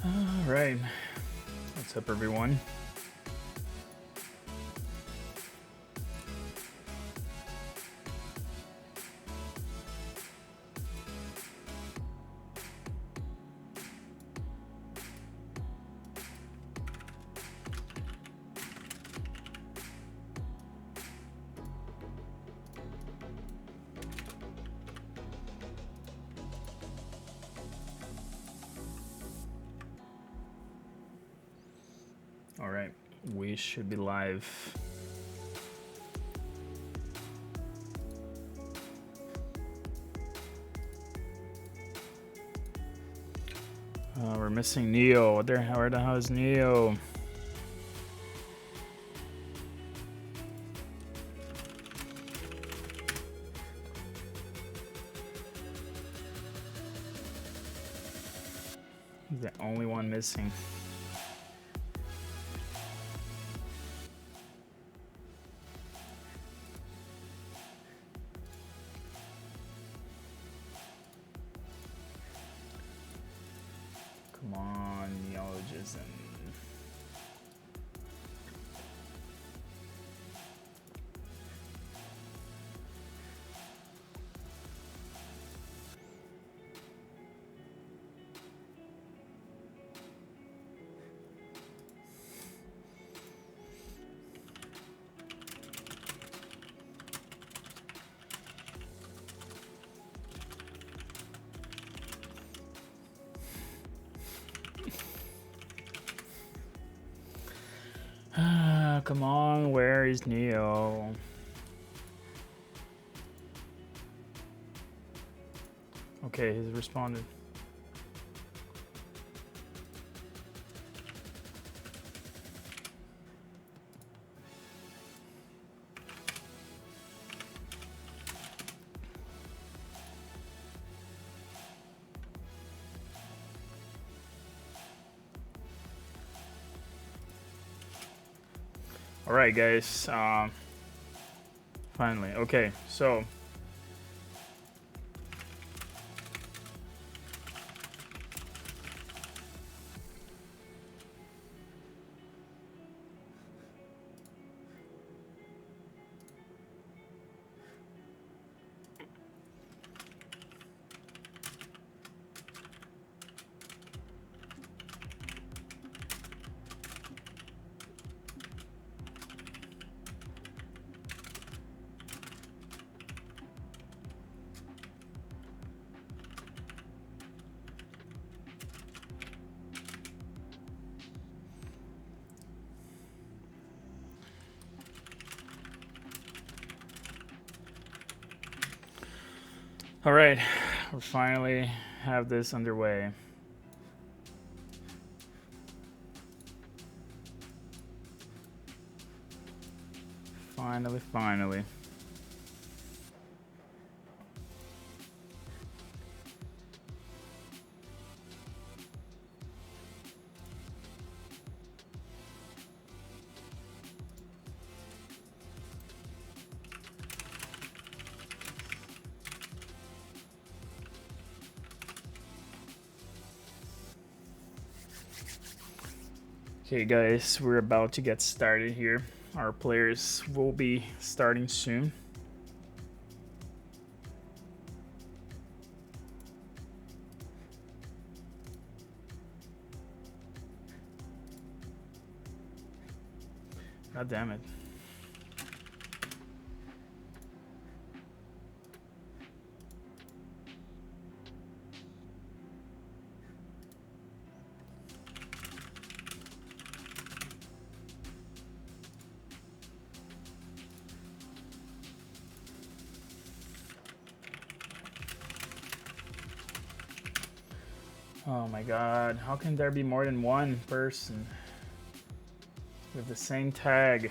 All right, what's up, everyone? All right, we should be live. We're missing Neo. Where the hell is Neo? He's the only one missing. Come on, neologism. Come on, where is Neo? Okay, he's responded. All right, guys. Finally, okay. So, all right, we finally have this underway. Finally. Okay, guys, we're about to get started here. Our players will be starting soon. God damn it. Oh my god, how can there be more than one person with the same tag?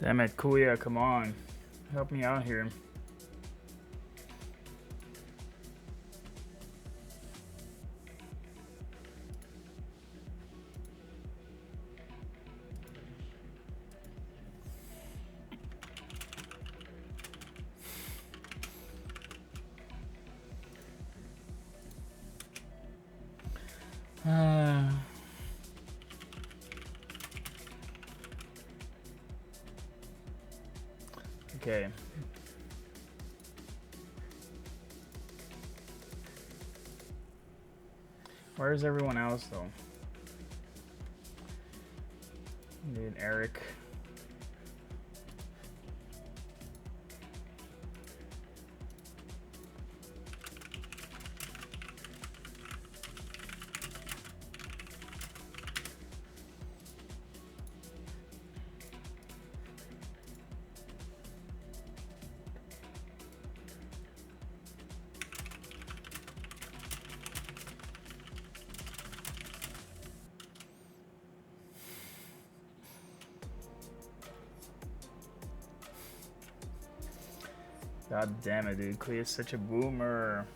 Damn it, Kuya, come on. Help me out here. Okay. Where's everyone else though? Dude, Eric. God damn it, dude. Kuya's such a boomer.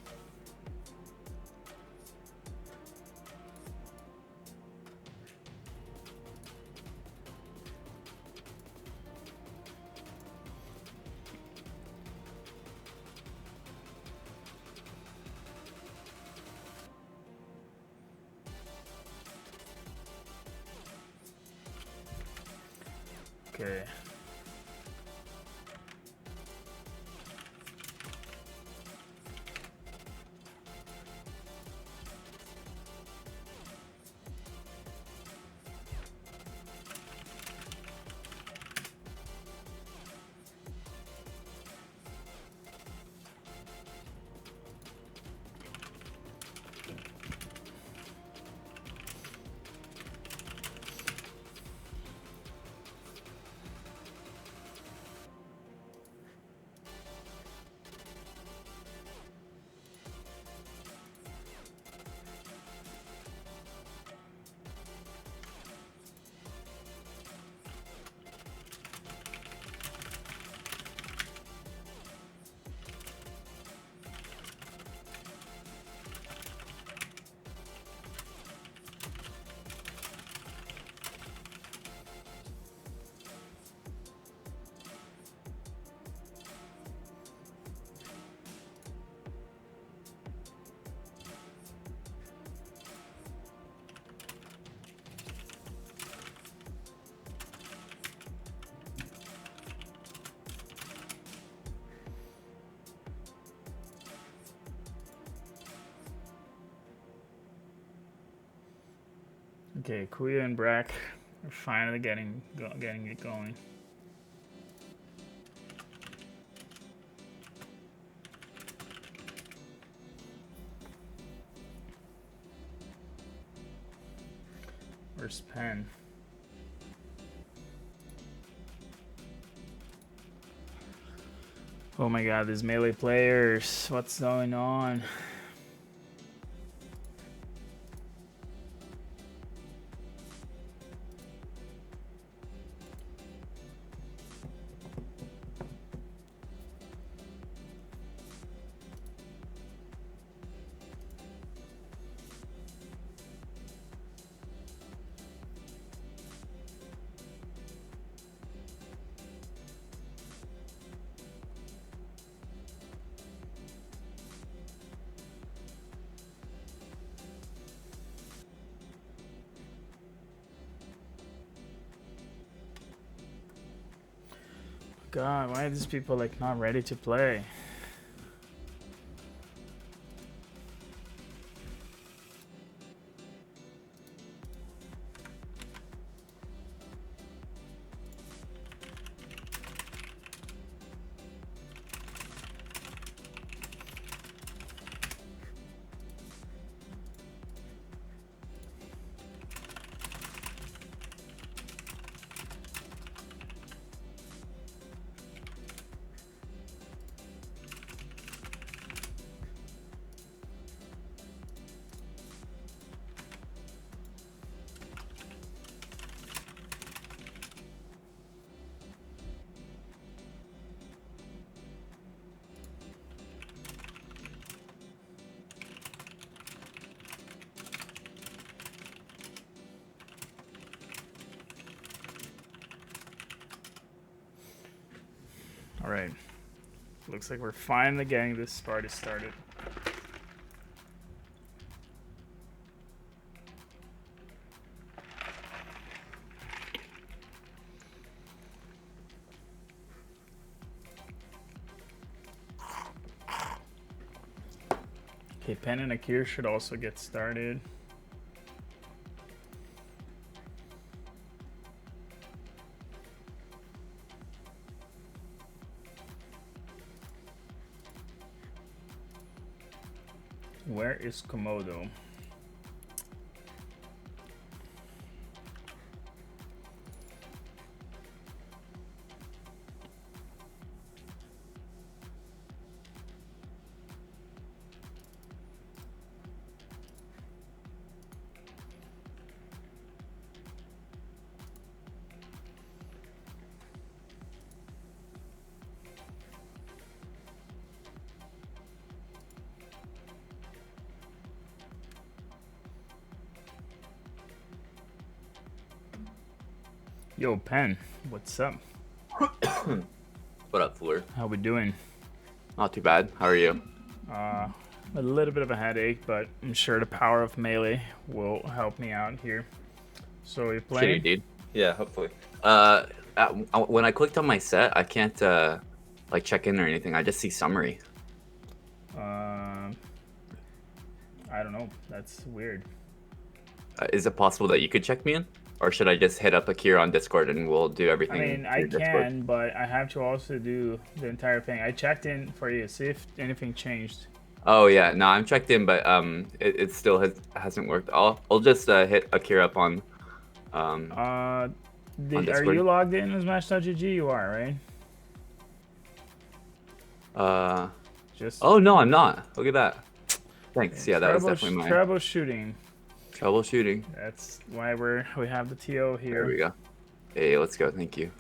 Okay. Okay, Kuya and Brack are finally getting it going. Where's Pen? Oh my god, these melee players. What's going on? God, why are these people like not ready to play? Alright. Looks like we're finally getting this party started. Okay, Pen and Akir should also get started. Where is Komodo? Yo, Pen, what's up? What up, Fuller? How we doing? Not too bad. How are you? A little bit of a headache, but I'm sure the power of melee will help me out here. So you playing? Shitty, dude. Yeah, hopefully. When I clicked on my set, I can't like check in or anything. I just see summary. I don't know. That's weird. Is it possible that you could check me in, or should I just hit up Akira on Discord and we'll do I everything? mean, I through Discord? can, but I have to also do the entire thing. I checked in for you, see if anything changed. Oh yeah, no, I'm checked in, but it still hasn't worked. I'll just hit Akira up on Are Discord. you logged in as Match.gg? You are, right? Just Oh no, I'm not. Look at that. Thanks. Yeah, that was definitely mine. troubleshooting. Troubleshooting. That's why we have the TO here. There we go. Hey, let's go. Thank you.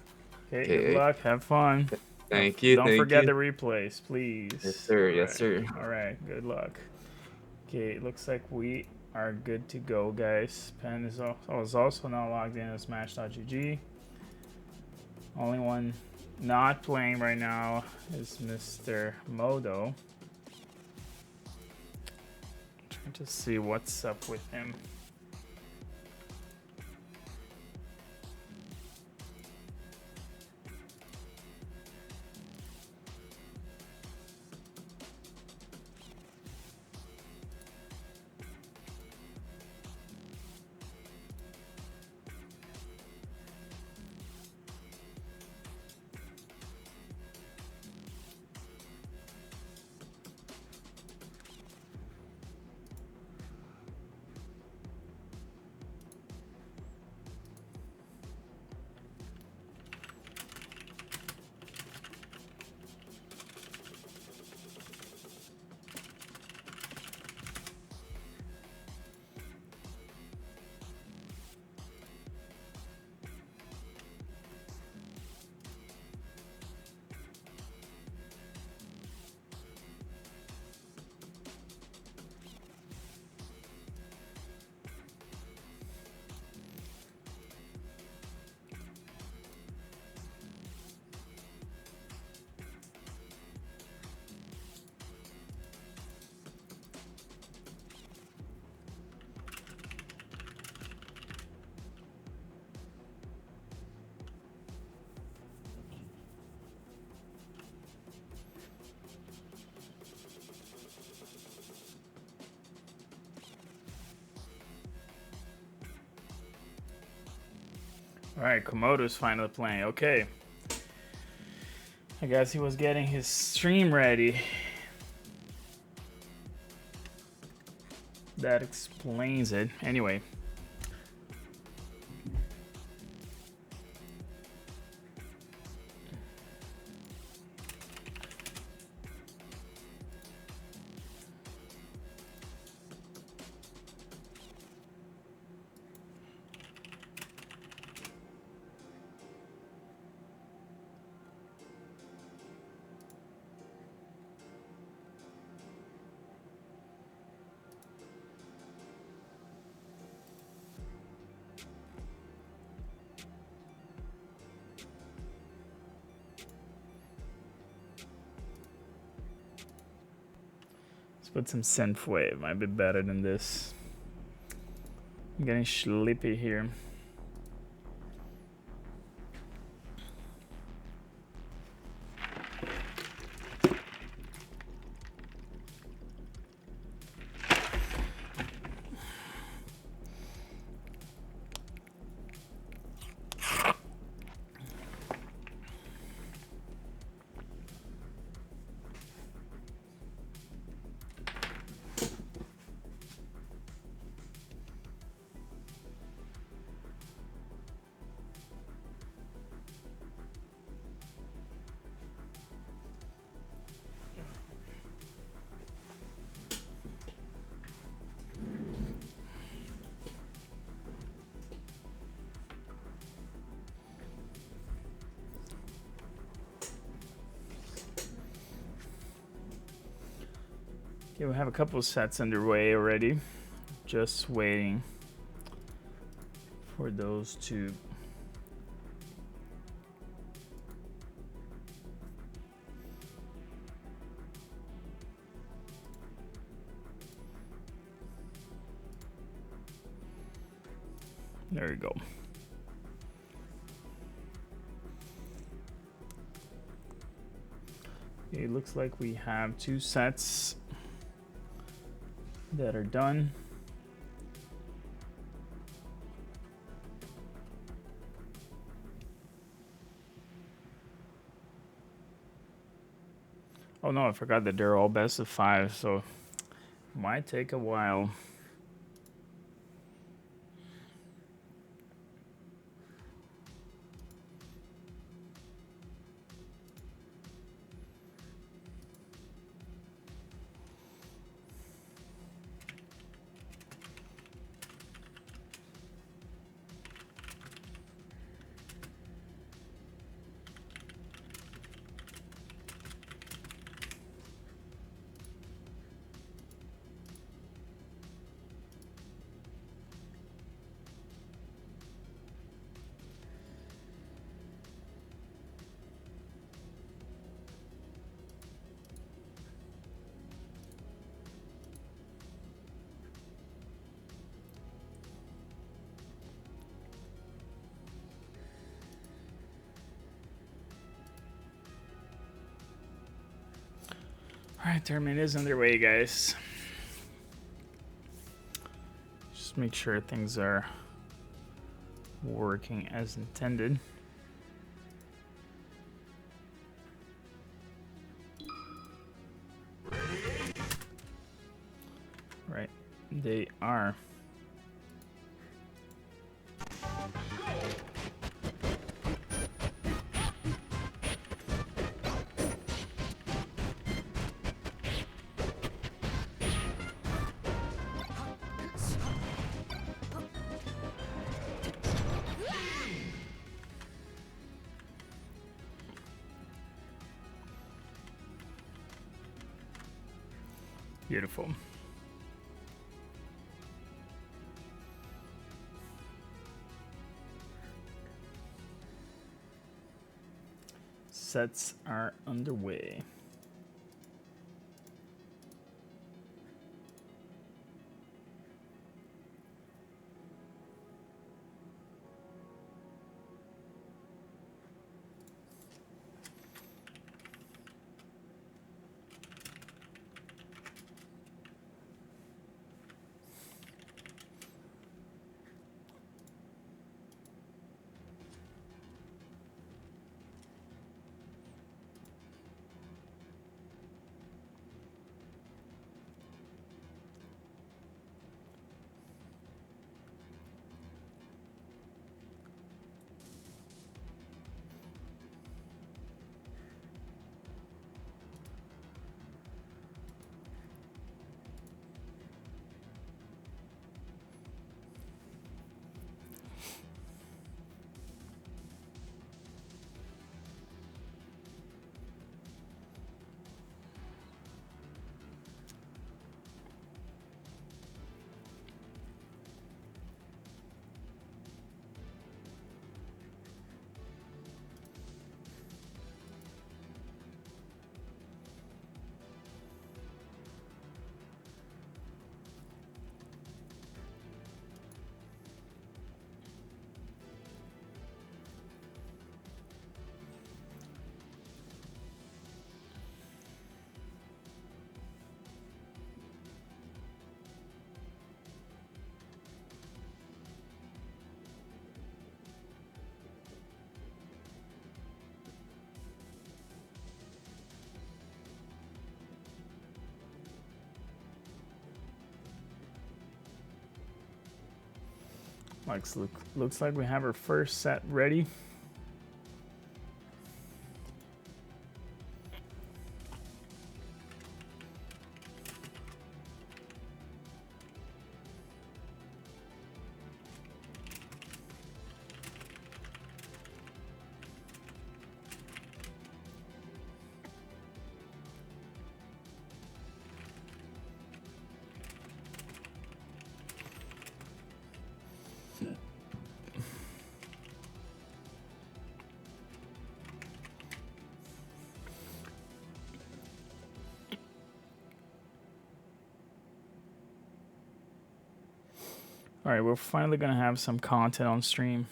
Okay, good luck. Have fun. Thank you. Don't forget the replays, please. Yes, sir. Yes, sir. All right. Good luck. Okay, it looks like we are good to go, guys. Pen is also now logged in as Match.gg. Only one not playing right now is Mr. Modo. Trying to see what's up with him. All right, Komodo's finally playing. Okay. I guess he was getting his stream ready. That explains it. Anyway. put some synthwave. Might be better than this. I'm getting sleepy here. Okay, we have a couple sets underway already. Just waiting for those to there you go. Okay, it looks like we have 2 sets that are done. Oh no, I forgot that they're all best of 5, so might take a while. Alright, tournament is underway, guys. Just make sure things are working as intended. Right, they are. Beautiful. Sets are underway. Looks like we have our first set ready. All right, we're finally gonna have some content on stream.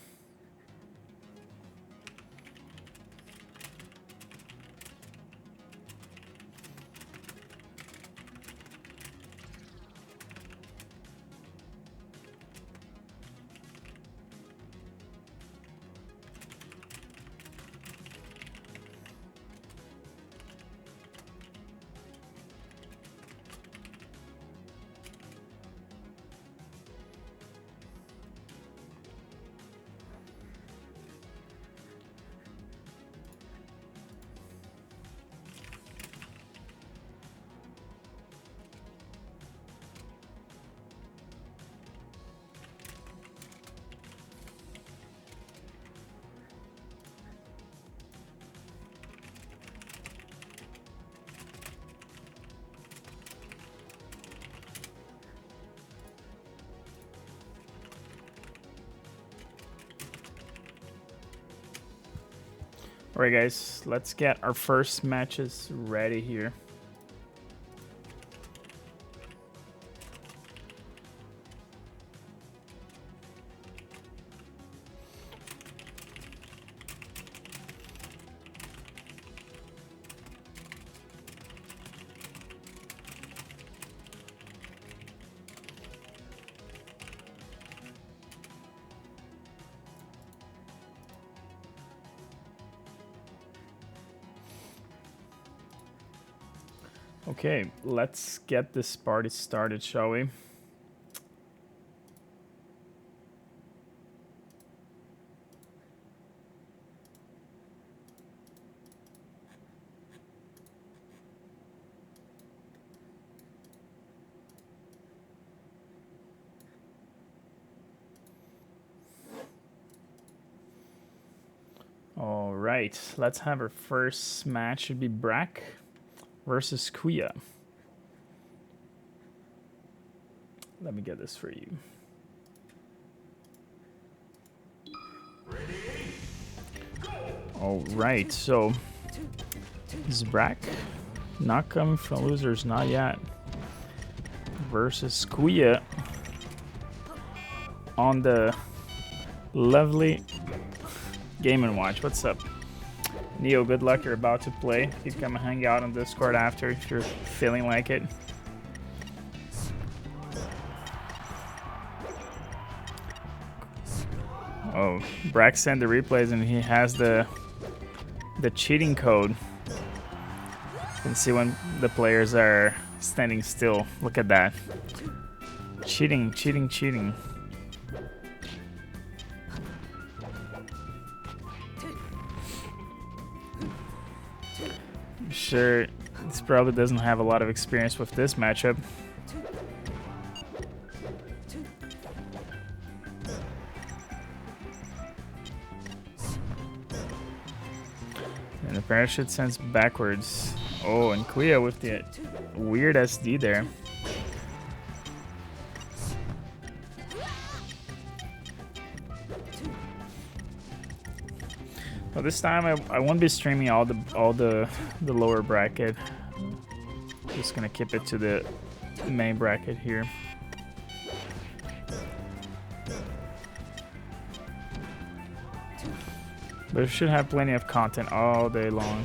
All right, guys, let's get our first matches ready here. Okay, let's get this party started, shall we? All right, let's have our first match. Should be Brack versus Kuya. Let me get this for you. All right, so this is Brack, not coming from losers, not yet, versus Kuya on the lovely Game & Watch. What's up? Neo, good luck. You're about to play. You can come hang out on Discord after if you're feeling like it. Oh, Brack sent the replays and he has the cheating code. You can see when the players are standing still. Look at that. Cheating, cheating, cheating. I'm sure this probably doesn't have a lot of experience with this matchup. And the parachute sends backwards. Oh, and Kuya with the weird SD there. Well, this time I won't be streaming all the lower bracket. Just gonna keep it to the main bracket here. But we should have plenty of content all day long.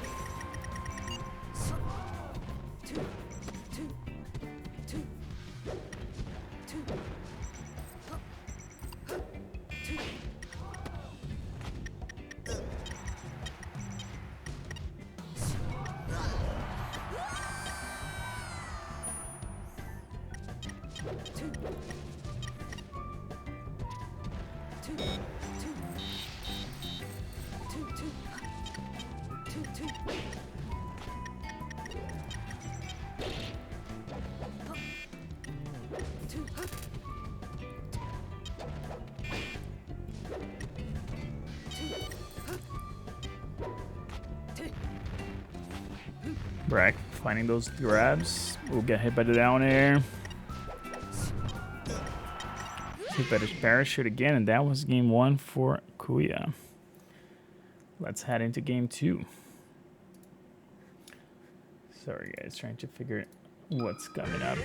Brack finding those grabs. We'll get hit by the down air. Hit by the parachute again, and that was game 1 for Kuya. Let's head into game 2. Sorry guys, trying to figure what's coming up.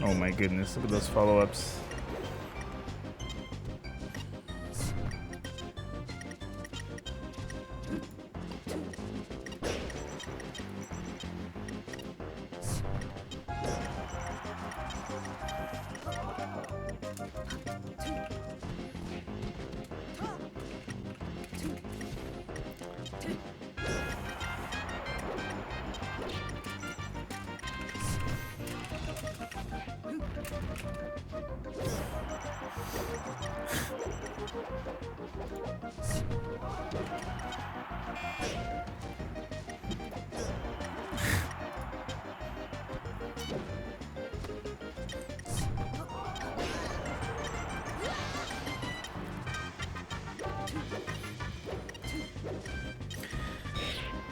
Oh my goodness, look at those follow-ups.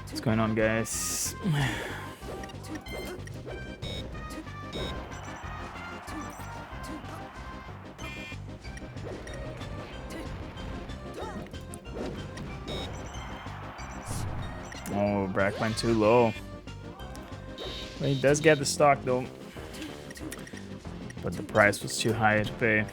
What's going on, guys? Oh, Brack went too low. Well, he does get the stock though, but the price was too high to pay.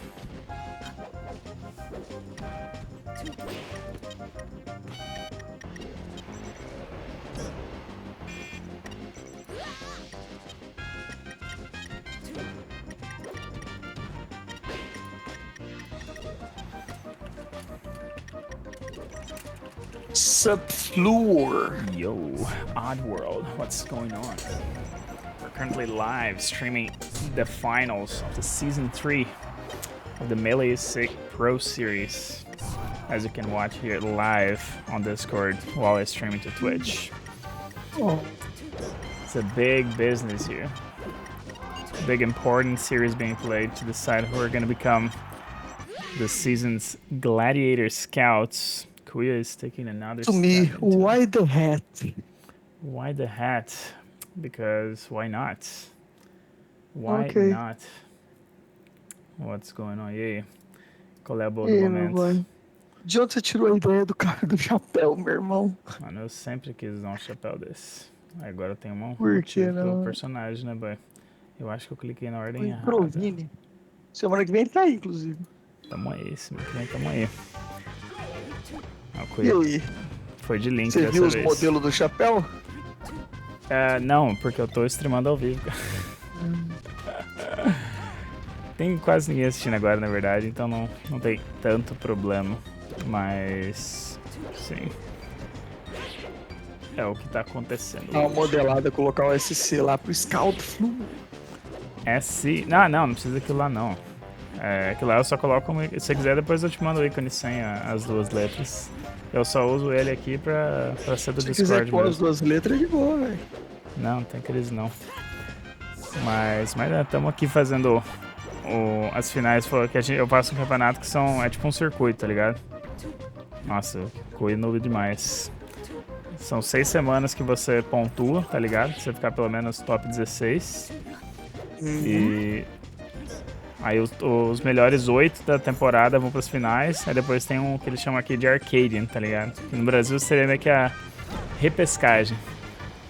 Subfloor. Yo, Oddworld, what's going on? We're currently live streaming the finals of the season 3 of the Melee Sick Pro Series, as you can watch here live on Discord while I stream to Twitch. Oh. It's a big business here. Big important series being played to decide who are going to become the season's Gladiator Scouts. Kuya is taking another To me, step into why the hat? Why the hat? Because why not? Why Ok. not? What's going on? E aí? Qual é a boa E do aí, meu momento? boy? De onde você tirou a ideia do cara do chapéu, meu irmão? Mano, eu sempre quis usar um chapéu desse. Agora eu tenho um Por que motivo pelo não? personagem, né, boy? Eu acho que eu cliquei na O ordem errada. Improvine. Semana que vem ele tá aí, inclusive. Tamo aí, semana que vem tamo aí. Ah, o E Kuya aí? foi de link Você dessa viu os vez. modelos do chapéu? Não, porque eu tô streamando ao vivo. Tem quase ninguém assistindo agora, na verdade, então não tem tanto problema. Mas, sim. É o que tá acontecendo. Dá uma modelada, colocar o SC lá pro Scout Flu. SC... Não precisa daquilo lá, não. Aquilo lá eu só coloco... Se você quiser, depois eu te mando o ícone sem as duas letras. Eu só uso ele aqui pra ser do Se Discord quiser pôr mesmo. as duas letras, é de boa, velho. Não tem crise não. Mas estamos aqui fazendo as finais. Que eu faço um campeonato que é tipo um circuito, tá ligado? Nossa, coisa nova demais. São 6 semanas que você pontua, tá ligado? Você ficar pelo menos top 16. E aí os melhores 8 da temporada vão pras finais. Aí depois tem um que eles chamam aqui de Arcadian, tá ligado? Que no Brasil seria meio que a repescagem.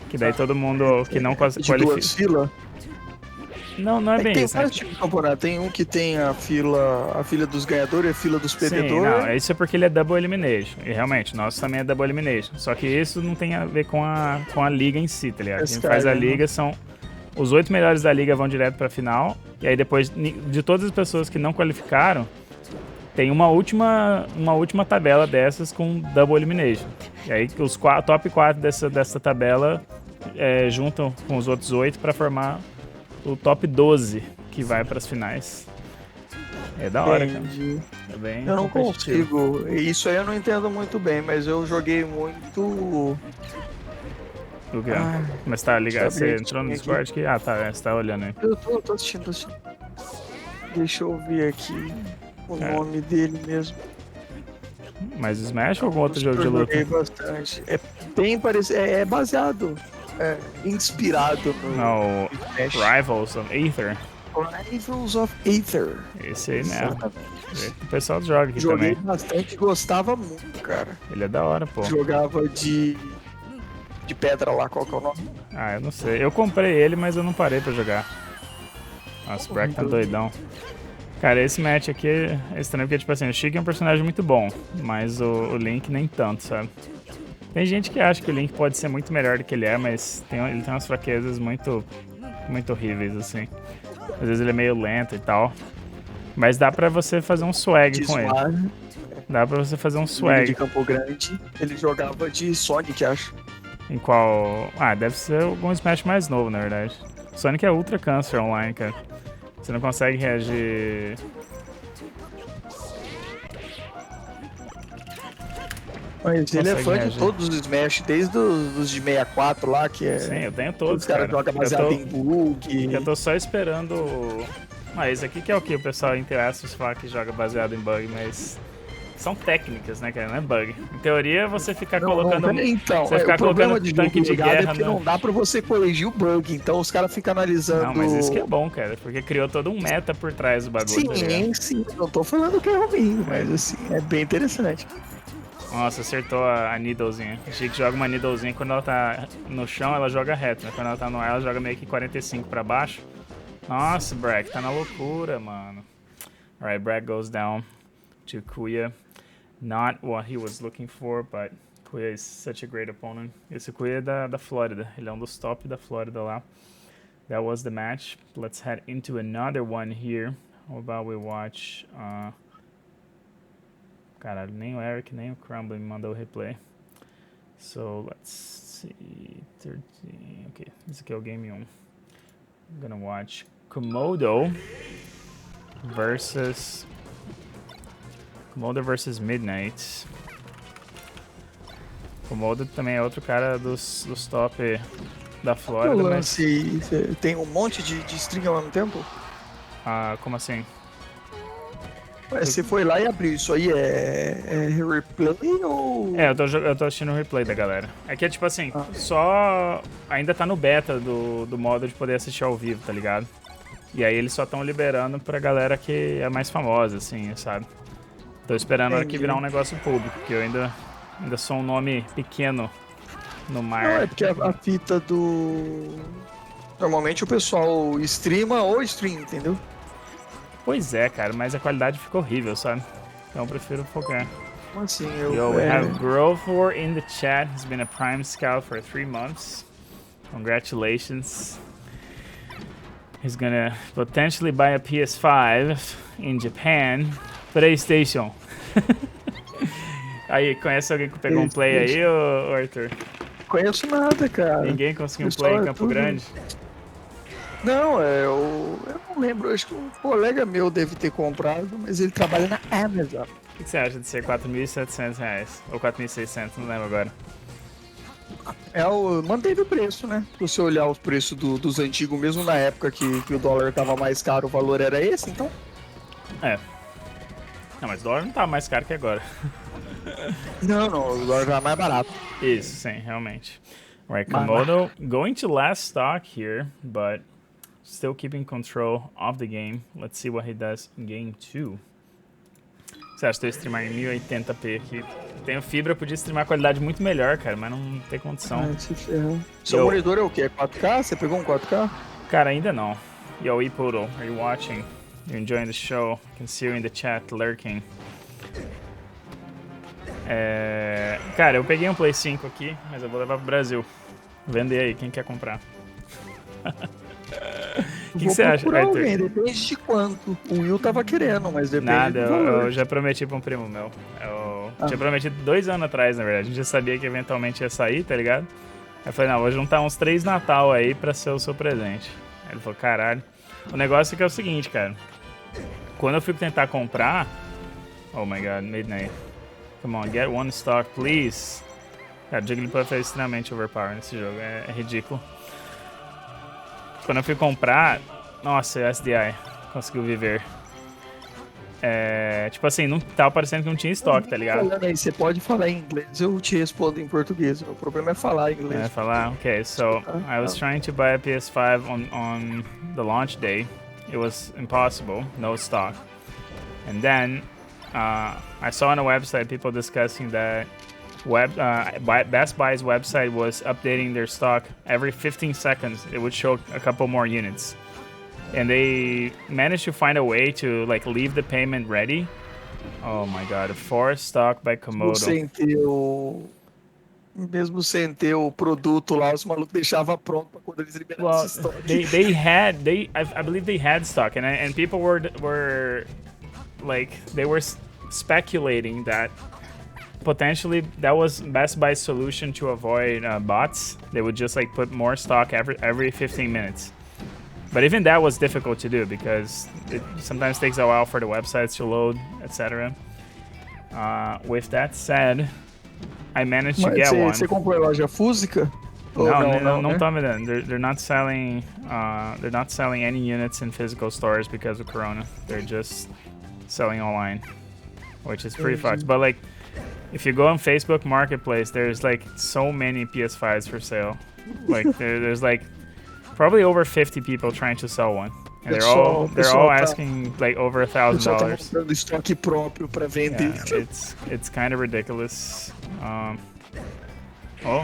Que daí todo mundo que não De duas filas? Não é bem tem isso, né? vários tipos de campeonato. Tem um que tem a fila dos ganhadores e a fila dos Sim, perdedores. não, isso é porque ele é Double Elimination. E realmente, nosso também é Double Elimination. Só que isso não tem a ver com a liga em si, tá ligado? Quem faz a liga são... Os 8 melhores da liga vão direto pra final. E aí depois, de todas as pessoas que não qualificaram, tem uma última tabela dessas com Double Elimination. E aí os top 4 dessa tabela juntam com os outros 8 pra formar o top 12 que vai pras finais. É da hora, cara. É bem eu não competitivo. consigo. Isso aí eu não entendo muito bem, mas eu joguei muito O quê? Ah, Mas tá ligado? deixa eu Você abrir entrou no aqui. Discord aqui? Ah, tá. Você tá olhando aí. Eu tô assistindo. Deixa eu ver aqui o É. nome dele mesmo. Mas Smash É ou algum um outro dos jogo que de eu luta? joguei bastante. É bem parecido. É baseado. Inspirado no Não, Smash. Rivals of Aether. Rivals of Aether. Esse aí mesmo. Exatamente. O pessoal joga aqui Joguei também. bastante, gostava muito, cara. Ele é da hora, pô. Jogava de pedra lá, qual que é o nome? Ah, eu não sei. Eu comprei ele, mas eu não parei pra jogar. Nossa, o Brack tá doidão. Cara, esse match aqui é estranho porque, tipo assim, o Chico é um personagem muito bom, mas o Link nem tanto, sabe? Tem gente que acha que o Link pode ser muito melhor do que ele é, mas ele tem umas fraquezas muito horríveis, assim. Às vezes ele é meio lento e tal. Mas dá pra você fazer um swag De com ele. zoar, Dá pra você fazer um Liga de swag. Campo Grande. Ele jogava de Sonic, acho. Em qual... Ah, deve ser algum Smash mais novo, na verdade. Sonic é ultra câncer online, cara. Você não consegue reagir... Mas ele é Consegue fã de reagir. todos os Smash, desde os de 64 lá, que é. Sim, eu tenho todos, Os caras cara. jogam baseado em bug. Eu tô só esperando... Ah, esse aqui que é o que o pessoal, entre aspas, fala que joga baseado em bug, mas... São técnicas, né, cara? Não é bug. Em teoria, você ficar colocando... Então, você ficar o problema colocando de tanque jogo de legado guerra é porque no... não dá pra você corrigir o bug. Então os caras ficam analisando. Não, mas isso que é bom, cara. Porque criou todo um meta por trás do bagulho, tá ligado? Sim. Não tô falando que é ruim, mas assim, é bem interessante. Nossa, acertou a Needlezinha. Achei que joga uma Needlezinha quando ela tá no chão, ela joga reto, né? Quando ela tá no ar, ela joga meio que 45 pra baixo. Nossa, Brack, tá na loucura, mano. Alright, Brack goes down to Kuya. Not what he was looking for, but Kuya is such a great opponent. Esse Kuya é da Flórida. Ele é um dos top da Flórida lá. That was the match. Let's head into another one here. How about we watch... Caralho, nem o Eric nem o Crumble me mandou o replay. So, let's see... 13... Ok, esse aqui é o Game 1. I'm gonna watch Komodo versus Midnight. Komodo também é outro cara dos top da Flórida, O mas... lance tem um monte de string ao mesmo tempo? como assim? Ué, você foi lá e abriu. Isso aí é replay ou. Eu tô assistindo o replay da galera. É que é tipo assim, só... Ainda tá no beta do modo de poder assistir ao vivo, tá ligado? E aí eles só estão liberando pra galera que é mais famosa, assim, sabe? Tô esperando a hora que virar um negócio público, que eu ainda sou um nome pequeno no mar. Não, é porque a fita do. Normalmente o pessoal streama ou stream, entendeu? Pois é, cara, mas a qualidade ficou horrível, sabe? Então eu prefiro focar. Como assim? Yo, we have Grover in the chat. He's been a Prime Scout for 3 months. Congratulations. He's gonna potentially buy a PS5 in Japan. PlayStation. Aí, conhece alguém que pegou um play aí, ô Arthur? Conheço nada, cara. Ninguém conseguiu um play em Campo Grande? Não, eu não lembro. Acho que um colega meu deve ter comprado, mas ele trabalha na Amazon. O que você acha de ser R$4.700? Ou 4.600, não lembro agora. Manteve o preço, né? Se você olhar os preços dos antigos, mesmo na época que o dólar tava mais caro, o valor era esse, então. É. Não, mas o dólar não tá mais caro que agora. Não, o dólar já é mais barato. Isso, sim, realmente. Right, Komodo going to last stock here, but still keeping control of the game. Let's see what he does in game 2. Você acha que eu streamar em 1080p aqui? Tenho fibra, podia streamar a qualidade muito melhor, cara, mas não tem condição. Seu monitor é o quê? É 4K? Você pegou um 4K? Cara, ainda não. Yo, Ipoodle, are you watching? You're enjoying the show? I can see you in the chat lurking. Cara, eu peguei um Play 5 aqui, mas eu vou levar pro Brasil. Vender aí, quem quer comprar? O que você acha, Arthur? Depende de quanto. O Will tava querendo, mas depende Nada, do valor. eu já prometi pra um primo meu. Eu tinha prometido 2 anos atrás, na verdade. A gente já sabia que eventualmente ia sair, tá ligado? Aí eu falei, não, vou juntar uns 3 Natal aí pra ser o seu presente. Aí ele falou, caralho. O negócio é que é o seguinte, cara. Quando eu fui tentar comprar... Oh my god, Midnight. Come on, get one stock, please. Cara, Jigglypuff é extremamente overpower nesse jogo, é ridículo. Quando eu fui comprar, nossa, o SDI conseguiu viver. Tipo assim, não tava parecendo que não tinha estoque, tá ligado? Falando aí, você pode falar em inglês, eu te respondo em português. O problema é falar inglês. Falar, okay, so I was trying to buy a PS5 on the launch day. It was impossible, no stock. And then I saw on a website people discussing that Best Buy's website was updating their stock every 15 seconds. It would show a couple more units. And they managed to find a way to like leave the payment ready. Oh my god, 4 stock by Komodo. Mesmo sem ter o produto lá, os malucos deixavam pronto pra quando eles liberassem Well, estoque. I believe they had stock, and people were like they were speculating that potentially that was Best Buy's solution to avoid bots. They would just like put more stock every 15 minutes. But even that was difficult to do because it sometimes takes a while for the websites to load, etc. With that said, I managed to get one. Você comprou a loja física? No, tá vendendo. They're not selling. They're not selling any units in physical stores because of Corona. They're just selling online, which is pretty fucked. But like, if you go on Facebook Marketplace, there's like so many PS5s for sale. Like there's like probably over 50 people trying to sell one, and they're all asking like over $1,000. Estoque próprio para vender. Yeah, it's kind of ridiculous.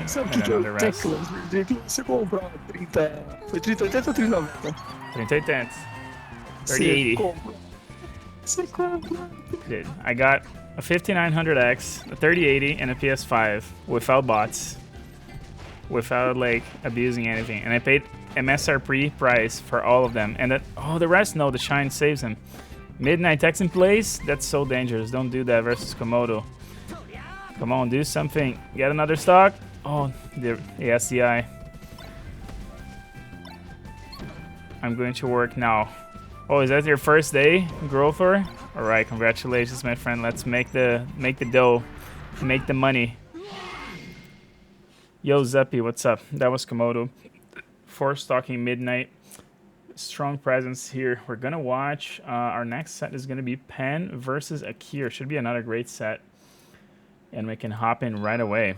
Sabe que another é rest. ridículo? Você comprou 30... Foi 3080 ou 3090? 3080. 3080. Você compra. Did. I got a 5900X, a 3080, and a PS5 without bots, without like abusing anything, and I paid MSRP price for all of them. And the rest, no, the shine saves him. Midnight X in place? That's so dangerous. Don't do that versus Komodo. Come on, do something. Get another stock? Oh, the SDI. I'm going to work now. Oh, is that your first day, Growthor? Alright, congratulations, my friend. Let's make the dough. Make the money. Yo, Zeppy, what's up? That was Komodo. 4 stocking midnight. Strong presence here. We're gonna watch. Our next set is gonna be Pen versus Akir. Should be another great set. And we can hop in right away.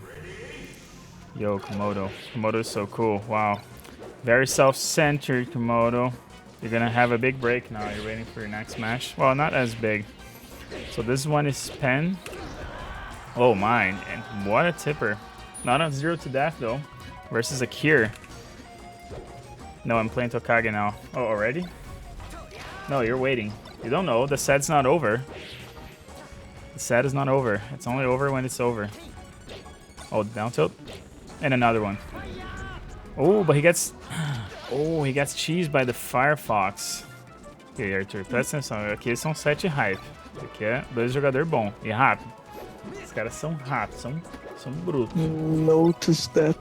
Yo, Komodo. Komodo is so cool. Wow. Very self-centered, Komodo. You're gonna have a big break now. You're waiting for your next match. Well, not as big. So this one is Pen. Oh, mine. And what a tipper. Not on 0 to death, though. Versus Akir. No, I'm playing Tokage now. Oh, already? No, you're waiting. You don't know. The set's not over. The set is not over. It's only over when it's over. Oh, down tilt. And another one. Oh, but he gets... Oh, he gets cheesed by the Firefox. Ok, Arthur, presta atenção. Aqui eles são 7 hype. Aqui é 2 jogador bom e rápido. Os caras são rápidos, são brutos. Notice that.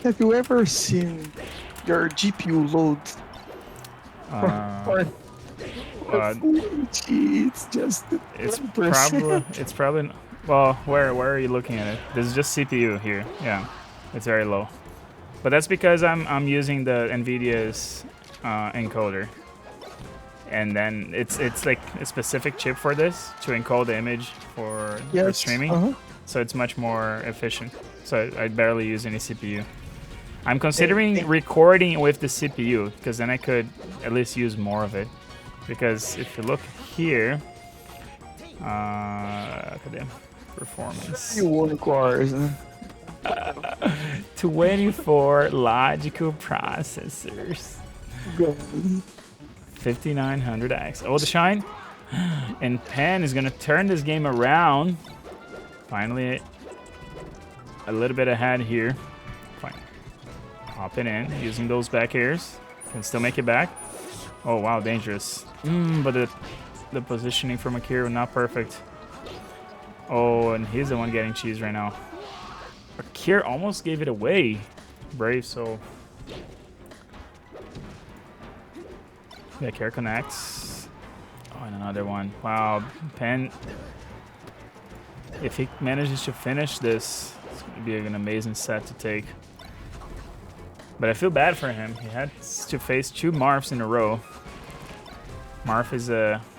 Have you ever seen your GPU load? It's just it's probably well, where are you looking at it? This is just CPU here. Yeah, it's very low. But that's because I'm using the NVIDIA's encoder, and then it's like a specific chip for this to encode the image for streaming. So it's much more efficient. So I barely use any CPU. I'm considering recording with the CPU because then I could at least use more of it. Because if you look here, performance. 24 logical processors. 5900X. Oh, the shine. And Pen is going to turn this game around. Finally, a little bit ahead here. Fine. Hopping in, using those back airs. Can still make it back. Oh, wow, dangerous. But the positioning from Akira not perfect. Oh, and he's the one getting cheese right now. Akira almost gave it away. Brave soul. Back air connects. Oh, and another one. Wow, Pen. If he manages to finish this, it's going to be an amazing set to take. But I feel bad for him. He had to face 2 Marths in a row. Marth is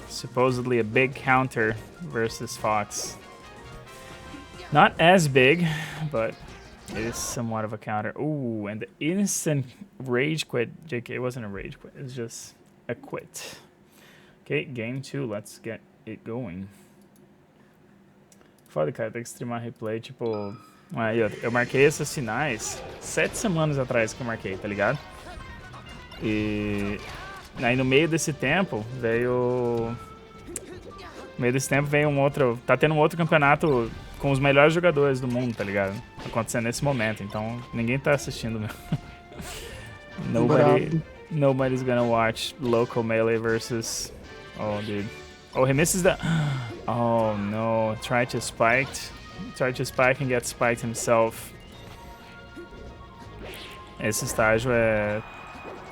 supposedly a big counter versus Fox. Not as big, but it is somewhat of a counter. Ooh, and the instant rage quit. JK, it wasn't a rage quit. It's just a quit. Okay, game 2. Let's get it going. Foda, cara, tem que streamar replay, tipo... Aí, ó, eu marquei esses sinais 7 semanas atrás que eu marquei, tá ligado? E... Aí no meio desse tempo, veio... No meio desse tempo veio um outro... Tá tendo um outro campeonato com os melhores jogadores do mundo, tá ligado? Acontecendo nesse momento, então ninguém tá assistindo mesmo. Nobody's gonna watch local melee versus... Oh, dude. Oh, he misses the... Oh, no. Try to spike and get spiked himself. Esse estágio é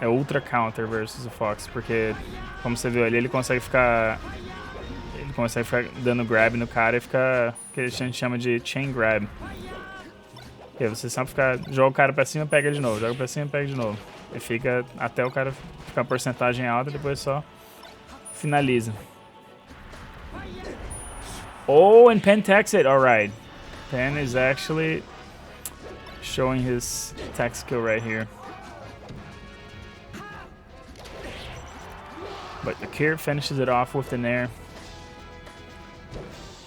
ultra counter versus o Fox, porque, como você viu ali, ele consegue ficar dando grab no cara e ficar, que a gente chama de chain grab. E aí você só joga o cara pra cima, pega de novo, joga pra cima, pega de novo. E fica até o cara ficar uma porcentagem alta e depois só finaliza. Oh, and Pen techs it. Alright. Pen is actually showing his tech skill right here. But the Kier finishes it off with the Nair.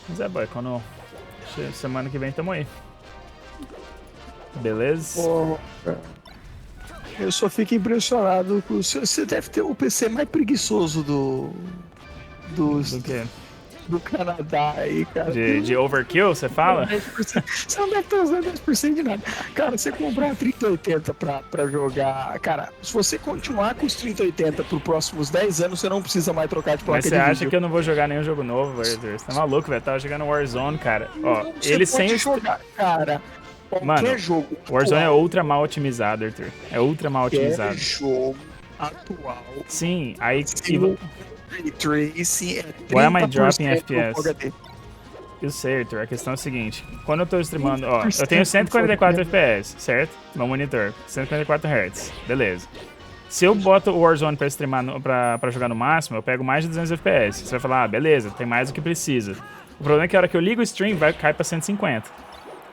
Mas é, boy, quando... Semana que vem tamo aí. Beleza? Oh, eu só fico impressionado com... Você deve ter o PC mais preguiçoso do quê? Do Canadá aí, cara. De overkill, você fala? 10%. Você não deve estar usando 10% de nada. Cara, você comprar 3080 pra jogar... Cara, se você continuar com os 3080 pro próximos 10 anos, você não precisa mais trocar de placa de vídeo. Mas você acha que eu não vou jogar nenhum jogo novo, Arthur? Você tá maluco, velho? Tava jogando Warzone, cara. Ó, não, ele sem... jogar, cara. Mano, jogo Warzone atual, é ultra mal otimizado, Arthur. É ultra mal otimizado. jogo atual. Sim, aí... Tracing é 30% Why am I dropping FPS? HD. Eu sei, Arthur. A questão é a seguinte. Quando eu tô streamando... Ó, eu tenho 144 FPS, certo? Meu monitor. 144 Hz. Beleza. Se eu boto o Warzone pra streamar, pra jogar no máximo, eu pego mais de 200 FPS. Você vai falar, ah, beleza, tem mais do que precisa. O problema é que a hora que eu ligo o stream, cai pra 150.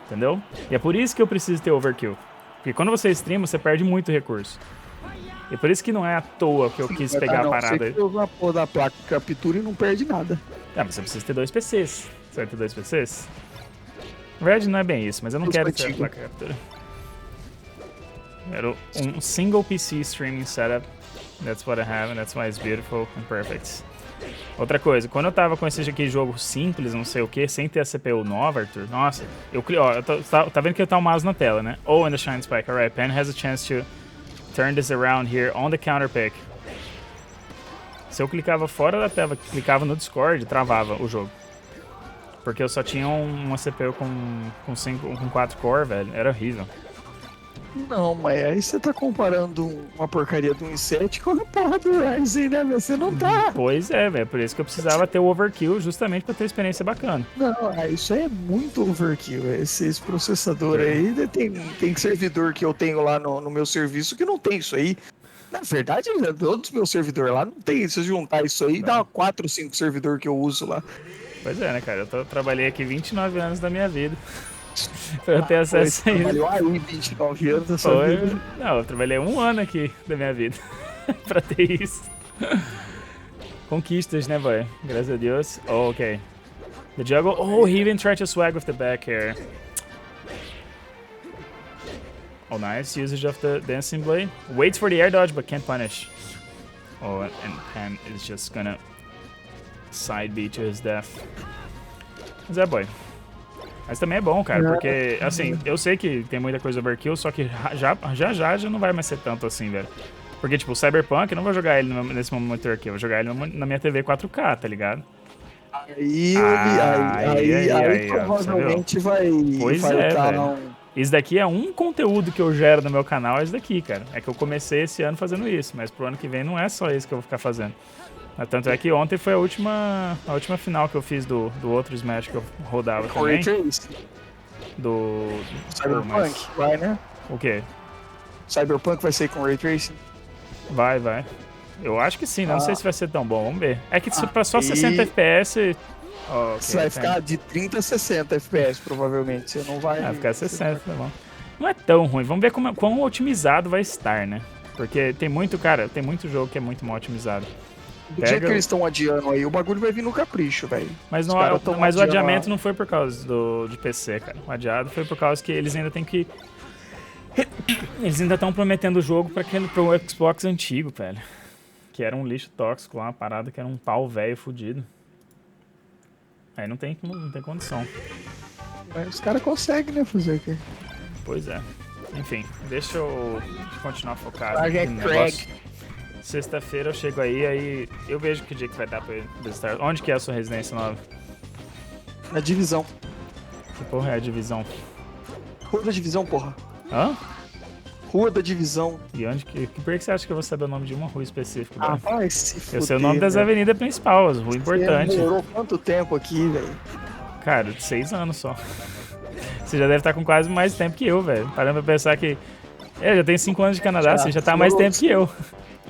Entendeu? E é por isso que eu preciso ter overkill. Porque quando você streama, você perde muito recurso. E por isso que não é à toa que eu quis pegar a parada aí. Você usa a porra da placa de captura e não perde nada. Ah, mas você precisa ter 2 PCs. Você vai ter 2 PCs? Na verdade não é bem isso, mas eu não quero ter a placa de captura. Quero um single PC streaming setup. That's what I have and that's why it's beautiful and perfect. Outra coisa, quando eu tava com esse aqui jogo simples, não sei o que, sem ter a CPU nova, Arthur, nossa, tá vendo que tá um mouse na tela, né? Oh, and the shine spike. Alright, Pen has a chance to turn this around here on the counter pick. Se eu clicava fora da tela, clicava no Discord, travava o jogo. Porque eu só tinha uma CPU com 4 core, velho. Era horrível. Não, mas aí você tá comparando uma porcaria do 1.7 com a porra do Ryzen, né, velho? Você não tá. Pois é, velho. Por isso que eu precisava ter o overkill, justamente pra ter experiência bacana. Não, isso aí é muito overkill. Esse processador aí, tem servidor que eu tenho lá no meu serviço que não tem isso aí. Na verdade, todos os meus servidores lá não tem. Se eu juntar isso aí, dá 4 ou 5 servidores que eu uso lá. Pois é, né, cara? Eu trabalhei aqui 29 anos da minha vida. Pra eu ter acesso a isso. Trabalhou aí 29 anos da sua vida? Não, eu trabalhei 1 ano aqui da minha vida pra ter isso. Conquistas, né, boy? Graças a Deus. Oh, okay. The juggle. Oh, he even tried to swag with the back here. Oh, nice usage of the dancing blade. Waits for the air dodge, but can't punish. Oh, and Pen is just gonna side B to his death. Mas é, boy. Mas também é bom, cara, porque, assim, eu sei que tem muita coisa overkill, só que já não vai mais ser tanto assim, velho. Porque, tipo, o Cyberpunk, eu não vou jogar ele nesse monitor aqui, eu vou jogar ele na minha TV 4K, tá ligado? Aí provavelmente vai pois é, estar velho. Isso daqui é um conteúdo que eu gero no meu canal, é isso daqui, cara. É que eu comecei esse ano fazendo isso, mas pro ano que vem não é só isso que eu vou ficar fazendo. Tanto é que ontem foi a última final que eu fiz do outro Smash que eu rodava Com Ray também. Tracing. Do... Cyberpunk, vai, né? O quê? Cyberpunk vai ser com Ray Tracing? Vai. Eu acho que sim, né? Não sei se vai ser tão bom, vamos ver. É que pra só e- 60 FPS... Oh, Você vai ficar de 30 a 60 FPS, provavelmente. Você não vai... Vai ficar 60, tá bom. Não é tão ruim, vamos ver quão otimizado vai estar, né? Porque tem muito, cara, tem muito jogo que é muito mal otimizado. Do jeito que eles estão adiando aí, o bagulho vai vir no capricho, velho. Mas, mas o adiamento não foi por causa de PC, cara. O adiado foi por causa que eles ainda têm que... Eles ainda estão prometendo o jogo pro Xbox antigo, velho. Que era um lixo tóxico lá, uma parada que era um pau velho fudido. Aí não tem condição. Mas os caras conseguem, né, fazer o quê? Pois é. Enfim, deixa eu continuar focado Craig no negócio. Sexta-feira eu chego aí eu vejo que dia que vai dar pra eu visitar. Onde que é a sua residência nova? Na divisão. Que porra é a divisão? Rua da divisão, porra. Hã? Rua da divisão. E onde que... Por que você acha que eu vou saber o nome de uma rua específica? Ah, vai se fuder, eu sei o nome das avenidas principais, as ruas importantes. Você demorou quanto tempo aqui, velho? Cara, 6 anos só. Você já deve estar com quase mais tempo que eu, velho. Parando pra pensar que... eu já tenho 5 anos de Canadá, você já tá mais tempo que eu.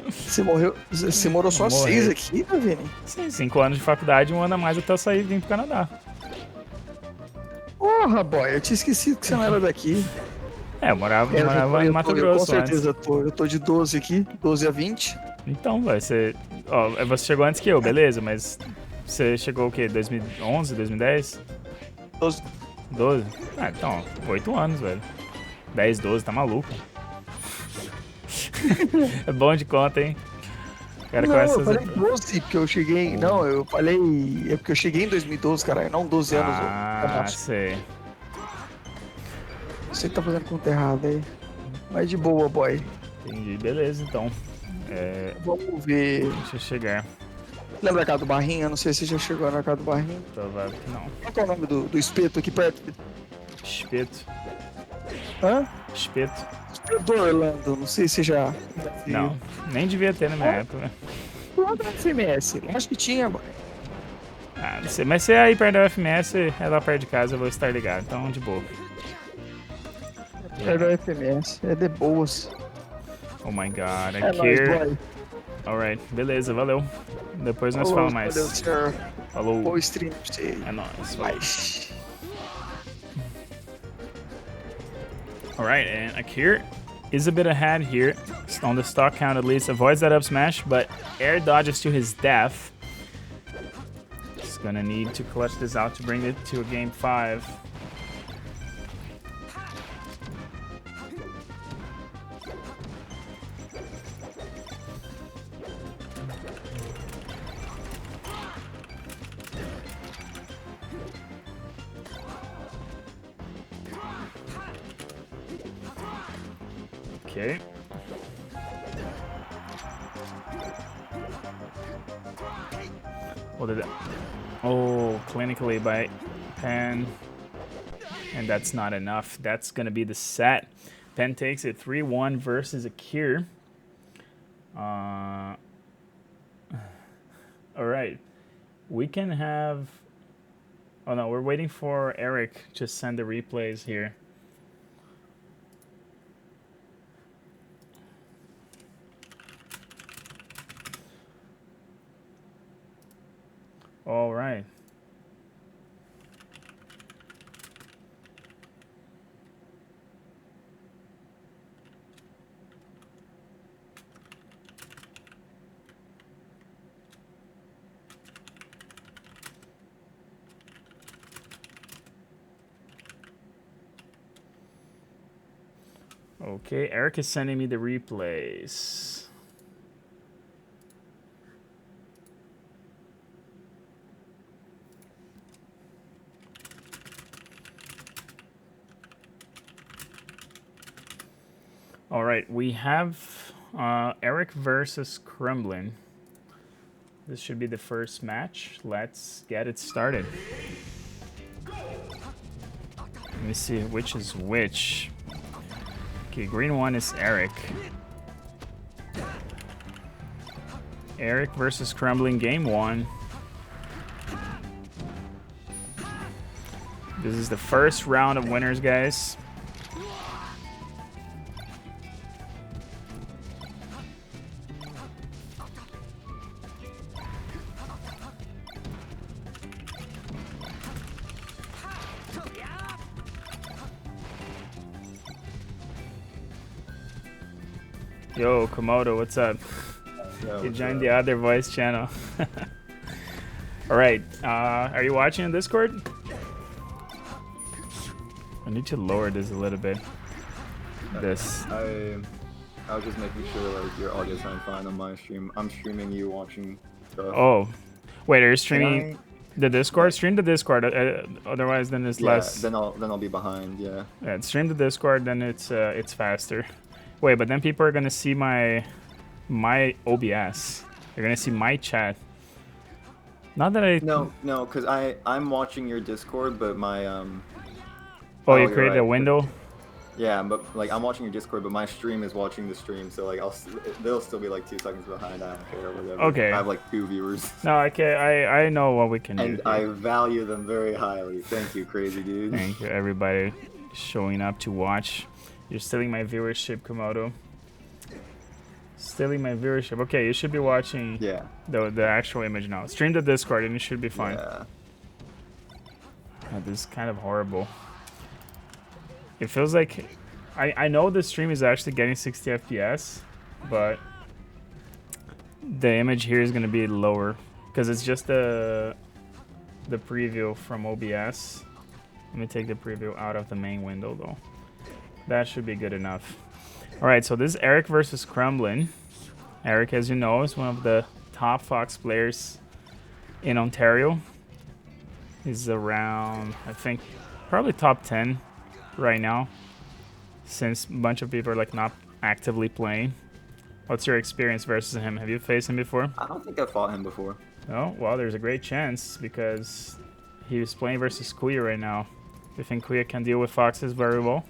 Você morou só 6 aqui, tá vendo? Sim, 5 anos de faculdade e 1 ano a mais até eu sair e vir pro Canadá. Porra, boy, eu tinha esquecido que você não era daqui. Eu morava em Mato Grosso. Com certeza, eu tô de 12 aqui, 12 a 20. Então, vai ser... você chegou antes que eu, beleza, mas você chegou o quê? 2011, 2010? 12. 12? Ah, então, 8 anos, velho. 10, 12, tá maluco. É bom de conta, hein? Cara, Não, eu falei 12, porque eu cheguei... Não, eu falei... É porque eu cheguei em 2012, caralho, não 12 anos. Ah, sei. Você que tá fazendo conta errada aí. Mas de boa, boy. Entendi, beleza, então. Vamos ver... Deixa eu chegar. Lembra a casa do Barrinho? Eu não sei se você já chegou na casa do Barrinho. Provável que não. Qual que é o nome do espeto aqui perto? Espeto. Hã? Espeto. Espeto do Orlando, não sei se já... Não, nem devia ter na minha época. Lá da FMS, acho que tinha, boy. Ah, não sei, mas se é aí perto da UFMS, é lá perto de casa, eu vou estar ligado, então de boa. É da FMS, é de boas. Oh my god, É aqui. nóis, boy. Alright, beleza, valeu. Depois nós falamos mais. Valeu, senhor. Falou. Boa stream pra você. É nóis. Vai. Alright, and Akir is a bit ahead here. On the stock count at least. Avoids that up smash, but air dodges to his death. He's gonna need to clutch this out to bring it to a game 5. Okay. What did that? Oh, clinically by Pen. And that's not enough. That's going to be the set. Pen takes it 3-1 versus Akir. All right. We can have... Oh, no. We're waiting for Eric to send the replays here. All right. Okay, Eric is sending me the replays. All right, we have Eric versus Kremlin. This should be the first match. Let's get it started. Let me see which is which. Okay, green one is Eric. Eric versus Crumbling game 1. This is the first round of winners, guys. Yo, Komodo, what's up? You joined the other voice channel. Alright, are you watching on Discord? I need to lower this a little bit. This. I was just making sure like your audio sounds fine on my stream. I'm streaming you watching stuff. Oh. Wait, are you streaming the Discord? Stream the Discord, otherwise then it's less. Then I'll be behind, yeah. Yeah, stream the Discord, then it's faster. Wait, but then people are gonna see my OBS. They're gonna see my chat. Not that I. No, because I'm watching your Discord, but my Oh, you created a window. Yeah, but like I'm watching your Discord, but my stream is watching the stream, so like they'll still be like 2 seconds behind. I don't care, whatever. Okay. I have like 2 viewers. No, okay, I know what we can do. And I value them very highly. Thank you, crazy dude. Thank you, everybody, showing up to watch. You're stealing my viewership, Komodo. Stealing my viewership. Okay, you should be watching the actual image now. Stream the Discord and you should be fine. Yeah. Oh, this is kind of horrible. It feels like I know the stream is actually getting 60 FPS, but the image here is going to be lower because it's just the preview from OBS. Let me take the preview out of the main window though. That should be good enough. Alright, so this is Eric versus Crumbling. Eric, as you know, is one of the top Fox players in Ontario. He's around, I think, probably top 10 right now, since a bunch of people are like not actively playing. What's your experience versus him? Have you faced him before? I don't think I've fought him before. Oh, well, there's a great chance because he's playing versus Kuya right now. Do you think Kuya can deal with Foxes very well?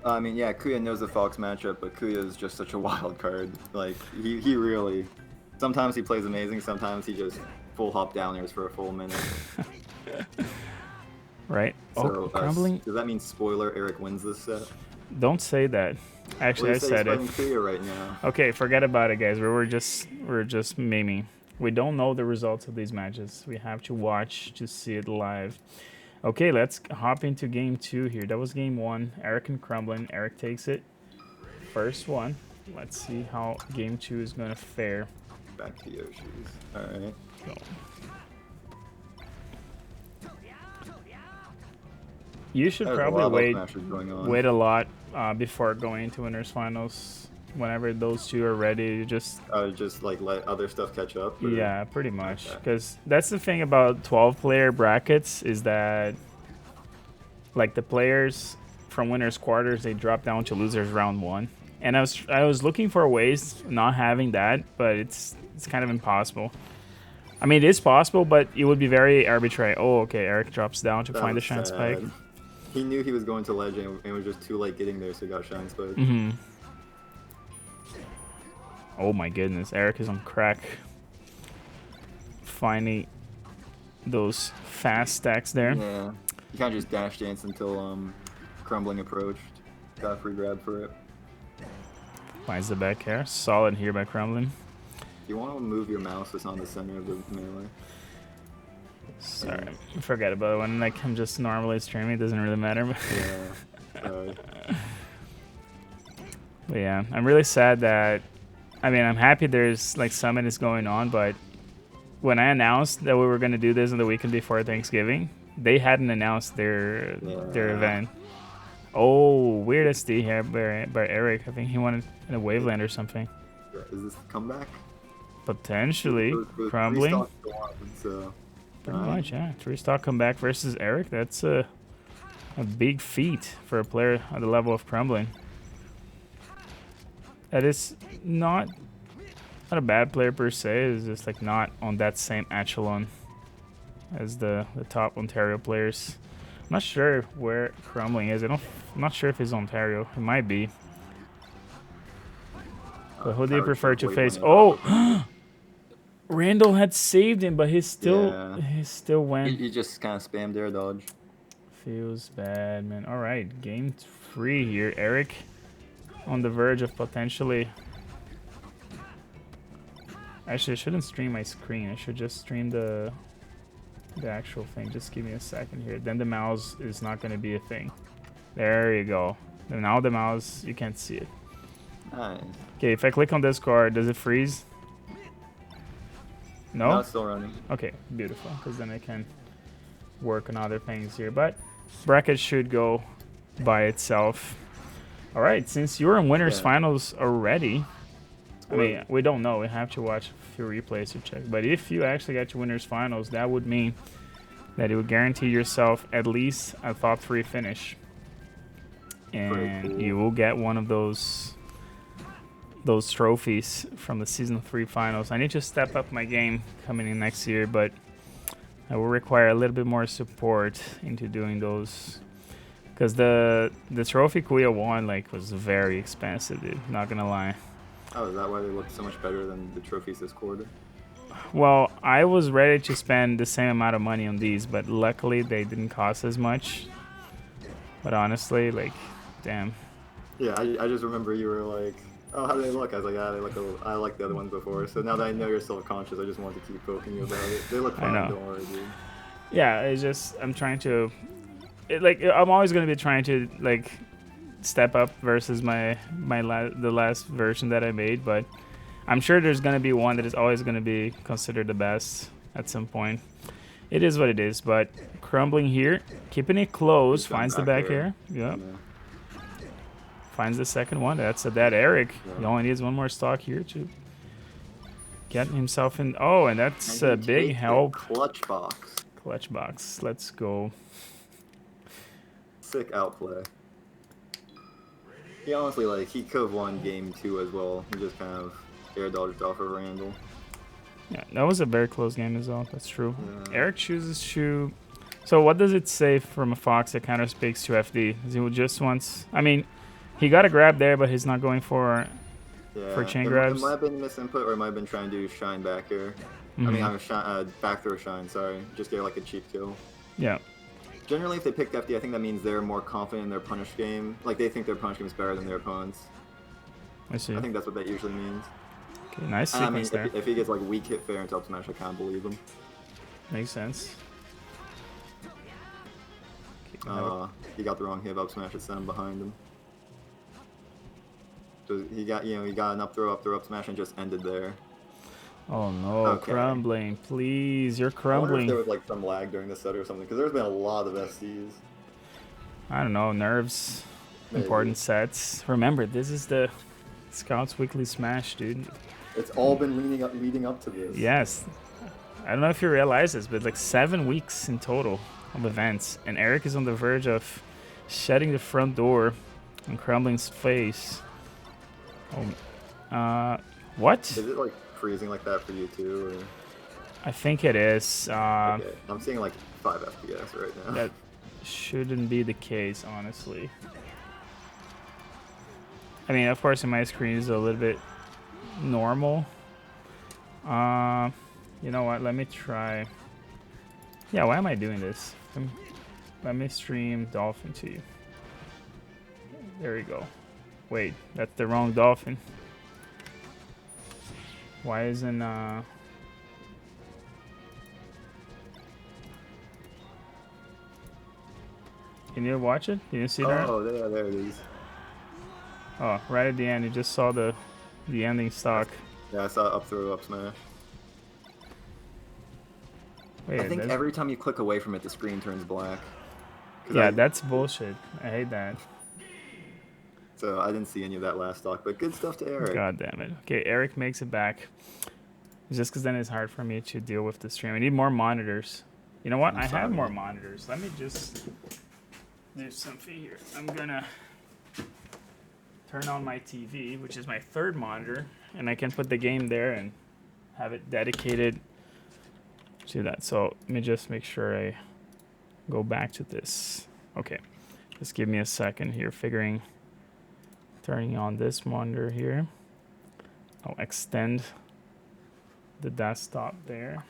I mean, yeah, Kuya knows the Fox matchup, but Kuya is just such a wild card. Like, he really... Sometimes he plays amazing, sometimes he just full hop downers for a full minute. Right. So, Crumbling. Does that mean, spoiler, Eric wins this set? Don't say that. Actually, well, I said it. Kuya right now. Okay, forget about it, guys. We're just memeing. We don't know the results of these matches. We have to watch to see it live. Okay, let's hop into game 2 here. That was game 1. Eric and Crumbling. Eric takes it. First one. Let's see how game 2 is gonna fare. Back to Yoshi's. Alright. So. You should probably wait a lot before going into winners finals. Whenever those two are ready, you just like let other stuff catch up. Or? Yeah, pretty much. Because that's the thing about 12-player brackets is that like the players from winners quarters, they drop down to losers round 1. And I was looking for ways not having that, but it's kind of impossible. I mean, it is possible, but it would be very arbitrary. Oh, okay, Eric drops down to find the Shine Spike. He knew he was going to Ledge and it was just too late getting there, so he got Shine Spike. Mm-hmm. Oh my goodness, Eric is on crack. Finding those fast stacks there. Yeah, he kind of just dash danced until Crumbling approached. Got a free grab for it. Finds the back air. Solid here by Crumbling. You want to move your mouse, it's on the center of the melee. Sorry, forget about it. When like I'm just normally streaming, it doesn't really matter. Yeah, sorry. But yeah, I'm really sad that. I mean, I'm happy there's like Summit is going on, but when I announced that we were gonna do this on the weekend before Thanksgiving, they hadn't announced their event. Oh, weird SD here by Eric. I think he wanted a Waveland or something. Is this the comeback? Potentially. Crumbling. So, pretty much, yeah. 3-stock comeback versus Eric. That's a big feat for a player at the level of Crumbling. That is not a bad player per se. It's just like not on that same echelon as the top Ontario players. I'm not sure where Crumbling is. I'm not sure if it's Ontario. It might be. But who do you Tyler prefer should've to waited face? when he was Oh, Randall had saved him, but he still went. He just kind of spammed air dodge. Feels bad, man. All right, game 3 here. Eric on the verge of potentially. Actually, I shouldn't stream my screen. I should just stream the actual thing. Just give me a second here. Then the mouse is not going to be a thing. There you go. And now the mouse, you can't see it. Nice. Okay, if I click on this card, does it freeze? No? No, it's still running. Okay, beautiful. Because then I can work on other things here. But bracket should go by itself. All right, since you're in winners finals already, I mean, we don't know. We have to watch a few replays to check. But if you actually get to winners finals, that would mean that it would guarantee yourself at least a top 3 finish. And you will get one of those trophies from the season 3 finals. I need to step up my game coming in next year, but I will require a little bit more support into doing those. Because the trophy Kuya won was very expensive, dude. Not gonna lie. Oh, is that why they look so much better than the trophies this quarter? Well, I was ready to spend the same amount of money on these, but luckily they didn't cost as much. But honestly, damn. Yeah, I just remember you were like, oh, how do they look? I was like, they look I liked the other ones before. So now that I know you're self-conscious, I just wanted to keep poking you about it. They look fine, don't worry, dude. Yeah, it's just, I'm trying to, I'm always going to be trying to, step up versus the last version that I made, but I'm sure there's going to be one that is always going to be considered the best at some point. It is what it is, but Crumbling here, keeping it close, finds the back air. Yep. Yeah. Finds the second one. That's a dead Eric. Yeah. He only needs one more stock here to get himself in. Oh, and that's a big help. Clutch box. Clutch box. Let's go. Sick outplay. He honestly, he could have won game 2 as well. He just kind of air dodged off of Randall. Yeah, that was a very close game as well. That's true. Yeah. Eric chooses to. So what does it say from a Fox that counter speaks to FD? He just wants. I mean, he got a grab there, but he's not going for chain grabs. It might have been misinput, or it might have been trying to do shine back air. I mean, back throw shine. Sorry, just get a cheap kill. Yeah. Generally, if they picked FD, I think that means they're more confident in their punish game. They think their punish game is better than their opponents. I see. I think that's what that usually means. Okay, nice sequence there. If he gets weak hit fair into up smash, I can't believe him. Makes sense. Okay, he got the wrong hit up smash. It sent him behind him. So he got an up throw smash and just ended there. Oh no, okay. Crumbling, please, you're crumbling. I wonder if there was some lag during the set or something, because there's been a lot of SDs. I don't know, nerves, maybe. Important sets. Remember, this is the Scouts Weekly Smash, dude. It's all been leading up to this. Yes. I don't know if you realize this, but 7 weeks in total of events, and Eric is on the verge of shutting the front door in Crumbling's face. Oh, what? Is it freezing like that for you too? Or? I think it is. Okay. I'm seeing 5 FPS right now. That shouldn't be the case, honestly. I mean, of course, in my screen is a little bit normal. You know what? Let me try. Yeah, why am I doing this? Let me stream Dolphin to you. There you go. Wait, that's the wrong Dolphin. Why isn't Can you watch it? Can you see that? Oh, there it is. Oh, right at the end, you just saw the ending stock. Yeah, I saw up throw up smash. Wait, I think every time you click away from it, the screen turns black. Yeah, that's bullshit. I hate that. So I didn't see any of that last stock, but good stuff to Eric. God damn it. Okay, Eric makes it back. Just because then it's hard for me to deal with the stream. I need more monitors. You know what? I have more monitors. Let me just do something here. I'm gonna turn on my TV, which is my 3rd monitor, and I can put the game there and have it dedicated to that. So let me just make sure I go back to this. Okay, just give me a second here, turning on this monitor here. I'll extend the desktop there.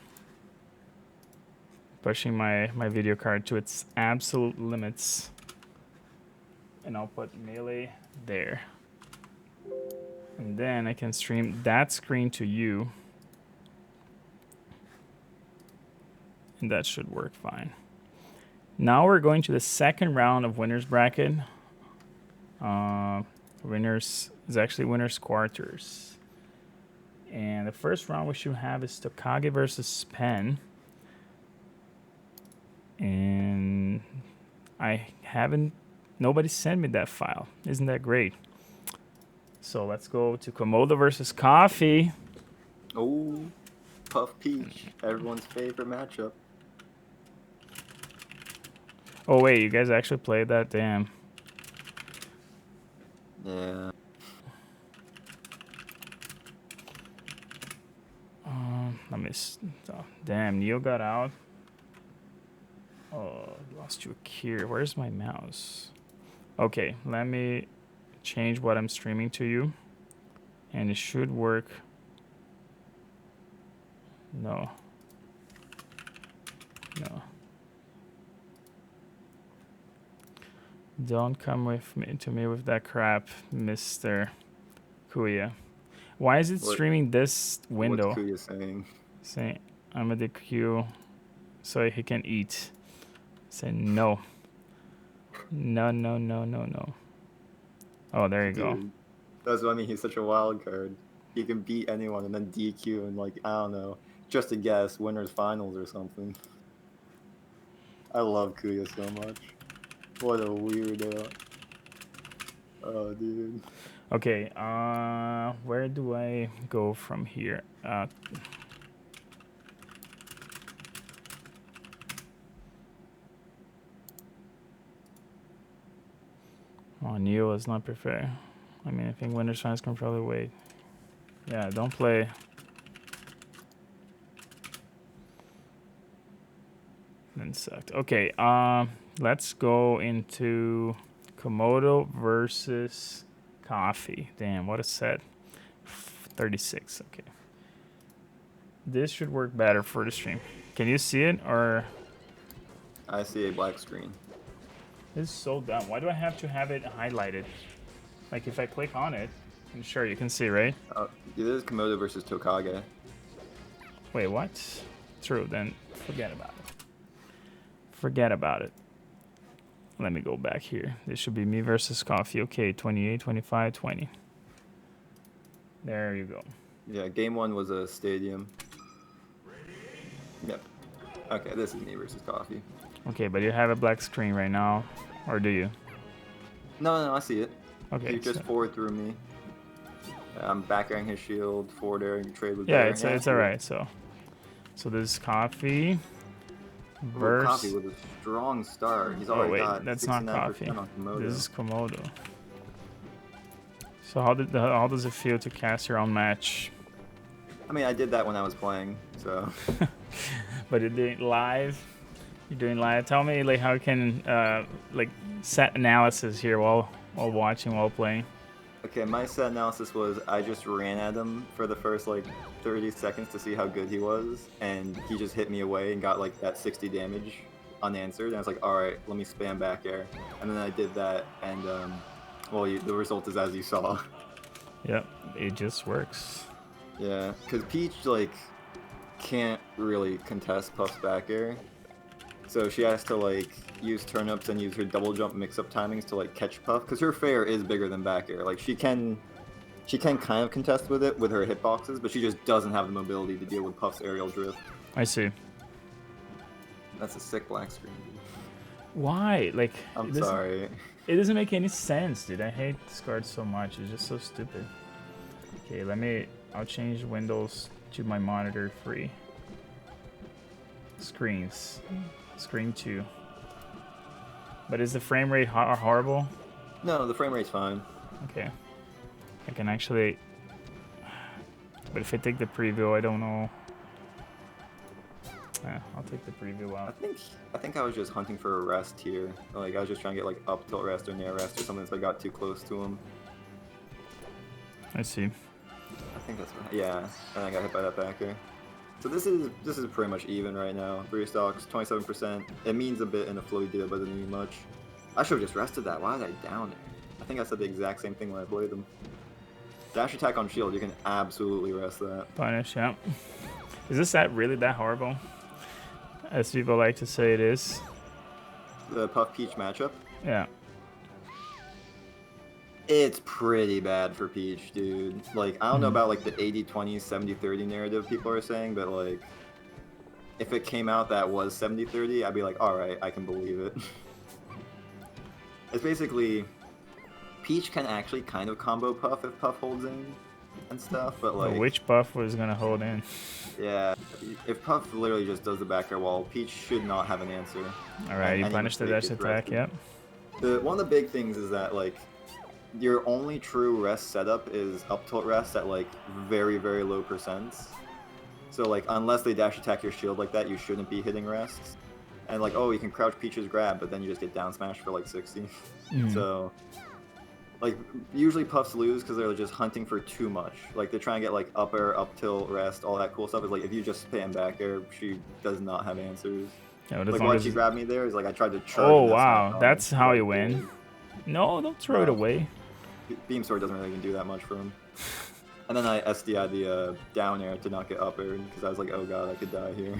Pushing my video card to its absolute limits. And I'll put melee there. And then I can stream that screen to you. And that should work fine. Now we're going to the second round of winners bracket. Winners is actually winners quarters. And the first round we should have is Tokage versus Pen. And nobody sent me that file. Isn't that great? So let's go to Komodo versus Coffee. Oh, Puff Peach, everyone's favorite matchup. Oh wait, you guys actually played that? Damn. Yeah. Damn, Neo got out. Oh, lost you here. Where's my mouse? Okay, let me change what I'm streaming to you. And it should work. No. Don't come to me with that crap, Mr. Kuya. Why is it streaming this window? What's Kuya saying? Say, I'm at the queue so he can eat. Say no. No. Oh, there you go. That's what I mean. He's such a wild card. He can beat anyone and then DQ and, like, I don't know, just a guess, winners finals or something. I love Kuya so much. What a weirdo. Oh, dude. Okay, where do I go from here? Oh, Neo is not prepared. I mean, I think winners fans can probably wait. Yeah, don't play. Then sucked. Okay, let's go into Komodo versus Coffee. Damn, what a set. 36, okay. This should work better for the stream. Can you see it, or? I see a black screen. This is so dumb. Why do I have to have it highlighted? Like, if I click on it, and sure, you can see, right? Yeah, this is Komodo versus Tokage. Wait, what? True, then forget about it. Forget about it. Let me go back here. This should be me versus Coffee. Okay, 28, 25, 20. There you go. Yeah, game one was a stadium. Yep. Okay, this is me versus Coffee. Okay, but you have a black screen right now, or do you? No, I see it. Okay. He just forward through me. I'm back airing his shield, forward airing, trade with yeah, it's alright. So this is Coffee. Versus... Coffee with a strong start. He's already got that's not Coffee. On this is Komodo. So how does it feel to cast your own match? I mean, I did that when I was playing, so. But you're doing live. You're doing live. Tell me, like, how you can like set analysis here while watching, while playing. Okay, my set analysis was I just ran at him for the first like 30 seconds to see how good he was, and he just hit me away and got like that 60 damage unanswered. And I was like, all right, let me spam back air, and then I did that, and well, the result is as you saw. Yep, it just works. Yeah, because Peach like can't really contest Puff's back air, so she has to like use turnips and use her double jump mix-up timings to like catch Puff, because her fair is bigger than back air. Like she can kind of contest with it with her hitboxes, but she just doesn't have the mobility to deal with Puff's aerial drift. I see. That's a sick black screen, dude. Why? Like, I'm sorry. It doesn't make any sense, dude. I hate this card so much. It's just so stupid. Okay, I'll change Windows to my monitor 3. Screens. Screen 2. But is the frame rate horrible? No, the frame rate's fine. Okay. I can actually... But if I take the preview, I don't know... Yeah, I'll take the preview out. I think I was just hunting for a rest here. Like I was just trying to get like up tilt rest or near rest or something, so I got too close to him. I see. I think that's what, yeah. And I got hit by that backer. So this is pretty much even right now. 3 stocks, 27%. It means a bit in a floaty deal, but doesn't mean much. I should have just rested that. Why was I down there? I think I said the exact same thing when I played them. Dash attack on shield, you can absolutely rest that. Punish, yeah. Is this that really that horrible? As people like to say it is. The Puff Peach matchup? Yeah. It's pretty bad for Peach, dude. Like, I don't know about like the 80-20, 70-30 narrative people are saying, but like, if it came out that was 70-30, I'd be like, alright, I can believe it. It's basically, Peach can actually kind of combo Puff if Puff holds in and stuff, but like... Which buff was gonna hold in? Yeah, if Puff literally just does the back air wall, Peach should not have an answer. Alright, you punish the dash attack, yep. One of the big things is that, like, your only true rest setup is up tilt rest at, like, very, very low percents. So, like, unless they dash attack your shield like that, you shouldn't be hitting rests. And, like, oh, you can crouch Peach's grab, but then you just get down smash for, like, 60. So... Like, usually Puffs lose because they're just hunting for too much. Like, they're trying to get, like, up air, up tilt, rest, all that cool stuff. It's like, if you just spam back air, she does not have answers. Yeah, like, why she grabbed me there is, like, I tried to charge. Oh, wow. That's how you win. No, don't throw it away. Beam Sword doesn't really even do that much for him. And then I SDI'd the down air to not get up air because I was like, oh god, I could die here.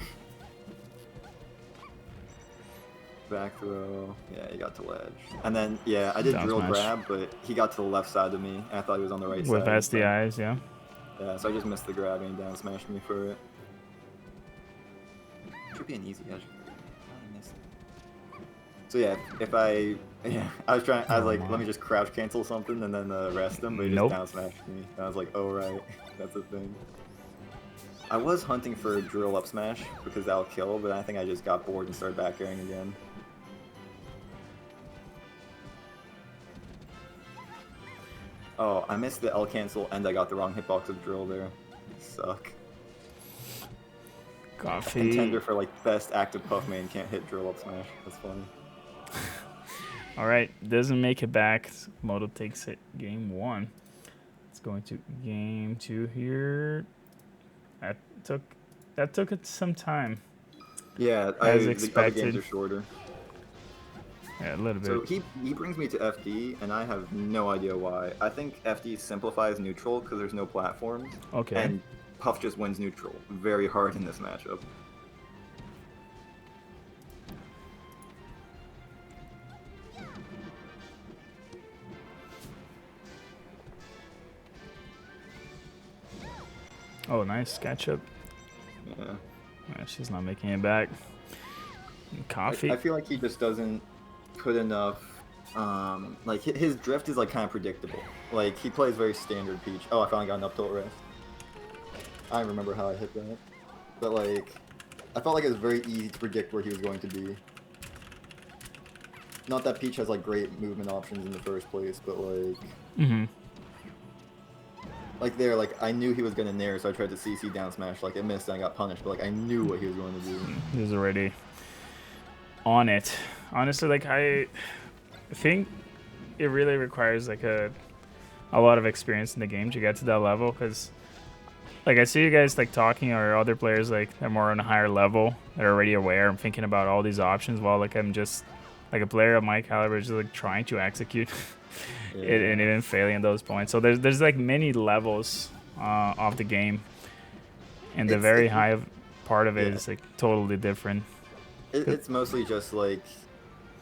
Back throw. Yeah, he got to ledge. And then, yeah, I did Down drill smash. grab, but he got to the left side of me. And I thought he was on the right With side. SDIs, yeah. Yeah, so I just missed the grab and he down smashed me for it. Should be an easy edge. I missed it. So yeah, if I... Yeah, I was like, let me just crouch cancel something and then rest him, but he just down smashed me. And I was like, oh right, that's a thing. I was hunting for a drill up smash because that'll kill, but I think I just got bored and started back airing again. Oh, I missed the L cancel and I got the wrong hitbox of drill there. Suck. Coffee. Contender for like best active Puff main can't hit drill up smash. That's funny. Alright, doesn't make it back. Moto takes it game 1. It's going to game 2 here. That took it some time. Yeah, as the expected. other games are shorter. Yeah, a little bit. So he brings me to FD, and I have no idea why. I think FD simplifies neutral because there's no platforms. Okay. And Puff just wins neutral very hard in this matchup. Oh, nice catch up. Yeah. She's not making it back. Coffee. I feel like he just doesn't put enough. Like his drift is like kind of predictable. Like he plays very standard Peach. Oh, I finally got an up tilt rest. I don't remember how I hit that, but like I felt like it was very easy to predict where he was going to be. Not that Peach has like great movement options in the first place, but like. Like there, like I knew he was gonna nair, so I tried to CC down smash. Like it missed and I got punished, but like I knew what he was going to do. He was already on it. Honestly, like I think it really requires like a lot of experience in the game to get to that level. Because like I see you guys like talking, or other players like they're more on a higher level. They're already aware. I'm thinking about all these options, while like I'm just like a player of my caliber, just like trying to execute. And even failing at those points. So there's like many levels of the game, and the very high part of it is like totally different. It's mostly just like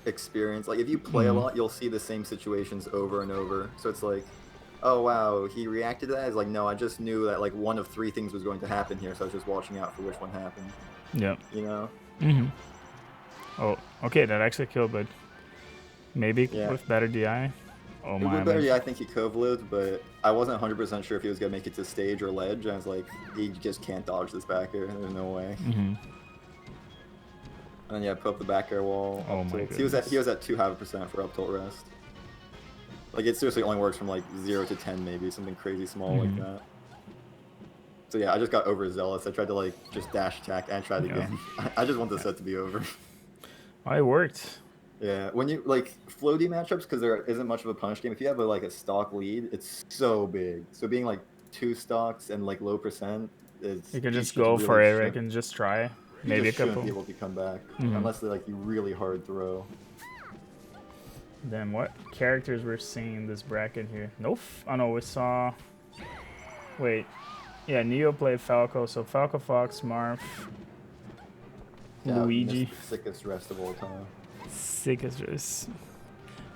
experience. Like if you play a lot, you'll see the same situations over and over. So it's like, oh wow, he reacted to that. It's like, no, I just knew that like one of 3 things was going to happen here, so I was just watching out for which one happened. Yep. You know. Oh, okay, that actually killed, but maybe with better DI. Oh my! With better, yeah, I think he could have lived, but I wasn't 100% sure if he was gonna make it to stage or ledge. I was like, he just can't dodge this back air. There's no way. And then yeah, put up the back air wall. Oh my goodness. He was at 200% for up tilt rest. Like it seriously only works from like 0 to 10, maybe something crazy small like that. So yeah, I just got overzealous. I tried to like just dash attack and try it Yeah. again. I just want the set to be over. Oh, it worked. Yeah, when you like floaty matchups, because there isn't much of a punish game. If you have like a stock lead, it's so big. So being like 2 stocks and like low percent is You can just just go really for it. I shouldn't- can just try. you Maybe a just shouldn't couple. be able to come back Mhm. unless they like you really hard throw. Then what characters we're seeing in this bracket here? Nope. Oh no, we saw. Wait. Yeah, Neo played Falco. So Falco, Fox, Marth, Yeah, Luigi. missed the sickest rest of all time. Sick as this.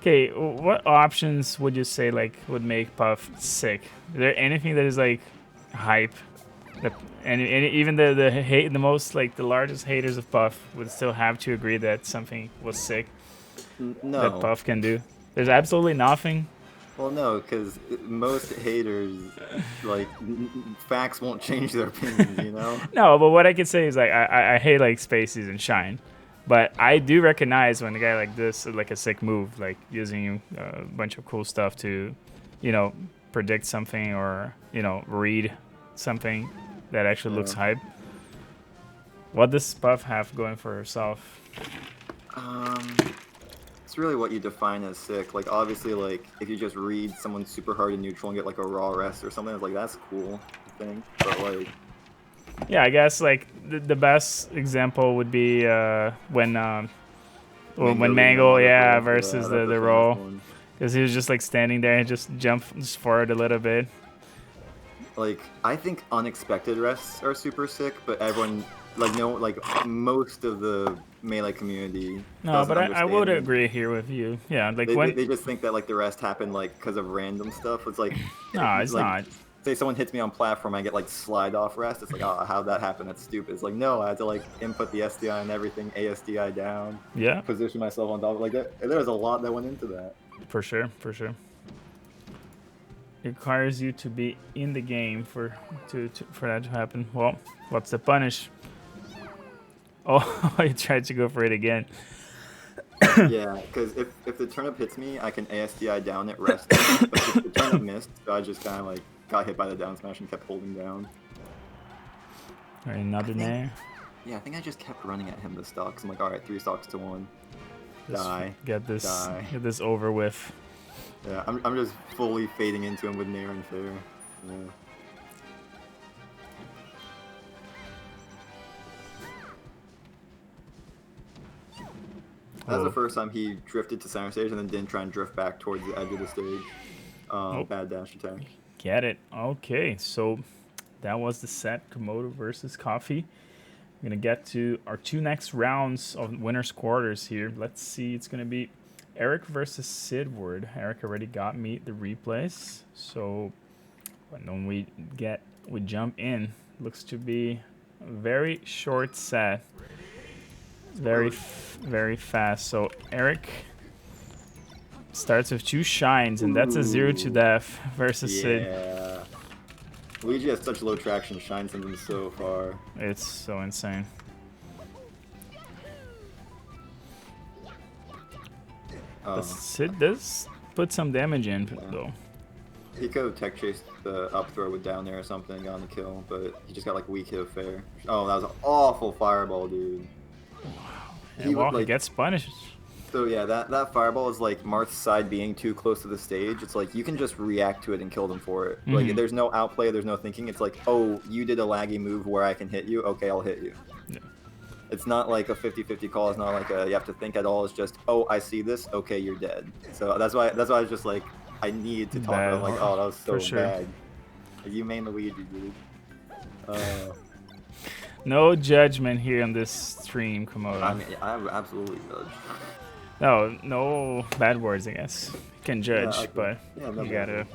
Okay, what options would you say like would make Puff sick? Is there anything that is like hype? That, and even the most like the largest haters of Puff would still have to agree that something was sick that No. Puff can do. There's absolutely nothing. Well, no, because most haters, like, facts won't change their opinions, you know? No, but what I could say is like I hate like Spaces and Shine, but I do recognize when a guy like this is like a sick move, like using a bunch of cool stuff to, you know, predict something or you know read something that actually looks Yeah. hype. What does Puff have going for herself? It's really what you define as sick. Like, obviously, like, if you just read someone super hard in neutral and get, like, a raw rest or something, it's like, that's cool, I think. But, like... Yeah, I guess like the best example would be when Mango, yeah, versus the roll, because he was just like standing there and just jumped just forward a little bit. Like, I think unexpected rests are super sick, but everyone, like, no, like, most of the Melee community No, doesn't but I understand would them. agree here with you. Yeah, like They, when they just think that, like, the rest happened, like, because of random stuff. It's like... no, it's like, not. Say someone hits me on platform, I get like slide off rest. It's like, oh, how'd that happen? That's stupid. It's like, no, I had to like input the SDI and everything, ASDI down, Yeah, position myself on top. Like there's a lot that went into that. for sure, for sure. It requires you to be in the game for that to happen. Well, what's the punish? Oh, he tried to go for it again. Yeah, because if the turnip hits me, I can ASDI down at rest. But if the turnip missed, so I just kind of like got hit by the down smash and kept holding down. All right, another nair. Yeah, I think I just kept running at him the stocks. I'm like, all right, 3 stocks to 1. Just Die. Get this Die. get this over with. Yeah, I'm just fully fading into him with nair and fair. Yeah. That's the first time he drifted to center stage and then didn't try and drift back towards the edge of the stage. Bad dash attack. Get it. Okay, so that was the set, Komodo versus Coffee. We're going to get to our 2 next rounds of winner's quarters here. Let's see, it's going to be Eric versus Sidward. Eric already got me the replays, so when we jump in, looks to be a very short set. Very fast. So Eric starts with 2 shines, and that's a 0 to death versus Sid. Yeah. Luigi has such low traction, shine sends him so far. It's so insane. The Sid does put some damage in, though. He could have tech chased the up throw with down there or something and gotten the kill, but he just got like weak hit of fair. Oh, that was an awful fireball, dude. Yeah, well, he gets punished. So yeah, that fireball is like Marth's side being too close to the stage. It's like you can just react to it and kill them for it. Like there's no outplay, there's no thinking. It's like, oh, you did a laggy move where I can hit you. Okay, I'll hit you. Yeah. It's not like a 50-50 call. It's not like you have to think at all. It's just, oh, I see this. Okay, you're dead. So that's why I was just like, I need to talk about like, oh, that was so bad. Like, you main Luigi, dude. No judgment here on this stream, Komodo. I mean, I absolutely judge. No bad words, I guess. You can judge, Yeah, but yeah, no you bad gotta. words.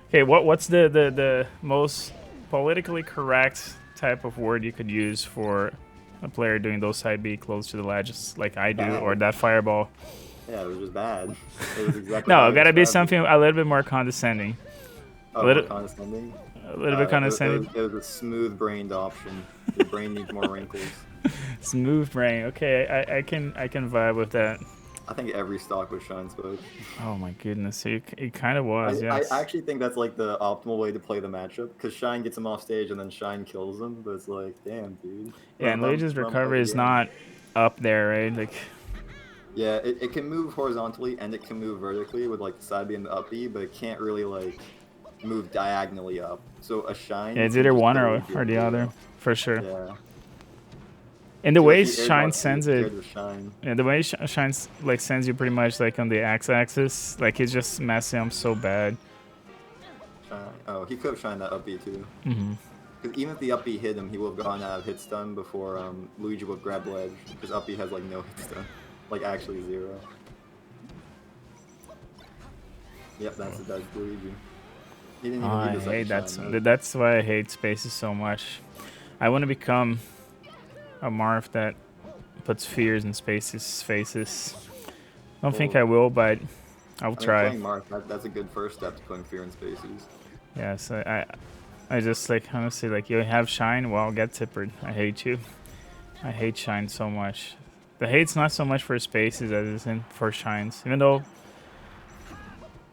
Okay, what's the most politically correct type of word you could use for a player doing those side B close to the ledges like I do, Bad. or that fireball? Yeah, it was just bad. It was exactly. No, how gotta be described something a little bit more condescending. it. a little- More condescending. A little bit condescending. It was a smooth-brained option. Your brain needs more wrinkles. Smooth brain. Okay, I can vibe with that. I think every stock was Shine Spoke. Oh my goodness, it kind of was. I Yes. actually think that's like the optimal way to play the matchup because Shine gets him off stage and then Shine kills him. But it's like, damn, dude. Yeah, and Luigi's Run play recovery the is game. not up there, right? Like, Yeah, it can move horizontally and it can move vertically with like the side B and the up B, but it can't really like move diagonally up. So a Shine. yeah, it's can either just one literally or be the a other, zero. for sure. Yeah. And the So way if you Shine airdrop, sends you're it, scared of Shine. yeah, the way Shine's like sends you pretty much like on the x-axis, like it's just messing up so bad. Shine. Oh, he could have shined that up B too. Mm-hmm. Because even if the up B hit him, he would have gone out of hit stun before Luigi would grab ledge. Because up B has like no hit stun, like actually 0. Yep, that's Luigi. He didn't even I need the hate second shine. that's why I hate spaces so much. I want to become a Marth that puts fears in spaces faces. I don't think I will, but I'll I mean, try. playing Marth, that's a good first step to putting fear in spaces. Yes, I just like honestly like you have Shine, well get tippered. I hate you. I hate Shine so much. The hate's not so much for spaces as it's in for Shines. Even though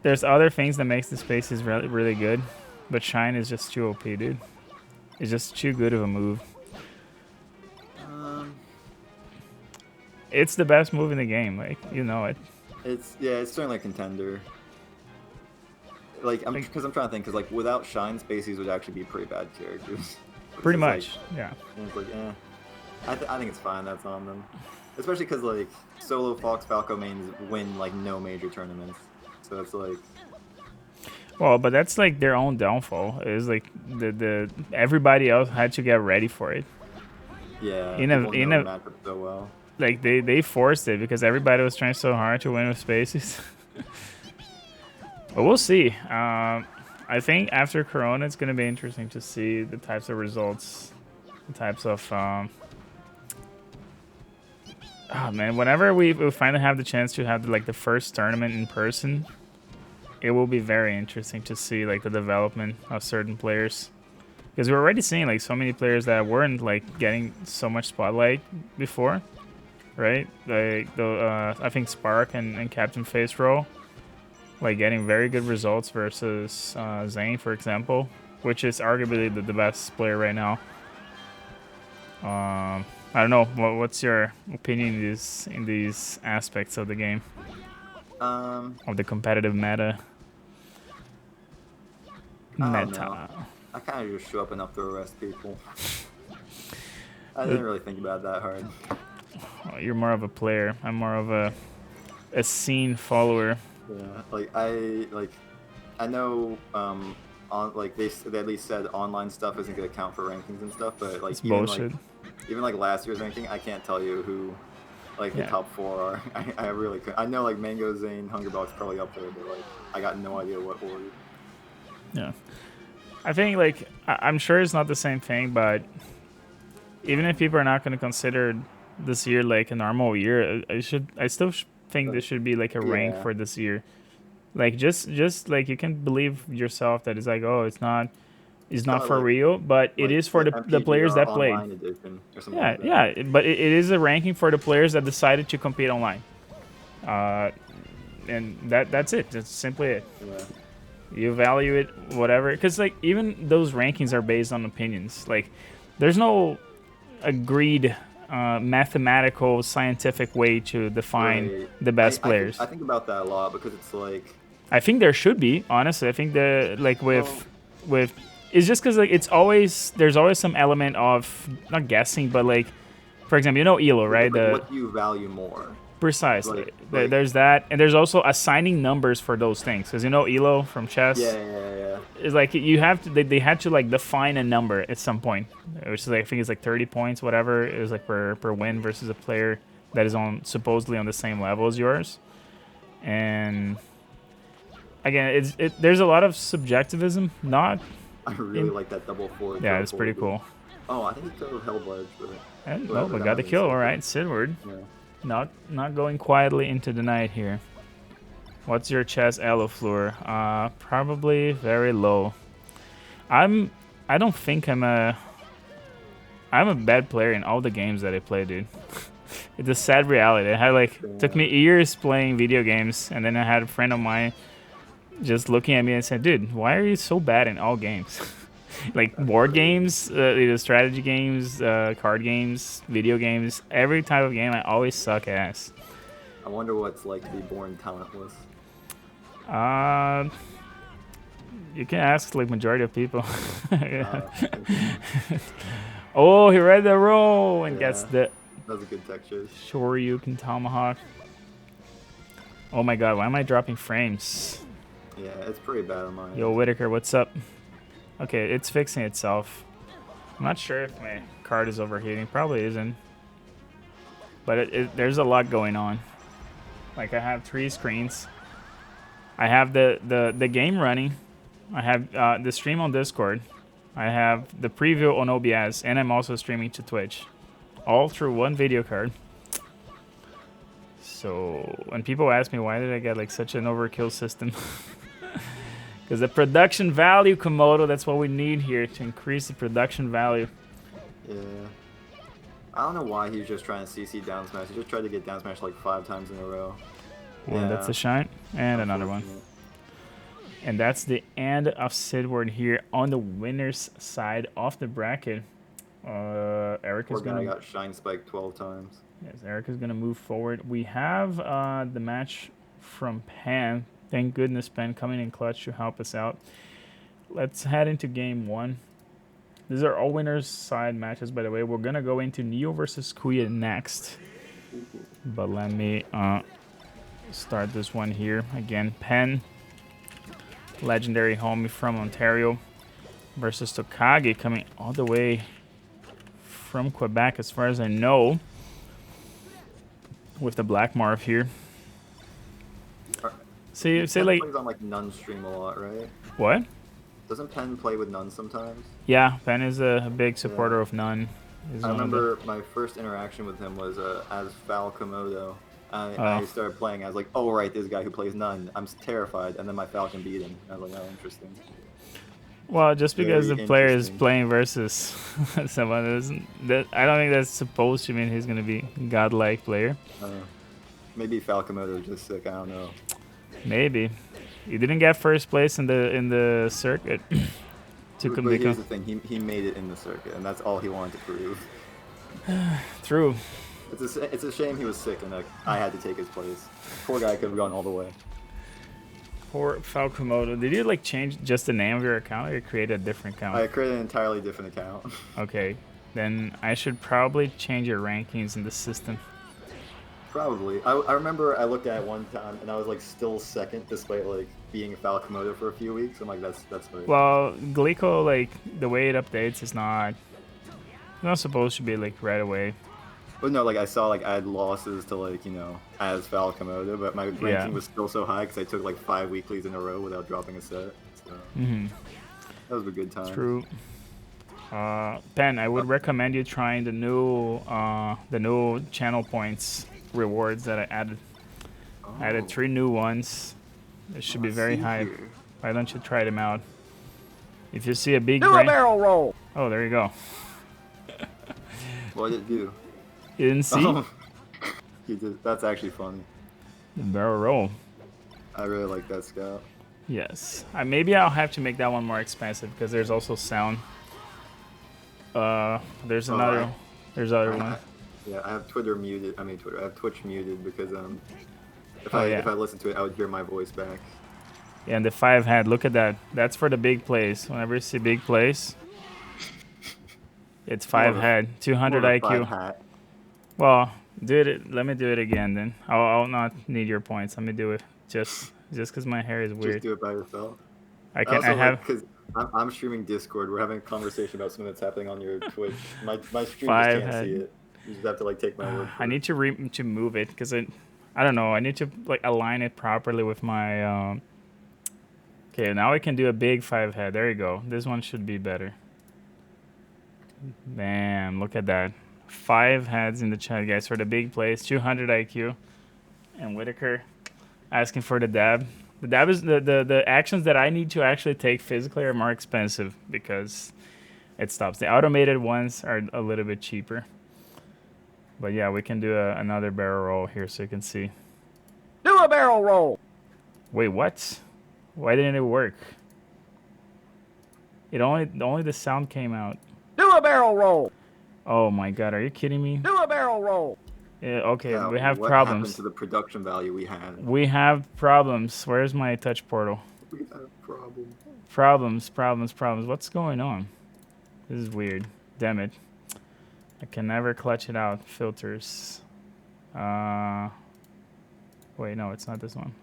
there's other things that makes the spaces really really good, but Shine is just too OP, dude. It's just too good of a move. It's the best move in the game, like you know it. It's certainly a contender. Like because I'm trying to think, because like without Shine, spaces would actually be pretty bad characters. Pretty It's much, like, yeah. It's like, I think it's fine. That's on them, especially because like solo Fox Falco mains win like no major tournaments, so it's like. Well, but that's like their own downfall. It's like the everybody else had to get ready for it. Yeah, in people a know the matchup so well. Like they forced it because everybody was trying so hard to win with spaces. But we'll see. I think after Corona, it's gonna be interesting to see the types of results, the types of. Oh man, whenever we finally have the chance to have like the first tournament in person, it will be very interesting to see like the development of certain players. Because we're already seeing like so many players that weren't like getting so much spotlight before, right? Like the I think Spark and Captain Face Roll, like getting very good results versus Zane, for example, which is arguably the best player right now. I don't know. What's your opinion in these aspects of the game? Of the competitive meta. I don't know. I kind of just show up enough to arrest people. I didn't really think about it that hard. Oh, you're more of a player. I'm more of a scene follower. Yeah, I know on like they at least said online stuff isn't gonna count for rankings and stuff, but like It's bullshit. Even like last year's ranking, I can't tell you who like the top 4 are. I really couldn't. I know like Mango, Zane, Hungerbox probably up there, but like I got no idea what order. Yeah. I think like I'm sure it's not the same thing, but even if people are not going to consider this year like a normal year, I still think there should be like a rank for this year. Like just like you can believe yourself that it's like, oh, it's not for like, real, but it is for the players that played. Yeah, but it is a ranking for the players that decided to compete online. And that's it. That's simply it. Yeah. You value it, whatever. Because, like, even those rankings are based on opinions. Like, there's no agreed mathematical, scientific way to define the best players. I think about that a lot because it's like... I think there should be, honestly. I think like, with... It's just because, like, there's always some element of, not guessing, but, like, for example, you know Elo, right? What do you value more? Precisely. There's that, and there's also assigning numbers for those things. Because you know Elo from chess. Yeah. It's like you have to. They had to like define a number at some point, which is like I think it's like 30 points, whatever. It was like per win versus a player that is supposedly on the same level as yours. And again, there's a lot of subjectivism. Not. I really like that double forward. Yeah, it's pretty cool. Oh, I think he killed Hellblade. No, we got the kill. All right, Sidward. Yeah. Not going quietly into the night here. What's your chess elo floor? Probably very low. I don't think I'm a bad player in all the games that I play, dude. It's a sad reality. I had took me years playing video games, and then I had a friend of mine just looking at me and said, "Dude, why are you so bad in all games?" Like board games, either strategy games, card games, video games, every type of game, I always suck ass. I wonder what it's like to be born talentless. You can ask like majority of people. Oh, he read the roll and gets the. That was a good texture. Shoryuken Tomahawk. Oh my god, why am I dropping frames? Yeah, it's pretty bad on mine. Yo, Whitaker, what's up? Okay, it's fixing itself. I'm not sure if my card is overheating. Probably isn't. But there's a lot going on. Like, I have 3 screens. I have the game running. I have the stream on Discord. I have the preview on OBS. And I'm also streaming to Twitch. All through one video card. So when people ask me why did I get like such an overkill system, because the production value, Komodo, that's what we need here to increase the production value. Yeah. I don't know why he's just trying to CC down smash. He just tried to get down smash like 5 times in a row. And that's a shine. And another one. And that's the end of Sidward here on the winner's side of the bracket. Eric is gonna. Got shine spiked 12 times. Yes, Eric is gonna move forward. We have the match from Pan. Thank goodness Pan coming in clutch to help us out. Let's head into game 1. These are all winners side matches, by the way. We're gonna go into Neo versus Kuya next. But let me start this one here again. Pan, legendary homie from Ontario, versus Tokage coming all the way from Quebec, as far as I know, with the Black Marv here. Say like plays on like Nun stream a lot, right? What? Doesn't Pen play with Nun sometimes? Yeah, Pen is a big supporter of Nun. I remember my first interaction with him was as Val Komodo. I started playing. I was like, "Oh right, this guy who plays Nun." I'm terrified, and then my Falcon beat him. I was like, "Oh, interesting." Well, just because the player is playing versus someone that I don't think that's supposed to mean he's gonna be godlike player. Maybe Falcomoto is just sick. I don't know. Maybe he didn't get first place in the circuit. But here's the thing: he made it in the circuit, and that's all he wanted to prove. True. It's a shame he was sick, and I had to take his place. Poor guy could have gone all the way. Poor Falcomoto. Did you like change just the name of your account, or create a different account? I created an entirely different account. Okay, then I should probably change your rankings in the system. Probably. I remember I looked at it one time, and I was like still second, despite like being Falcomoto for a few weeks. I'm like, that's right. Well, Glico, like the way it updates is not supposed to be like right away. But no, like I saw like I had losses to like, you know, as Falcomoto, but my ranking was still so high because I took like 5 weeklies in a row without dropping a set. So that was a good time. True. Pen, I would recommend you trying the new channel points rewards that I added. I added 3 new ones. It should be very high. Why don't you try them out? If you see a big Do a barrel roll. Oh, there you go. What did it do? You didn't see? Oh. You did. That's actually funny. The barrel roll. I really like that scout. Yes. Maybe I'll have to make that one more expensive because there's also sound. There's another. There's other one. Yeah, I have Twitter muted. I mean Twitter. I have Twitch muted because if I listen to it, I would hear my voice back. Yeah, and the 5 hat. Look at that. That's for the big plays. Whenever you see big plays, it's 5 hat, 200 IQ. 5 hat. Well, do it. Let me do it again then. I'll not need your points. Let me do it just because my hair is weird. Just do it by yourself. I have because I'm streaming Discord. We're having a conversation about something that's happening on your Twitch. My stream 5 just can't see it. You just have to like take my word for I need to move it because I don't know. I need to like align it properly with my. Okay, now I can do a big 5 head. There you go. This one should be better. Bam! Look at that. 5 heads in the chat, guys, for the big plays. 200 IQ. And Whitaker asking for the dab. The dab is the actions that I need to actually take physically are more expensive because it stops. The automated ones are a little bit cheaper. But yeah, we can do another barrel roll here so you can see. Do a barrel roll. Wait, what? Why didn't it work? It only the sound came out. Do a barrel roll. Oh my god, are you kidding me? Do a barrel roll. Yeah, okay, Yeah, we have what happened problems. to the production value we had? We have problems. Where's my touch portal? We have Problems. What's going on? This is weird. Damn it. I can never clutch it out. Filters. Wait, no, it's not this one.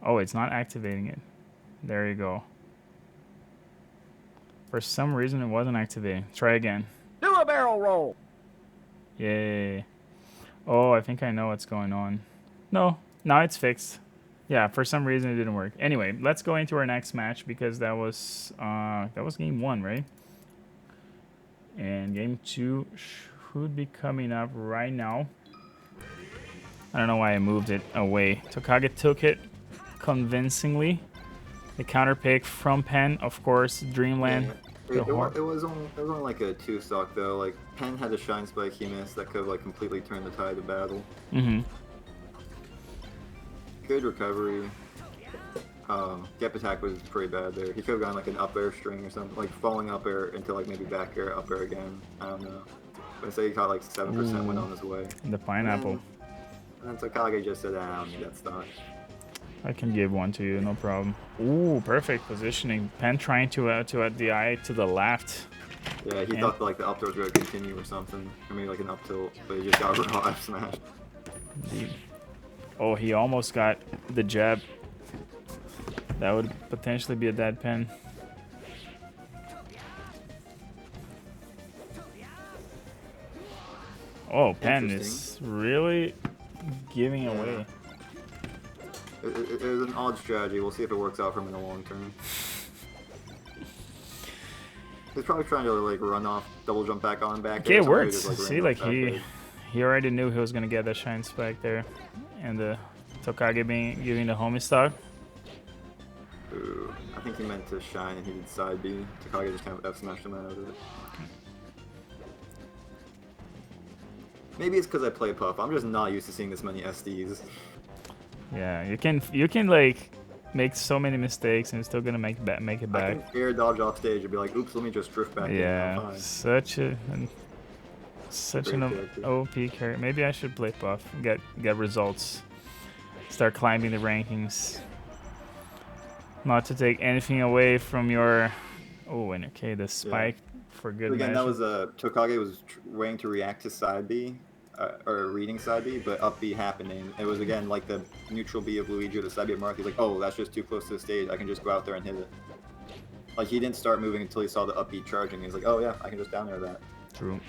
Oh, it's not activating it. There you go. For some reason, it wasn't activating. Try again. Do a barrel roll. Yay. Oh, I think I know what's going on. No, now it's fixed. Yeah, for some reason it didn't work. Anyway, let's go into our next match because that was game 1, right? And game 2 should be coming up right now. I don't know why I moved it away. Tokage took it convincingly. The counter pick from Pen, of course, Dreamland. Yeah. It was only like a 2-stock though. Like Penn had a shine spike he missed that could have like completely turned the tide of battle. Mm-hmm. Good recovery. Gap attack was pretty bad there. He could have gone like an up air string or something, like falling up air into like maybe back air, up air again. I don't know. But instead he caught like 7% went on his way. The pineapple. And then Tokage just said, I don't need that stock. I can give one to you, no problem. Ooh, perfect positioning. Pen trying to DI to the left. Yeah, he thought like the up tilt was going to continue or something. Or maybe like an up tilt, but he just got raw F smash. Indeed. Oh, he almost got the jab. That would potentially be a dead Pen. Oh, Pen is really giving away. It was an odd strategy. We'll see if it works out for him in the long term. He's probably trying to like run off, double jump back on back. Okay, it works. See, like he already knew he was gonna get the shine spike there, and the Tokage giving the homie stock. Ooh, I think he meant to shine and he did side B. Tokage just kind of F smashed him out of it. Maybe it's because I play Puff. I'm just not used to seeing this many SDs. Yeah, you can like make so many mistakes and you're still gonna make it back. I can air dodge off stage and be like, oops, let me just drift back in. Yeah, such an OP character. Maybe I should play Puff, get results, start climbing the rankings. Not to take anything away from your. Oh, and okay, the spike for good. Again, measure. that was Tokage was waiting to react to side B. Or reading side B, but up B happening. It was again like the neutral B of Luigi or the side B of Mark. He's like, oh, that's just too close to the stage. I can just go out there and hit it. Like he didn't start moving until he saw the up B charging. He's like, oh yeah, I can just down air that. True.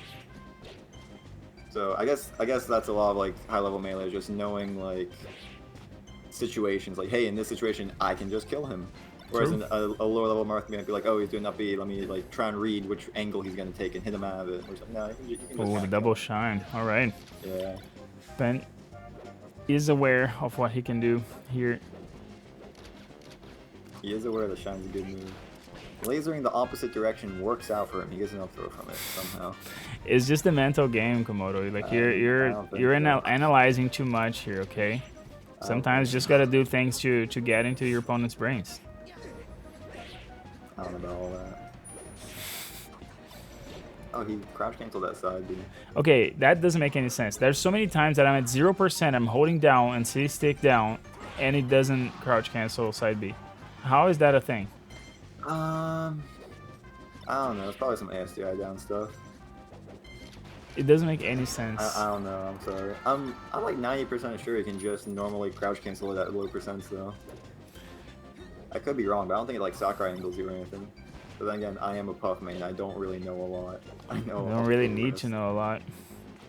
So I guess that's a lot of like high level melee, just knowing like situations. Like, hey, in this situation, I can just kill him. Whereas in a lower level Mark might be like, oh, he's doing up B. Let me like try and read which angle he's gonna take and hit him out of it. Or something. No, you can just Oh, the double shine. All right. Yeah. Ben is aware of what he can do here. He is aware that shine's a good move. Lasering the opposite direction works out for him. He gets an up throw from it somehow. It's just a mental game, Komodo. Like you're analyzing too much here. Okay. Sometimes you just gotta do things to get into your opponent's brains. I don't know about all that. Oh, he crouch canceled that side, dude. Okay, that doesn't make any sense. There's so many times that I'm at 0%, I'm holding down and C stick down, and it doesn't crouch cancel side B. How is that a thing? I don't know. It's probably some ASDI down stuff. It doesn't make any sense. I don't know. I'm sorry. I'm like 90% sure you can just normally crouch cancel it at low percents though. I could be wrong, but I don't think it like Sakurai angles you or anything. But then again, I am a Puff main. I don't really know a lot. I know. You don't really need to know a lot.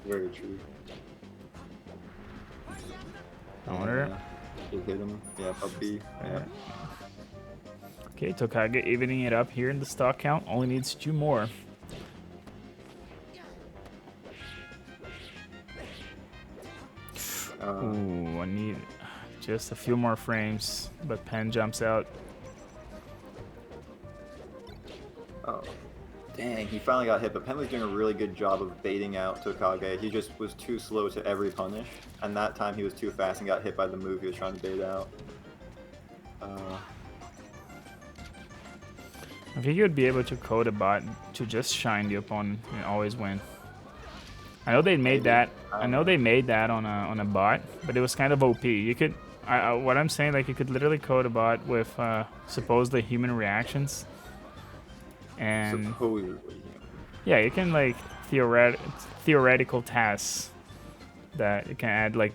Very true. Counter. Just hit him. Yeah, Puff B. Yeah. Okay, Tokage evening it up here in the stock count. Only needs 2 more. Ooh, I need just a few more frames, but Pen jumps out. Oh. Dang, he finally got hit, but Pen was doing a really good job of baiting out Tokage. He just was too slow to every punish, and that time he was too fast and got hit by the move he was trying to bait out. I think you would be able to code a bot to just shine the opponent and always win. I know they made that. I know they made that on a bot, but it was kind of OP. You could, what I'm saying, like you could literally code a bot with supposedly human reactions, and Supposedly. yeah, you can like theoretical tasks that you can add like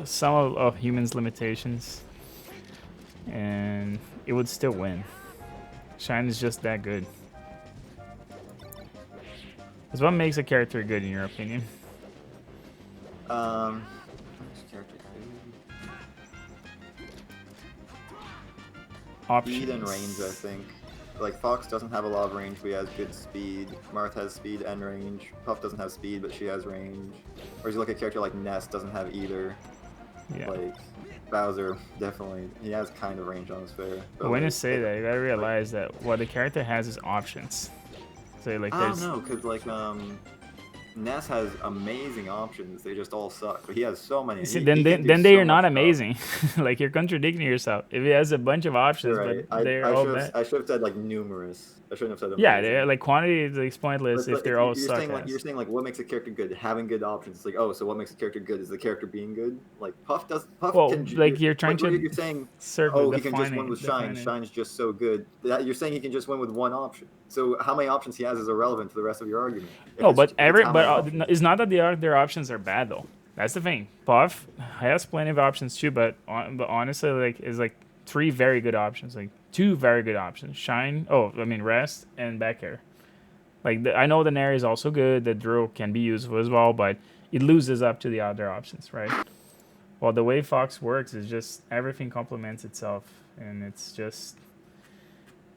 some of humans' limitations, and it would still win. Shine is just that good. It's what makes a character good, in your opinion. Options. Speed and range, I think. Like, Fox doesn't have a lot of range, but he has good speed. Marth has speed and range. Puff doesn't have speed, but she has range. Whereas you look at a character like Ness, doesn't have either. Yeah. Like, Bowser, definitely. He has kind of range on his fair. But when you say that, you gotta realize that what the character has is options. So like, I there's don't know, because, like, Ness has amazing options. They just all suck. But he has so many. see, He then can do they so are not much stuff. amazing. Like you're contradicting yourself. If he has a bunch of options, You're right. but they're all bad. I should have said like numerous. I shouldn't have said amazing. Yeah, they're, like quantity is like, pointless But if they're all you're suck. saying like you're saying like what makes a character good? Having good options. It's like, oh, so what makes a character good is the character being good. Like Puff Well, can. like you're trying to You're saying, circle oh, he can just defining- win with Shine. defining. Shine's just so good. You're saying he can just win with one option. So how many options he has is irrelevant to the rest of your argument. No, but how many options. it's not that their options are bad though. That's the thing. Puff has plenty of options too, but honestly, like is like 3 very good options, like 2 very good options. Shine, rest and back air. Like I know the Nair is also good. The drill can be useful as well, but it loses up to the other options, right? Well, the way Fox works is just everything complements itself, and it's just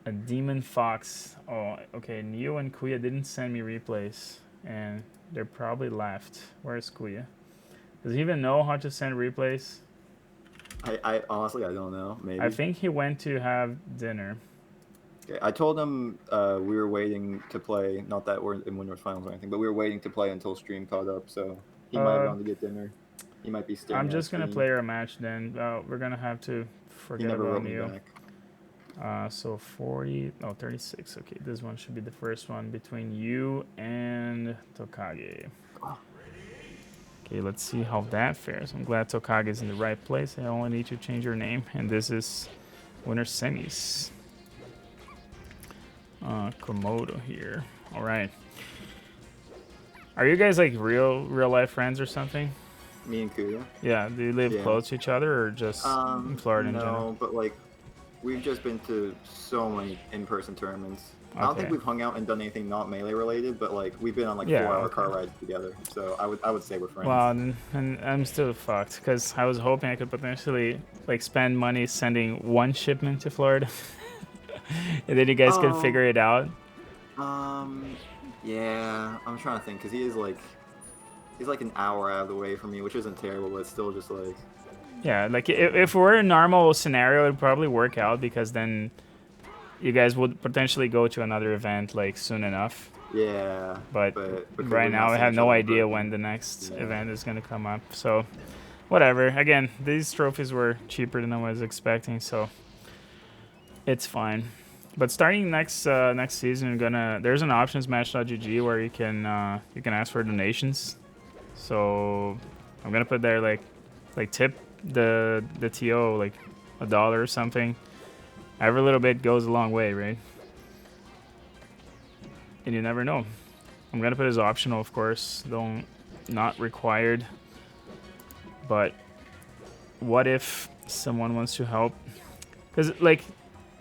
a demon Fox. Oh, okay. Neo and Kuya didn't send me replays, and they're probably left. Where's Kuya? Does he even know how to send replays? I honestly I don't know. Maybe. I think he went to have dinner. Okay, I told him we were waiting to play. Not that we're in Winners Finals or anything, but we were waiting to play until stream caught up. So he might have gone to get dinner. He might be staring. I'm at just gonna stream. play our match then. We're gonna have to He forget never about wrote me Neo. back. So 36. Okay, this one should be the first one between you and Tokage. Okay, let's see how that fares. I'm glad Tokage is in the right place. I only need to change your name, and this is winner semis. Komodo here. All right. Are you guys like real life friends or something? Me and Kuya. Yeah. Do you live Yeah. close to each other or just in Florida in general? No, but like we've just been to so many in-person tournaments. I don't think Okay. we've hung out and done anything not melee related, but like we've been on like Yeah, 4-hour okay. car rides together. So I would say we're friends. Well, and I'm still fucked because I was hoping I could potentially like spend money sending one shipment to Florida, and then you guys could Oh. figure it out. Yeah, I'm trying to think because he's like an hour out of the way from me, which isn't terrible, but it's still just like Yeah, like if we're in a normal scenario, it'd probably work out because then you guys would potentially go to another event like soon enough. yeah. But because right we're now, not I seeing have each no other in idea person. when the next Yeah. event is gonna come up. So, whatever. Again, these trophies were cheaper than I was expecting, so it's fine. But starting next season, there's an options match.gg where you can ask for donations. So I'm gonna put there like tip the TO like $1 or something. Every little bit goes a long way, right? And you never know. I'm gonna put it as optional, of course. Not required. But what if someone wants to help? Because like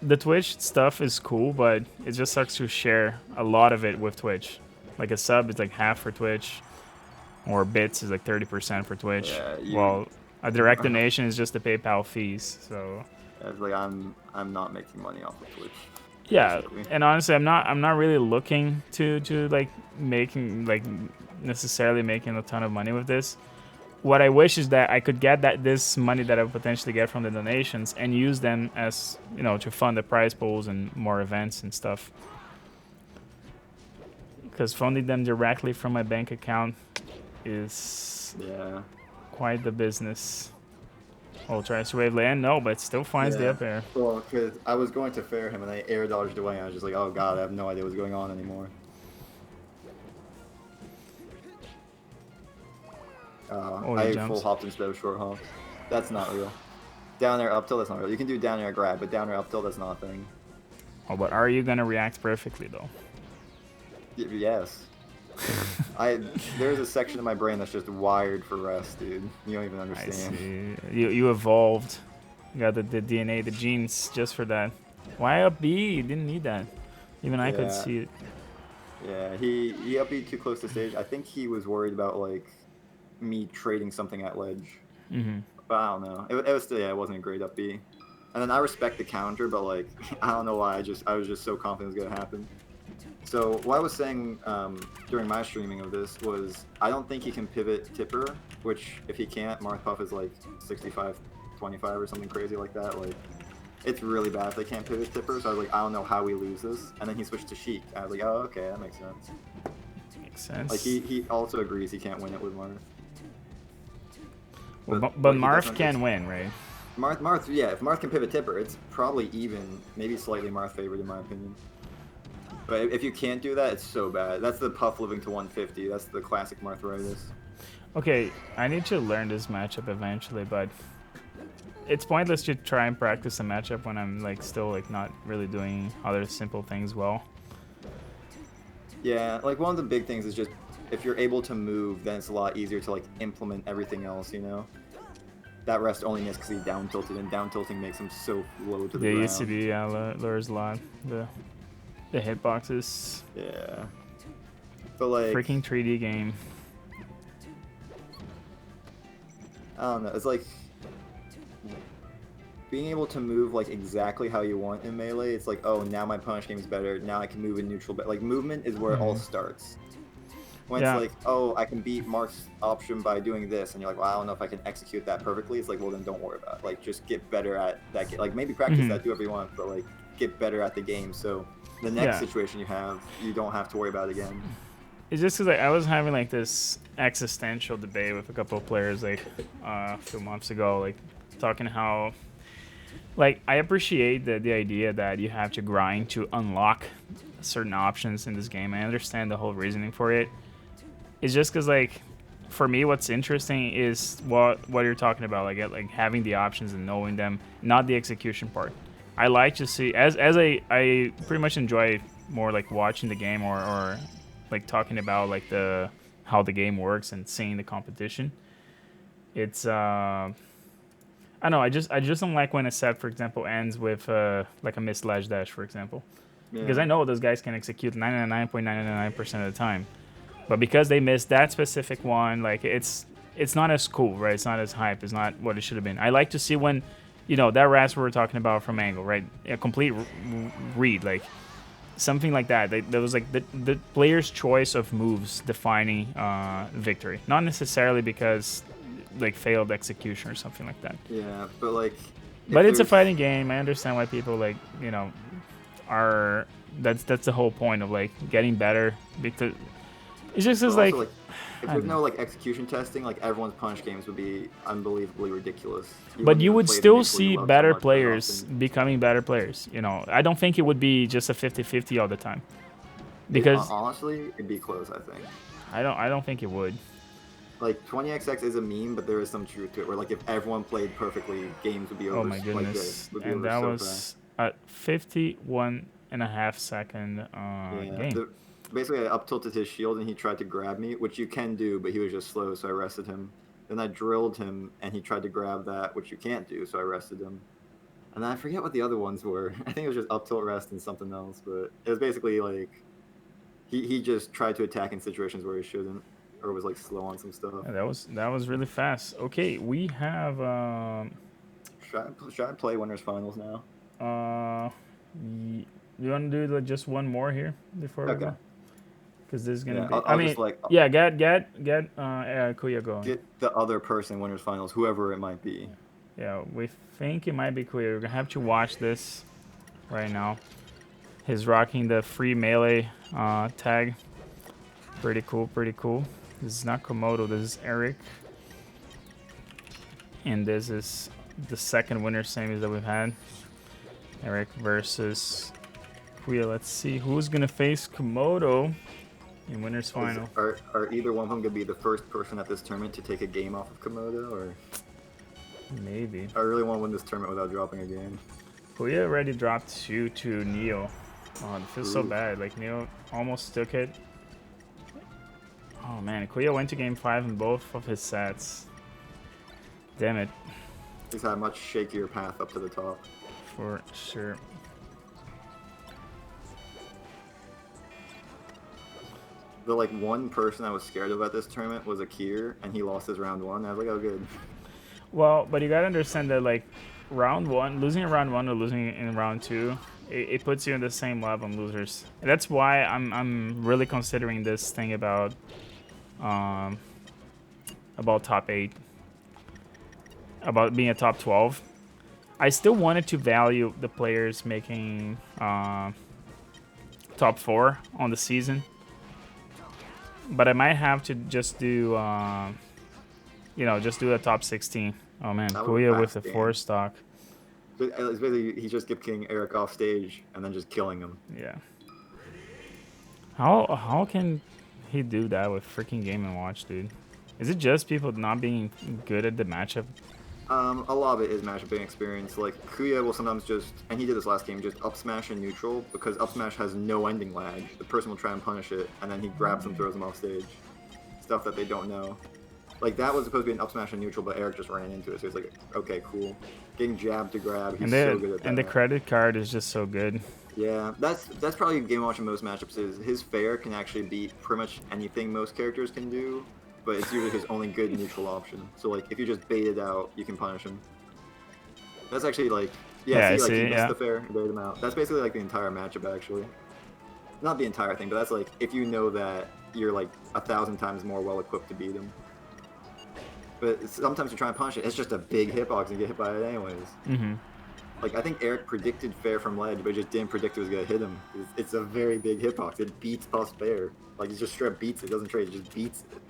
the Twitch stuff is cool, but it just sucks to share a lot of it with Twitch. Like a sub is like half for Twitch, or bits is like 30% for Twitch. Yeah, While a direct donation is just the PayPal fees. So It's like I'm not making money off of Twitch. yeah, basically. and honestly, I'm not really looking to like making like necessarily making a ton of money with this. What I wish is that I could get this money that I would potentially get from the donations and use them as to fund the prize pools and more events and stuff. Because funding them directly from my bank account is Yeah. quite the business. Oh, tries to wave land? No, but still finds the Yeah. up air. Well, because I was going to fair him and I air dodged away and I was just like, oh god, I have no idea what's going on anymore. Oh, I he full jumps. hopped instead of short hopped. That's not real. Down air up tilt, that's not real. You can do down air grab, but down air up tilt, that's not a thing. Oh, but are you gonna react perfectly though? Yes. There's a section of my brain that's just wired for rest, dude. You don't even I understand. see. You evolved. You got the DNA, the genes just for that. Why up B? You didn't need that. Even I could Yeah. see it. Yeah, he up too close to stage. I think he was worried about like me trading something at ledge. Mm-hmm. But I don't know. It was still, yeah, it wasn't a great up B. And then I respect the counter, but like I don't know why. I was just so confident it was gonna happen. So what I was saying during my streaming of this was I don't think he can pivot tipper, which if he can't, Marthpuff is like 65-25 or something crazy like that. Like it's really bad if they can't pivot tipper. So I was like, I don't know how we lose this. And then he switched to Sheik. I was like, oh okay, that makes sense. Makes sense. Like he also agrees he can't win it with Marth. But he Marth doesn't can just- win, right? Marth, yeah. If Marth can pivot tipper, it's probably even, maybe slightly Marth favored in my opinion. But if you can't do that, it's so bad. That's the Puff living to 150. That's the classic Marthritis. Okay, I need to learn this matchup eventually, but it's pointless to try and practice a matchup when I'm like still like not really doing other simple things well. Yeah, like one of the big things is just if you're able to move, then it's a lot easier to like implement everything else, you know? That rest only missed because he down tilted, and down tilting makes him so low to the They ground. used to be lures a lot. The hitboxes. Yeah. But like Freaking 3D game. I don't know. It's like being able to move like exactly how you want in melee. It's like, oh, now my punish game is better. Now I can move in neutral. But like movement is where it all starts. When Yeah. it's like, oh, I can beat Mark's option by doing this, and you're like, well, I don't know if I can execute that perfectly. It's like, well, then don't worry about it. Like, just get better at that. Like, maybe practice that, do whatever you want, but like, get better at the game. So the next Yeah. situation you have, you don't have to worry about it again. It's just because like, I was having like this existential debate with a couple of players like a few months ago, like talking how like I appreciate the idea that you have to grind to unlock certain options in this game. I understand the whole reasoning for it. It's just because like for me, what's interesting is what you're talking about, like having the options and knowing them, not the execution part. I like to see as I pretty much enjoy more like watching the game or like talking about like how the game works and seeing the competition. It's I don't know, I just don't like when a set, for example, ends with like a missed ledge dash, for example. Because I know those guys can execute 99.999% of the time. But because they missed that specific one, like it's not as cool, right? It's not as hype. It's not what it should have been. I like to see when, you know, that RAS we were talking about from Angle, right? A complete read, like something like that. That was like the player's choice of moves defining victory, not necessarily because like failed execution or something like that. Yeah, but like. But it's a fighting game. I understand why people like, you know, are that's the whole point of like getting better, because it's just as like if there's no like execution testing, like everyone's punch games would be unbelievably ridiculous. But you would still see better so players often. becoming better players. You know, I don't think it would be just a 50-50 all the time. Because honestly, it'd be close. I think. I don't think it would. Like 20xx is a meme, but there is some truth to it. Where like if everyone played perfectly, games would be over. Oh my Like goodness! this, would be And over that so was a 51.5 second game. Basically, I up tilted his shield and he tried to grab me, which you can do, but he was just slow, so I arrested him. Then I drilled him and he tried to grab that, which you can't do, so I arrested him. And then I forget what the other ones were. I think it was just up tilt rest and something else, but it was basically like he just tried to attack in situations where he shouldn't, or was like slow on some stuff. Yeah, that was really fast. Okay, we have Should I play winners finals now? you want to do just one more here before we go? Because this is gonna be. I'll just, like, yeah, get Kuya going. Get the other person winners finals, whoever it might be. Yeah, we think it might be Kuya. We're gonna have to watch this right now. He's rocking the free melee tag. Pretty cool, pretty cool. This is not Komodo, this is Eric. And this is the second winner semis that we've had. Eric versus Kuya. Let's see who's gonna face Komodo in winners final. Are either one of them gonna be the first person at this tournament to take a game off of Komodo, or? Maybe. I really want to win this tournament without dropping a game. Kuya already dropped 2 to Neo. Oh, it feels so Ooh. bad. Like Neo almost took it. Oh man, Kuya went to game 5 in both of his sets. Damn it. He's had a much shakier path up to the top. For sure. The like one person I was scared of at this tournament was Akir, and he lost his round 1. I was like, oh good. Well, but you gotta understand that like round 1, losing in round 1 or losing in round 2, it puts you in the same level of losers. And that's why I'm really considering this thing about top 8, about being a top 12. I still wanted to value the players making top 4 on the season, but I might have to just do just do a top 16. Oh man, That was Kuya with fast the game. 4 stock. But it's basically he's just kicking Eric off stage and then just killing him. Yeah. How can he do that with freaking Game and Watch, dude? Is it just people not being good at the matchup? A lot of it is matchup experience. Like Kuya will sometimes just, and he did this last game, just up smash in neutral because up smash has no ending lag. The person will try and punish it, and then he grabs them, throws them off stage. Stuff that they don't know. Like that was supposed to be an up smash in neutral, but Eric just ran into it, so he's like, okay, cool. Getting jabbed to grab, he's so good at that. And the credit card is just so good. Yeah, that's probably Game Watch in most matchups is his fair can actually beat pretty much anything most characters can do, but it's usually his only good neutral option. So like if you just bait it out, you can punish him. That's actually like he missed the fair and baited him out. That's basically like the entire matchup actually. Not the entire thing, but that's like if you know that you're like 1,000 times more well equipped to beat him. But sometimes you try and punish it, it's just a big hitbox and you get hit by it anyways. Mm-hmm. Like, I think Eric predicted fair from ledge, but he just didn't predict it was going to hit him. It's a very big hitbox. It beats Puff's fair. Like, he just straight up beats it. Doesn't trade, it just beats it.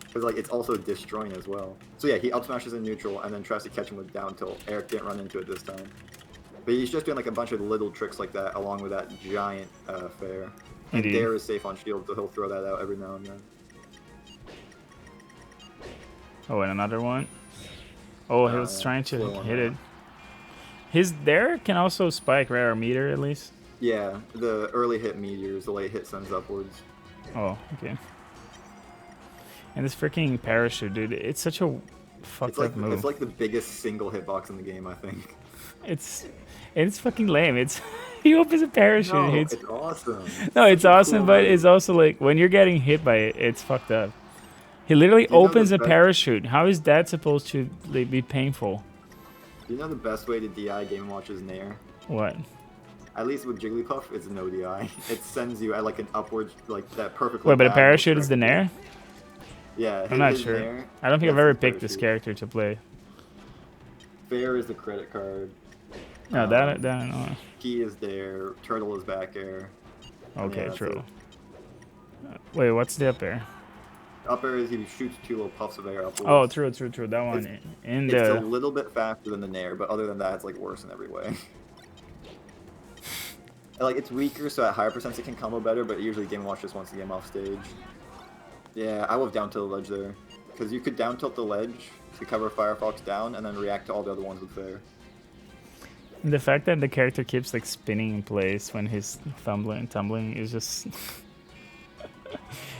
Because, like, it's also destroying as well. So, yeah, he up smashes in neutral and then tries to catch him with down tilt. Eric didn't run into it this time. But he's just doing, like, a bunch of little tricks like that along with that giant fair. And Dare is safe on shield, so he'll throw that out every now and then. Oh, and another one. Oh, he was trying to hit it. His Dare can also spike, right? Or meter, at least? Yeah, the early hit meteors, the late hit sends upwards. Oh, okay. And this freaking parachute, dude, it's such a fucked up move. It's like the biggest single hitbox in the game, I think. It's fucking lame. It's he opens a parachute and hits. It's awesome. No, it's awesome, but it's also like when you're getting hit by it, it's fucked up. He literally opens a parachute. How is that supposed to be painful? You know the best way to DI Game & Watch's Nair? What? At least with Jigglypuff, it's no DI. It sends you at like an upward, like that perfectly. Wait, but a parachute is the Nair? Yeah, I'm not sure. Nair, I don't think I've ever picked this character to play. Fair is the credit card. No, that no. Key is there. Turtle is back air. Okay, yeah, true. Wait, what's the up air? Up air is he shoots 2 little puffs of air upwards. Oh, true. That one. It's a little bit faster than the Nair, but other than that, it's like worse in every way. Like it's weaker, so at higher percents it can combo better, but usually Game & Watch just wants the game off stage. Yeah, I love down tilt the ledge there, because you could down tilt the ledge to cover Firefox down, and then react to all the other ones with fair. The fact that the character keeps like spinning in place when he's tumbling is just.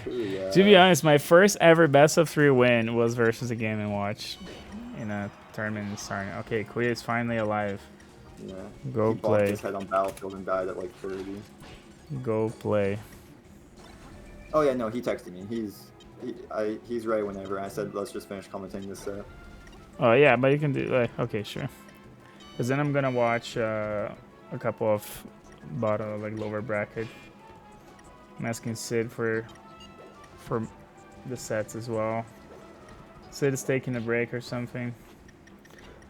Yeah. To be honest, my first ever best of 3 win was versus a Game & Watch in a tournament in Sarnia. Okay, Kuya is finally alive. Yeah. Go he play. He his head on Battlefield and died at like 30. Go play. Oh yeah, no, he texted me. He's ready whenever. I said let's just finish commenting this set. Oh yeah, but you can do like okay, sure. Because then I'm gonna watch a couple of bottom like lower bracket. I'm asking Sid for the sets as well. Sid is taking a break or something.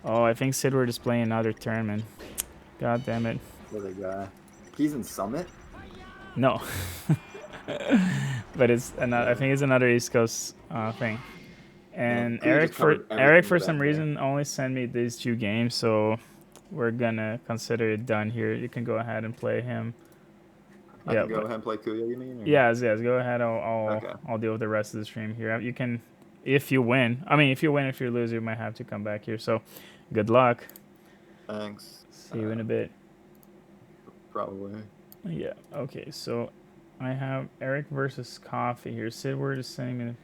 Oh, I think Sid were just playing another tournament. God damn it. What a guy. He's in Summit? No. but it's another. I think it's another East Coast thing. And Kuya just covered Eric everything for with some that, yeah. reason only sent me these 2 games, so we're gonna consider it done here. You can go ahead and play him. I Yeah, can go but ahead and play Kuya, you mean? Or? yes. Go ahead. Okay. I'll deal with the rest of the stream here. You can, if you win. I mean, if you win, if you lose, you might have to come back here. So, good luck. Thanks. See you in a bit. Probably. Yeah. Okay. So, I have Eric versus Coffee here. Sidward is sending me.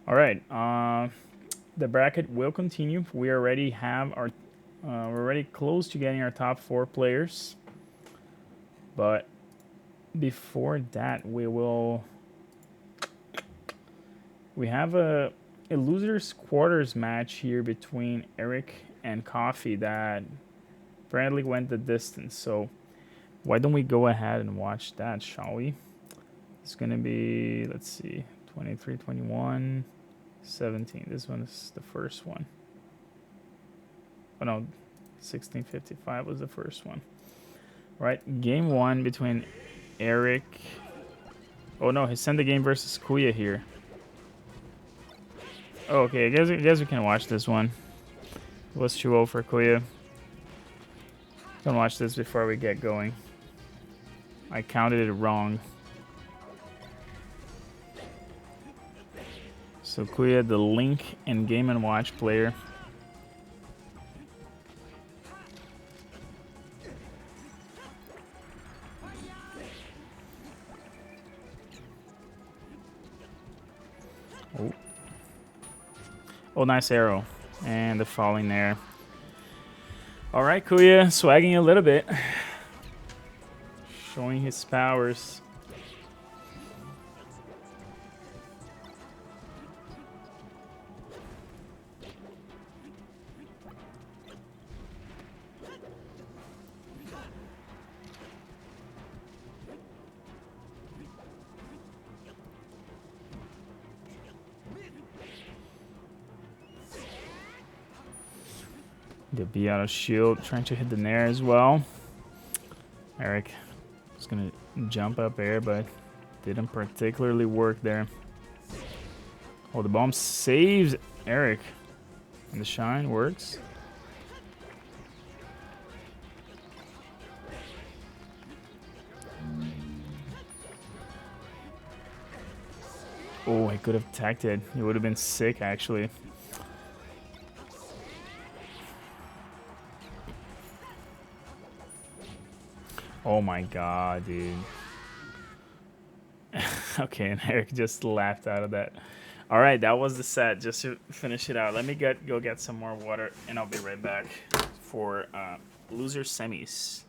All right. The bracket will continue. We already have our. We're already close to getting our top 4 players. But before that, we have a losers quarters match here between Eric and Coffee that apparently went the distance. So why don't we go ahead and watch that, shall we? It's gonna be, let's see, 23, 21, 17. This one is the first one. Oh no, 1655 was the first one. All right, game 1 between Eric. Oh no, he sent the game versus Kuya here. Oh, okay, I guess we can watch this one. It was 2-0 for Kuya. Don't watch this before we get going. I counted it wrong. So Kuya, the Link and Game & Watch player. Oh. Oh, nice arrow. And the falling there. All right, Kuya, swagging a little bit. Showing his powers. The B out of shield, trying to hit the Nair as well. Eric was gonna jump up air, but didn't particularly work there. Oh, the bomb saves Eric. And the shine works. Oh, I could have tacked it. It would have been sick, actually. Oh my god, dude. Okay, and Eric just laughed out of that. All right, that was the set. Just to finish it out, let me go get some more water, and I'll be right back for loser semis.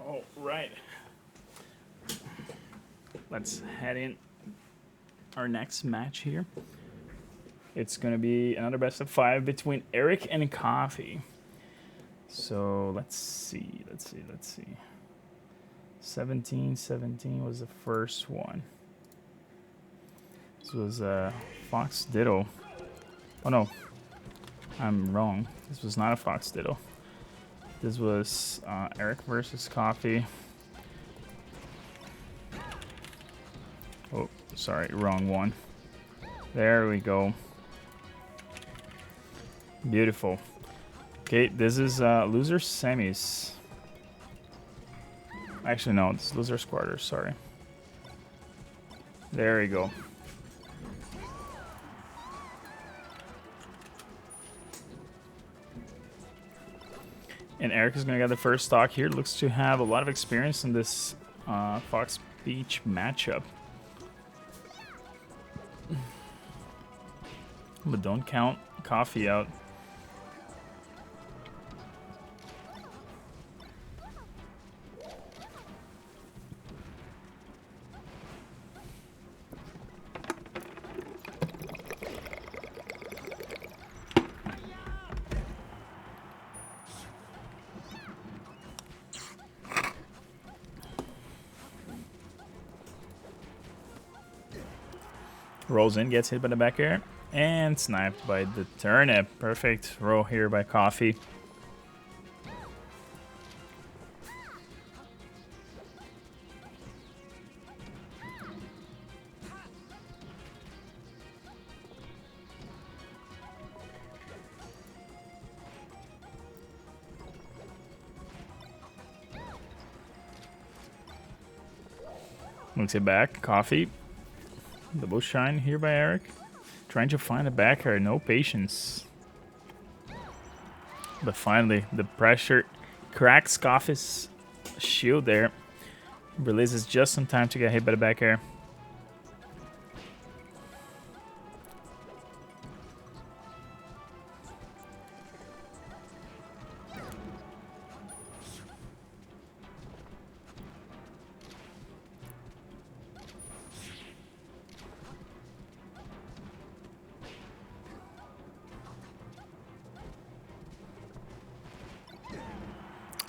All right. Let's head in our next match here. It's going to be another best of 5 between Eric and Coffee. So let's see. 17 was the first one. This was Fox Ditto. Oh no, I'm wrong. This was not a Fox Ditto. This was Eric versus Coffee. Oh, sorry, wrong one. There we go. Beautiful. Okay, this is loser semis. Actually, no, it's loser quarters. Sorry. There we go. And Eric is going to get the first stock here. Looks to have a lot of experience in this Fox Beach matchup. But don't count Coffee out. Rolls in, gets hit by the back air, and sniped by the turnip. Perfect roll here by Coffee. Looks it back, Coffee. Double shine here by Eric. Trying to find a back air, no patience. But finally, the pressure cracks Coffee's shield there. Releases just in time to get hit by the back air.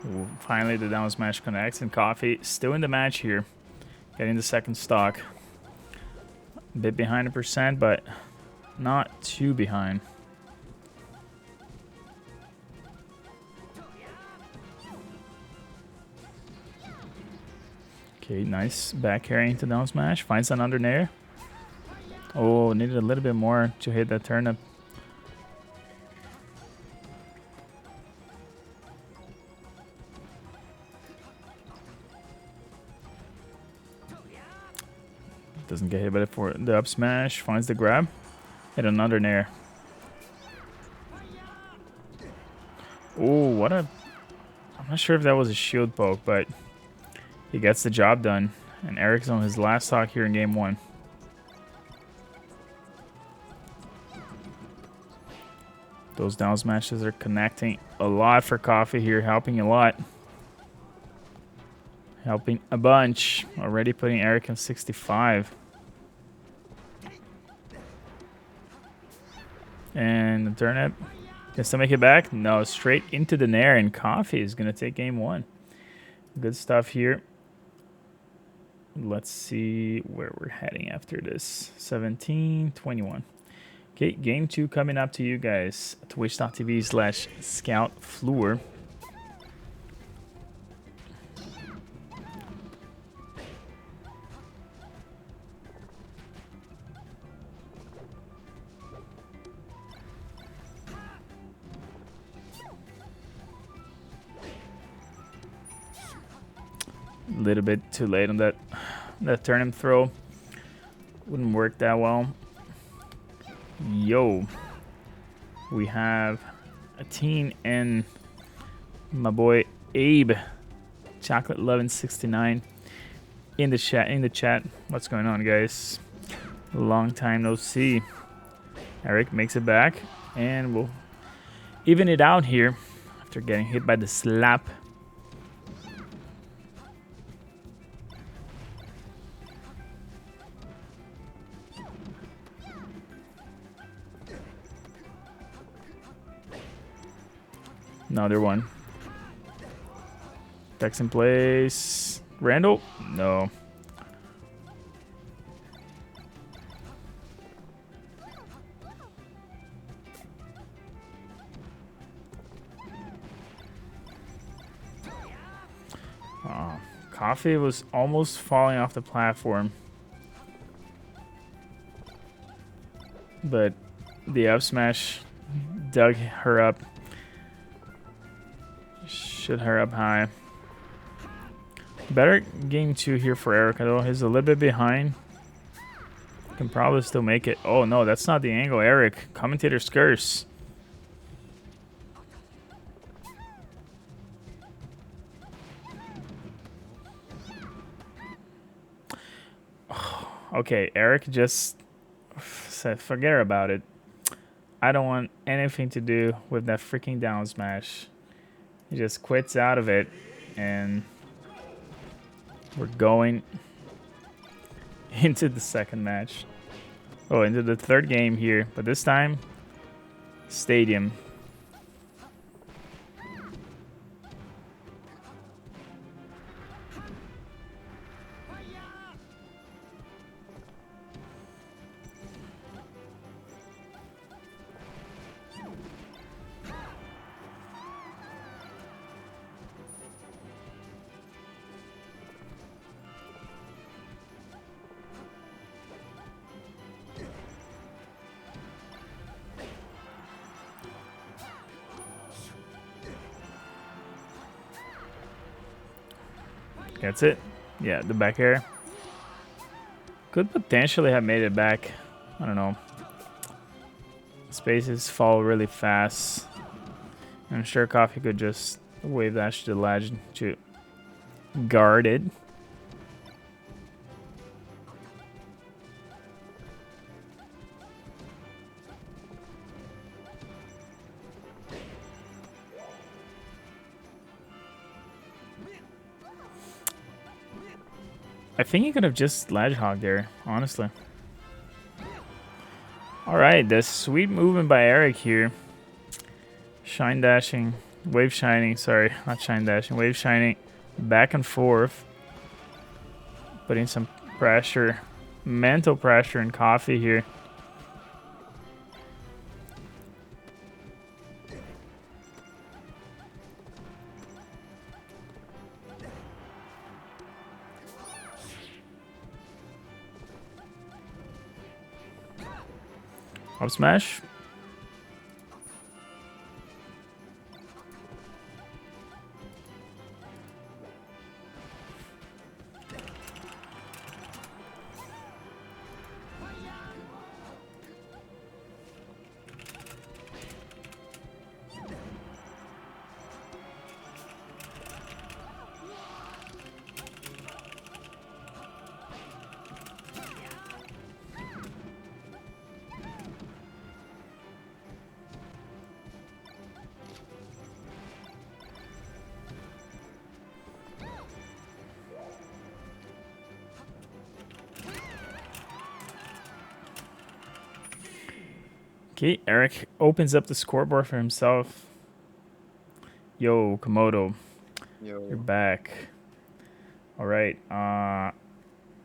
Ooh, finally, the down smash connects, and Coffee still in the match here, getting the second stock. A bit behind a percent, but not too behind. Okay, nice back carry into down smash. Finds an under nair. Oh, needed a little bit more to hit that turnip. Doesn't get hit by it for the up smash. Finds the grab. Hit an under nair. Oh, what a... I'm not sure if that was a shield poke, but he gets the job done. And Eric's on his last stock here in game one. Those down smashes are connecting a lot for Coffee here, helping a lot. Helping a bunch. Already putting Eric on 65. And the turnip. Can still make it back? No, straight into the nair, and Coffee is going to take game one. Good stuff here. Let's see where we're heading after this. 17-21. Okay, game two coming up to you guys. Twitch.tv/ScoutFluor. A little bit too late on that turnip throw. Wouldn't work that well. Yo, we have a teen and my boy Abe, Chocolate Lovin' 69 in the chat. What's going on, guys? Long time no see. Eric makes it back, and we'll even it out here after getting hit by the slap. Another one. Dex in place. Randall? No. Coffee was almost falling off the platform. But the up smash dug her up. Should her up high. Better game 2 here for Erica though. He's a little bit behind. Can probably still make it. Oh no, that's not the angle. Eric, commentator's curse. Okay, Eric just said forget about it. I don't want anything to do with that freaking down smash. He just quits out of it, and we're going into the second match. Oh, into the third game here, but this time, Stadium. That's it. Yeah, the back air. Could potentially have made it back. I don't know. Spaces fall really fast. I'm sure Coffee could just wave dash to the ledge to guard it. I think he could have just ledge hog there, honestly. Alright, the sweet movement by Eric here. Shine dashing, wave shining, sorry, not shine dashing, wave shining back and forth. Putting some pressure, mental pressure in Coffee here. Up smash. Okay, Eric opens up the scoreboard for himself. Yo, Komodo. Yo. You're back. All right.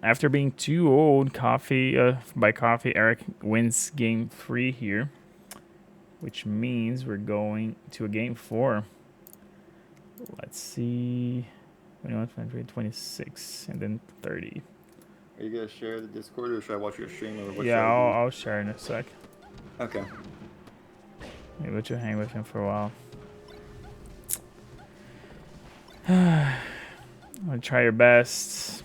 After being 2-0 by Coffee, Eric wins game 3 here, which means we're going to a game 4. Let's see. 21, 23, 26, and then 30. Are you gonna share the Discord or should I watch your stream? Or what Yeah, should I I'll share in a sec. do? Okay. Maybe let you hang with him for a while. I'm gonna try your best.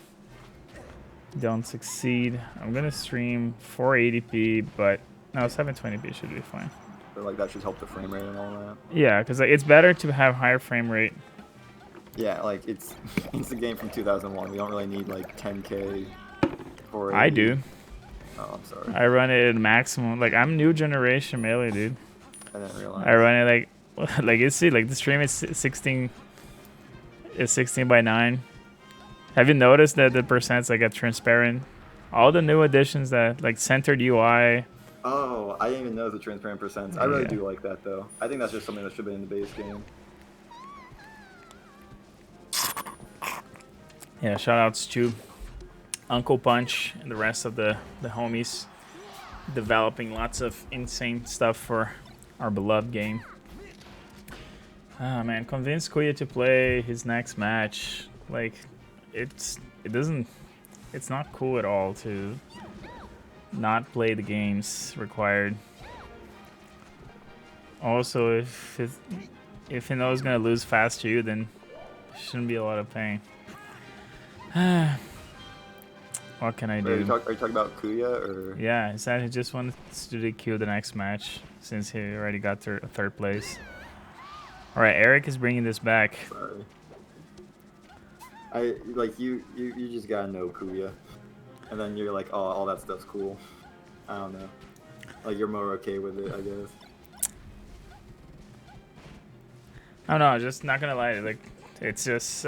Don't succeed. I'm gonna stream 480p, but no, 720p should be fine. But like that should help the frame rate and all that. Yeah, because like, it's better to have higher frame rate. Yeah, like it's a game from 2001. We don't really need like 10K for. I do. Oh, I'm sorry. I run it at maximum. Like I'm new generation melee, dude. I didn't realize. I run it like you see, like the stream is 16. Is 16 by 9. Have you noticed that the percents like get transparent? All the new additions that like centered UI. Oh, I didn't even know the transparent percents. I really Yeah. do like that though. I think that's just something that should be in the base game. Yeah, shout outs to Uncle Punch and the rest of the homies developing lots of insane stuff for our beloved game. Ah man, convince Kuya to play his next match. Like, it's not cool at all to not play the games required. Also, if he knows he's gonna lose fast to you, then it shouldn't be a lot of pain. What can I do? Are you talking about Kuya or? Yeah, he said he just wanted to DQ the next match since he already got third place. All right, Eric is bringing this back. Sorry. You just gotta know Kuya, and then you're like, oh, all that stuff's cool. I don't know. Like you're more okay with it, I guess. I don't know, just not gonna lie, like it's just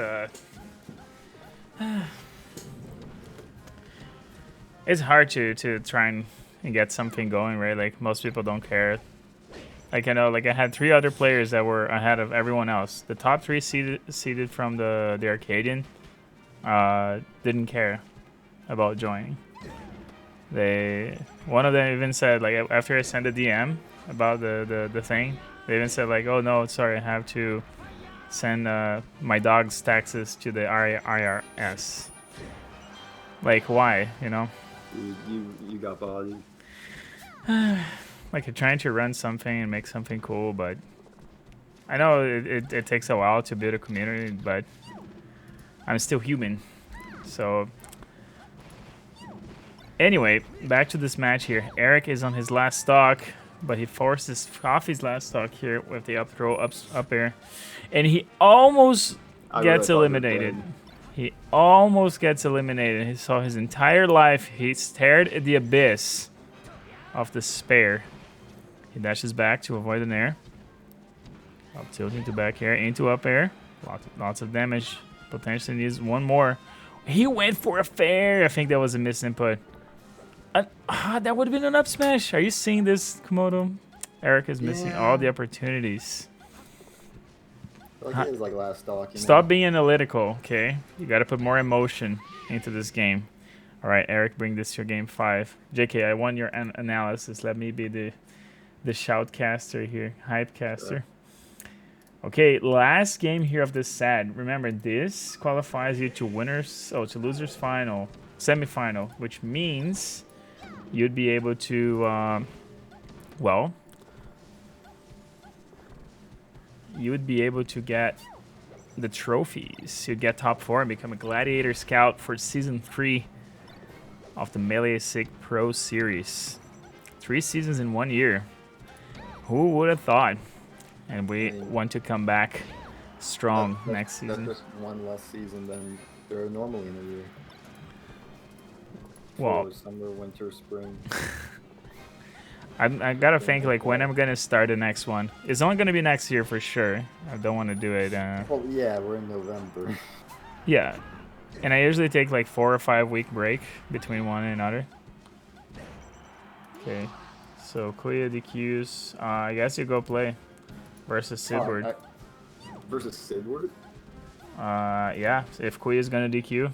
it's hard to try and get something going, right? Like most people don't care. Like I know, like I had 3 other players that were ahead of everyone else. The top 3 seated from the Arcadian didn't care about joining. One of them even said, like, after I sent a DM about the thing, they even said like, oh no, sorry, I have to send my dog's taxes to the IRS. Like, why, you know? You got bodied. Like, you're trying to run something and make something cool, but I know it takes a while to build a community, but I'm still human. So anyway, back to this match here. Eric is on his last stock, but he forces off his last stock here with the up throw up air, and he almost gets eliminated. He almost gets eliminated. He saw his entire life. He stared at the abyss of despair. He dashes back to avoid an air. Up tilt into back air, into up air. Lots of damage. Potentially needs one more. He went for a fair. I think that was a misinput. That would have been an up smash. Are you seeing this, Komodo? Eric is missing all the opportunities. Like it is like last stock. Stop being analytical, okay? You got to put more emotion into this game. All right, Eric, bring this to your game 5. JK, I want your analysis. Let me be the shoutcaster here, hypecaster. Okay, last game here of this set. Remember, this qualifies you to to losers final, semifinal, which means you'd be able to, you would be able to get the trophies. You'd get top 4 and become a Gladiator Scout for Season 3 of the Melee Sig Pro Series. 3 seasons in 1 year. Who would have thought? And we want to come back strong next season. That's just one less season than there are normally in a year. Well, summer, winter, spring. I gotta think like when I'm gonna start the next one. It's only gonna be next year for sure. I don't want to do it. Well, yeah, we're in November. Yeah, and I usually take like 4 or 5 week break between one and another. Okay, so Kuya DQs. I guess you go play versus Sidward. Versus Sidward? Yeah. If Kuya's gonna DQ.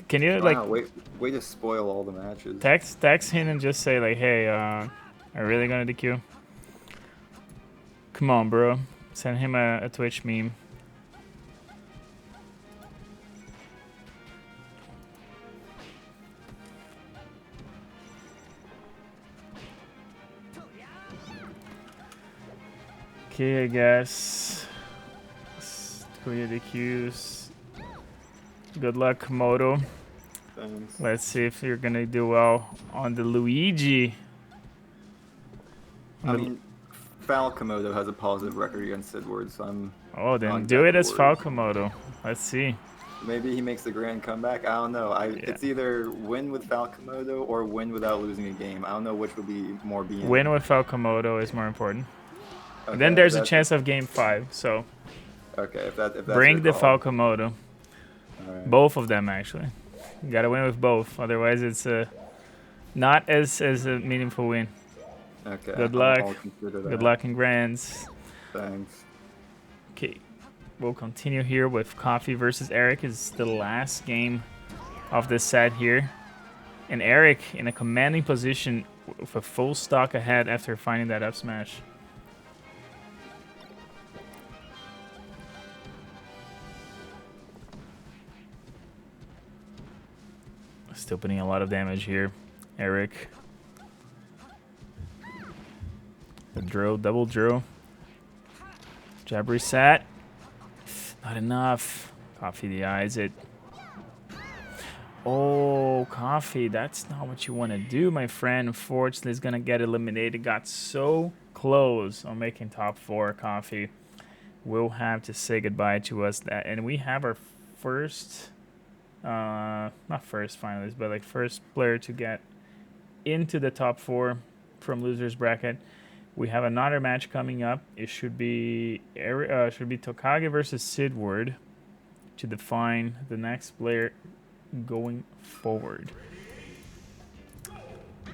Can you Wow, way to spoil all the matches. text him and just say like, hey, are you really gonna DQ? Come on, bro. Send him a Twitch meme. Okay, I guess. Kuya DQs. Good luck, Komodo. Thanks. Let's see if you're gonna do well on the Luigi. I mean, Foul Komodo has a positive record against Sidward, so I'm... Oh, then do it as Foul Komodo. Let's see. Maybe he makes the grand comeback. I don't know. It's either win with Foul Komodo or win without losing a game. I don't know which would be more being. Win with Foul Komodo is more important. Okay, And then there's a chance of game 5. So okay, if that's bring the Foul Komodo. Right. Both of them actually. You gotta win with both. Otherwise, it's not as a meaningful win. Okay. Good luck. Good luck in grands. Thanks. Okay. we'll continue here with Coffee versus Eric. It's the last game of this set here. And Eric in a commanding position with a full stock ahead after finding that up smash. Still putting a lot of damage here, Eric. The drill, double drill. Jab reset. Not enough. Coffee the eyes it. Oh, Coffee, that's not what you want to do, my friend. Unfortunately, it's going to get eliminated. Got so close on making top 4, Coffee. We'll have to say goodbye to us. And we have our first, not first finalist, but like first player to get into the top 4 from losers bracket. We have another match coming up. It should be Tokage versus Sidward to define the next player going forward.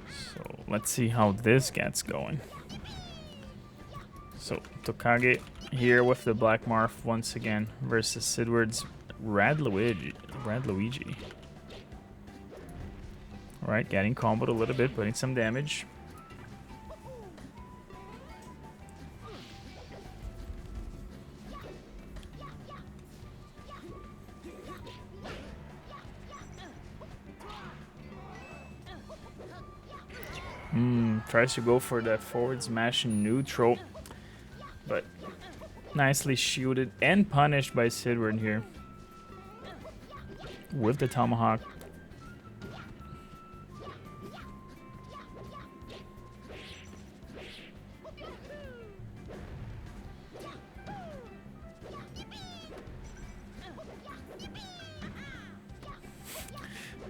So let's see how this gets going. So Tokage here with the Black Marth once again versus Sidward's Red Luigi. Alright, getting comboed a little bit, putting some damage. Tries to go for the forward smash in neutral, but nicely shielded and punished by Sidward here with the tomahawk.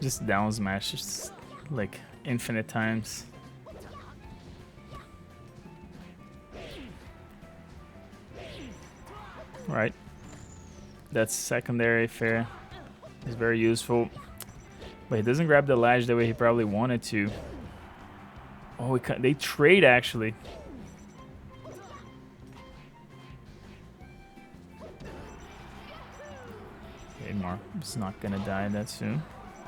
Just down smash, just like infinite times. Right, that's secondary fair. It's very useful, but he doesn't grab the ledge the way he probably wanted to. Oh, they trade actually. Okay, Mark is not gonna die that soon.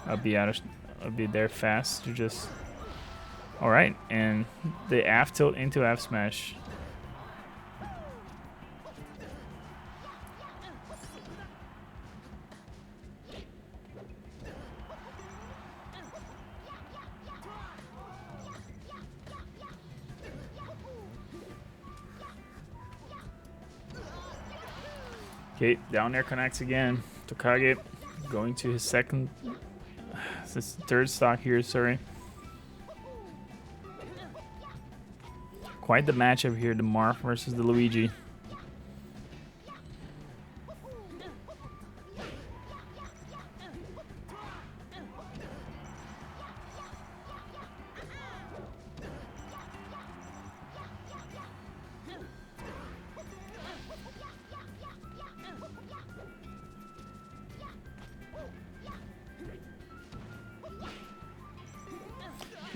I'll be there fast to just. All right, and the F tilt into F smash. Okay, down there connects again. Tokage going to his third stock here, sorry. Quite the matchup here, the Marth versus the Luigi.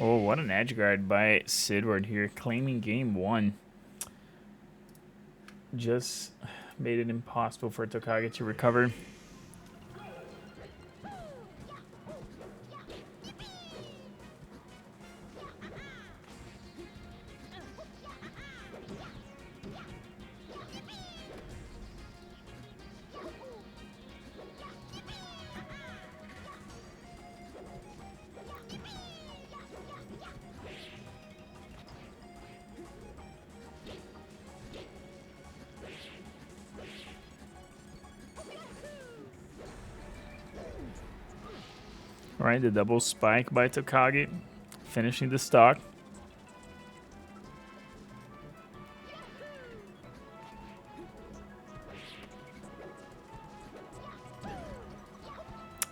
Oh, what an edge guard by Sidward here, claiming game 1. Just made it impossible for Tokage to recover. All right, the double spike by Tokage, finishing the stock.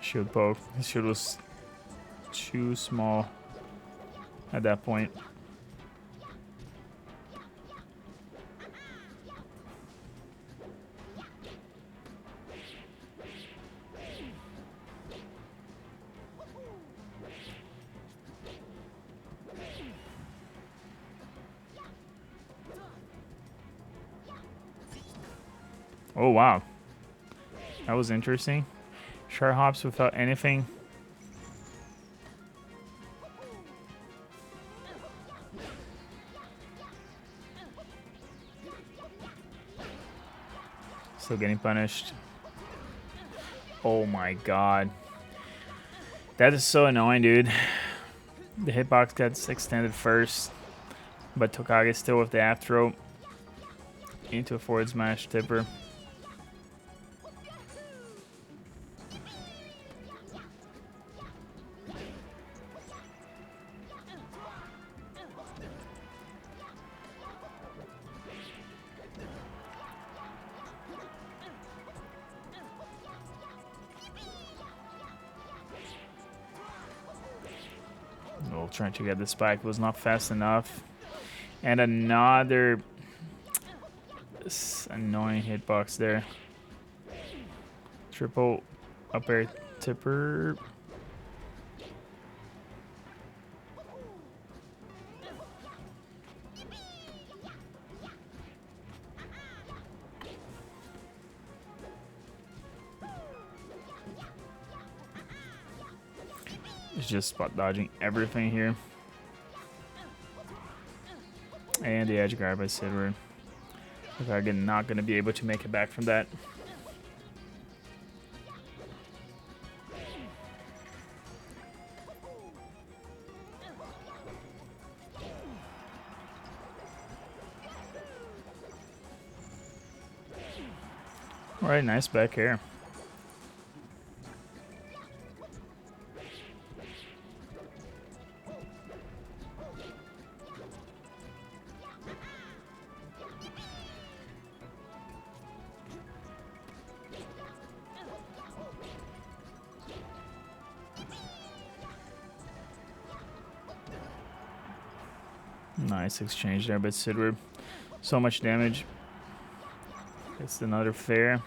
Shield poke. His shield was too small at that point. Oh, wow. That was interesting. Char hops without anything. Still getting punished. Oh my god. That is so annoying, dude. The hitbox gets extended first, but Tokage still with the F throw into a forward smash tipper. Oh, trying to get the spike was not fast enough. And another annoying hitbox there. Triple up air tipper. It's just spot dodging everything here. And the edge guard by Sidward. Tokage not going to be able to make it back from that. Alright, nice back air. Nice exchange there by Sidward. So much damage. It's another fair.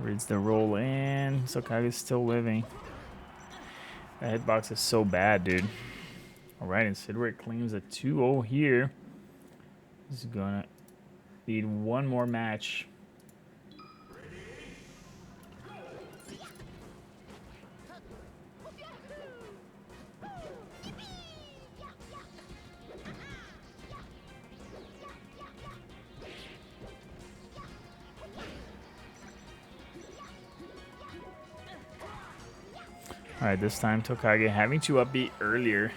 Reads the roll in. Tokage's still living. That hitbox is so bad, dude. Alright, and Sidward claims a 2-0 here. He's gonna need one more match. Alright, this time Tokage having to upbeat earlier.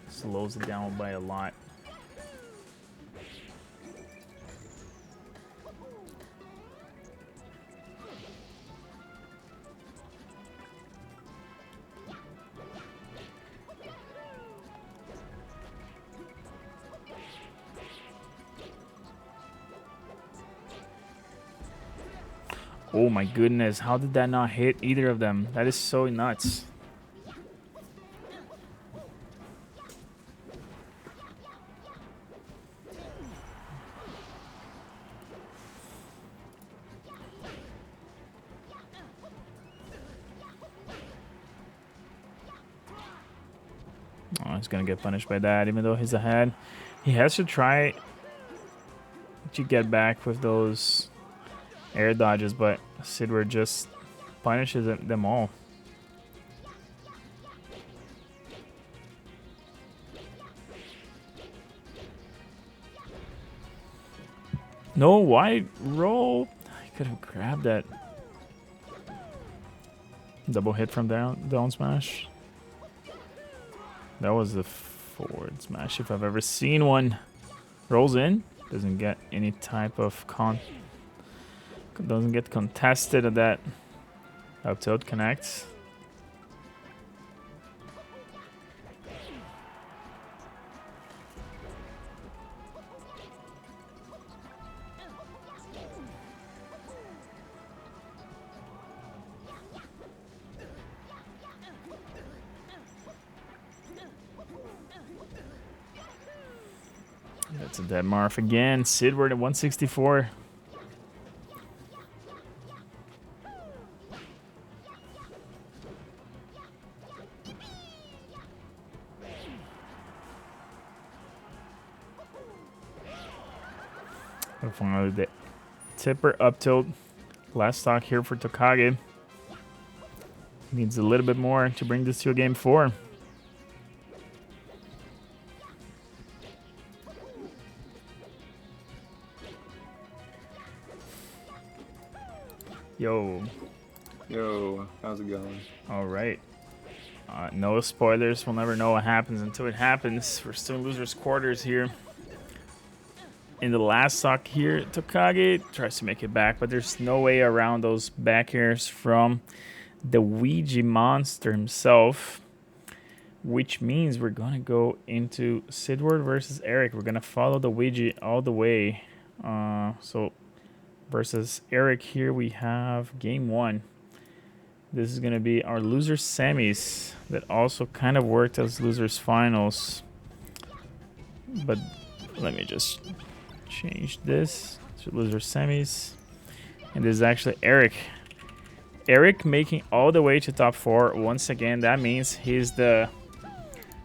Slows it down by a lot. Oh my goodness, how did that not hit either of them? That is so nuts. Oh, he's gonna get punished by that, even though he's ahead. He has to try to get back with those air dodges, but Sidward just punishes them all. No wide roll. I could have grabbed that. Double hit from down smash. That was the forward smash if I've ever seen one. Rolls in. Doesn't get any type of doesn't get contested at that. Up tilt connects. That's a dead Marth again. Sidward at 164. Finally, the tipper up tilt. Last stock here for Tokage. Needs a little bit more to bring this to a game 4. Yo. Yo, how's it going? All right. No spoilers. We'll never know what happens until it happens. We're still in losers' quarters here. In the last stock here, Tokage tries to make it back, but there's no way around those back airs from the Ouija monster himself, which means we're going to go into Sidward versus Eric. We're going to follow the Ouija all the way. So versus Eric here, we have game 1. This is going to be our losers semis that also kind of worked as losers finals. But let me just change this to loser semis. And this is actually Eric. Eric making all the way to top 4. Once again, that means he's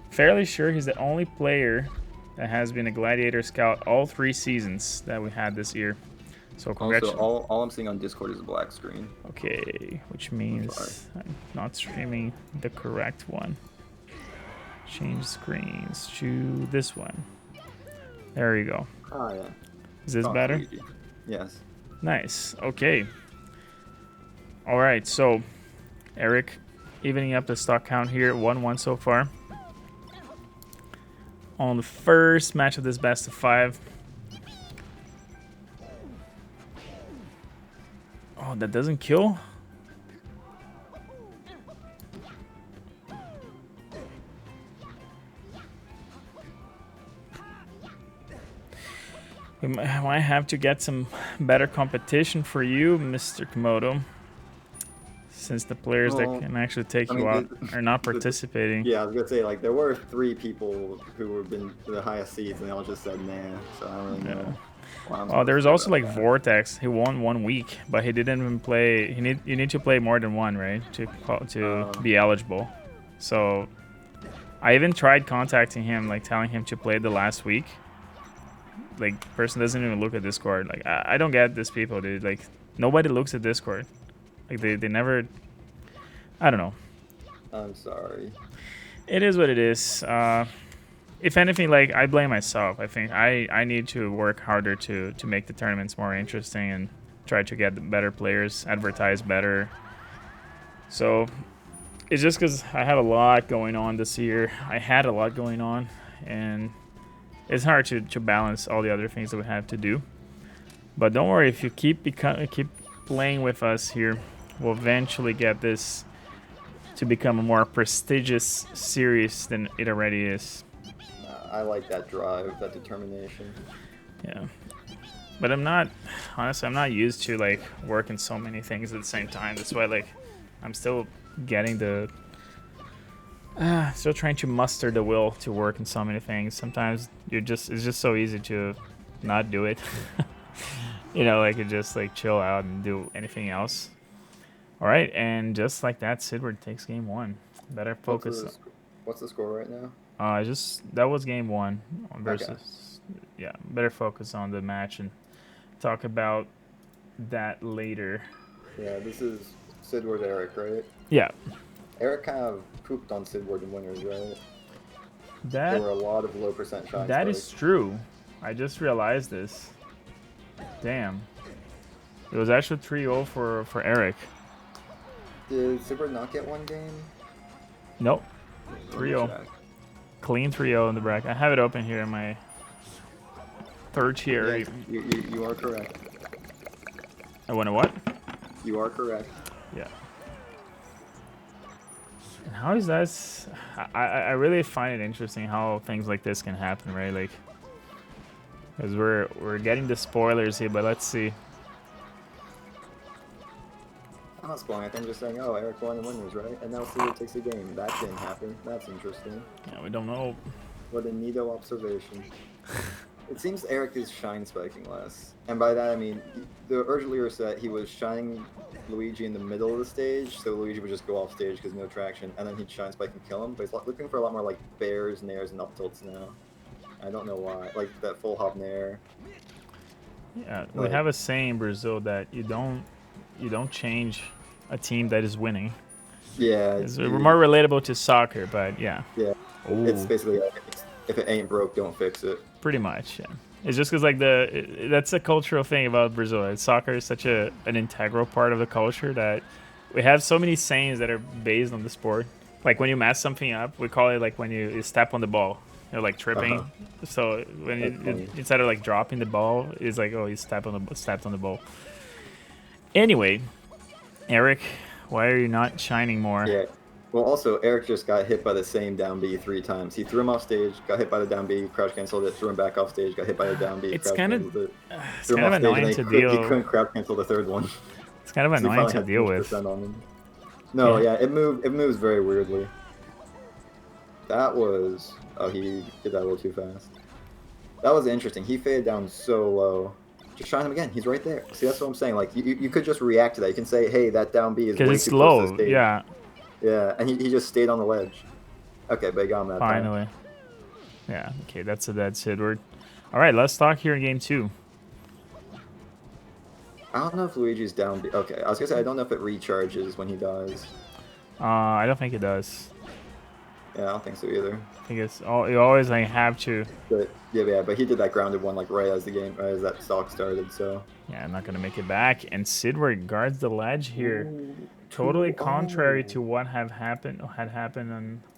fairly sure he's the only player that has been a Gladiator Scout all 3 seasons that we had this year. So Also, congratulations. all I'm seeing on Discord is a black screen. Okay, which means I'm not streaming the correct one. Change screens to this one. There you go. Ah, yeah. Is this Oh, better? Luigi. Yes. Nice. Okay. All right. So, Eric, evening up the stock count here, 1-1 so far. On the first match of this best of 5. Oh, that doesn't kill? We might have to get some better competition for you, Mr. Komodo. Since the players that can actually take you out are not participating. Yeah, I was gonna say, like, there were 3 people who have been the highest seeds, and they all just said nah. So I don't really know. Oh, there's also like Vortex. He won 1 week, but he didn't even play. You need to play more than 1, right, to be eligible. So I even tried contacting him, like telling him to play the last week. Like, person doesn't even look at Discord. Like, I don't get these people, dude. Like, nobody looks at Discord. Like, they never. I don't know. I'm sorry. It is what it is. If anything, like, I blame myself. I think I need to work harder to make the tournaments more interesting and try to get the better players, advertise better. So it's just because I have a lot going on this year. I had a lot going on, and it's hard to balance all the other things that we have to do. But don't worry, if you keep playing with us here, we'll eventually get this to become a more prestigious series than it already is. I like that drive, that determination. Yeah. But honestly, I'm not used to, like, working so many things at the same time. That's why, like, I'm still getting still trying to muster the will to work in so many things. Sometimes it's just so easy to not do it. You know, like, you just, like, chill out and do anything else. All right, and just like that, Sidward takes game 1. Better focus. What's the score right now? That was game 1 versus. Okay. Yeah, better focus on the match and talk about that later. Yeah, this is Sidward Eric, right? Yeah. Eric kind of pooped on Sidward in winners, right? There were a lot of low percent shine That spikes. is true. I just realized this. Damn. It was actually 3-0 for Eric. Did Sidward not get 1 game? Nope. 3-0. Clean 3-0 in the bracket. I have it open here in my third tier. Yeah, you are correct. I won a what? You are correct. Yeah. And how is that? I really find it interesting how things like this can happen, right? Like, because we're getting the spoilers here, but let's see. I'm not spoiling. I think I'm just saying, oh, Eric won in winners, right? And now Sidward takes a game. That didn't happen. That's interesting. Yeah, we don't know. What a neato observation. It seems Eric is shine spiking less. And by that I mean, the earlier set, he was shining Luigi in the middle of the stage, so Luigi would just go off stage because no traction, and then he'd shine spike and kill him. But he's looking for a lot more like bears, nairs, and up tilts now. I don't know why. Like that full hop nair. Yeah, we Like- have a saying in Brazil that you don't change a team that is winning. Yeah, It's more relatable to soccer, but yeah. Yeah, it's Ooh. basically like, if it ain't broke, don't fix it. Pretty much, yeah. It's just because like that's a cultural thing about Brazil. Like, soccer is such an integral part of the culture that we have so many sayings that are based on the sport. Like when you mess something up, we call it like when you step on the ball, you're like tripping. So when That's funny. instead of like dropping the ball, it's like, oh, you stepped on the ball. Anyway, Eric, why are you not shining more? Yeah. Well, also, Eric just got hit by the same down B 3 times. He threw him off stage, got hit by the down B, crouch canceled it, threw him back off stage, got hit by the down B, It's crouch kinda- canceled it, It's threw him kind of off stage, and annoying then to he deal. couldn't crouch cancel the third one. It's kind of So he annoying finally to had deal with. 50% on him. No, Yeah. yeah, it moves very weirdly. That was... Oh, he did that a little too fast. That was interesting. He faded down so low. Just shine him again. He's right there. See, that's what I'm saying. Like, you could just react to that. You can say, hey, that down B is way Because too it's close to the low, stage. yeah. Yeah, and he just stayed on the ledge. Okay, but he got him that time. Finally. Yeah, okay, that's Sidward. All right, let's talk here in game 2. I don't know if Luigi's down B. Okay, I was gonna say, I don't know if it recharges when he dies. I don't think it does. Yeah, I don't think so either. I think it's you always like have to. But yeah, but he did that grounded one like right as that stock started, so. Yeah, I'm not gonna make it back. And Sidward guards the ledge here. Totally contrary to what had happened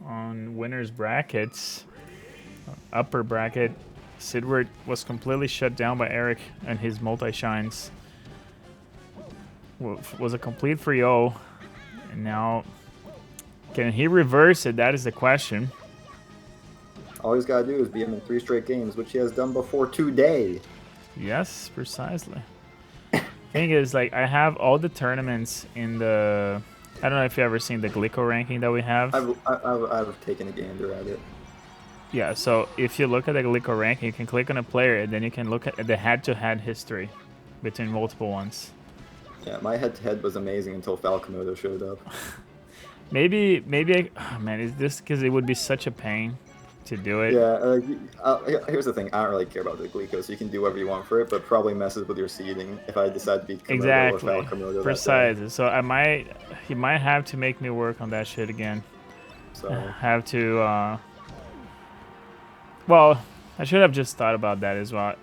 on winners brackets, upper bracket. Sidward was completely shut down by Eric and his multi-shines. Was a complete 3-0, and now can he reverse it? That is the question. All he's gotta do is beat him in 3 straight games, which he has done before today. Yes, precisely. Thing is, like, I have all the tournaments in the. I don't know if you ever seen the Glico ranking that we have. I've taken a gander at it. Yeah, so if you look at the Glico ranking, you can click on a player, and then you can look at the head-to-head history between multiple ones. Yeah, my head-to-head was amazing until Falcomodo showed up. Maybe, oh man, is this because it would be such a pain to do it? Yeah, here's the thing. I don't really care about the Glico, so you can do whatever you want for it, but probably messes with your seeding if I decide to be Komodo Exactly. or Falcomodo. Precisely. So he might have to make me work on that shit again. So Have to, well, I should have just thought about that as well.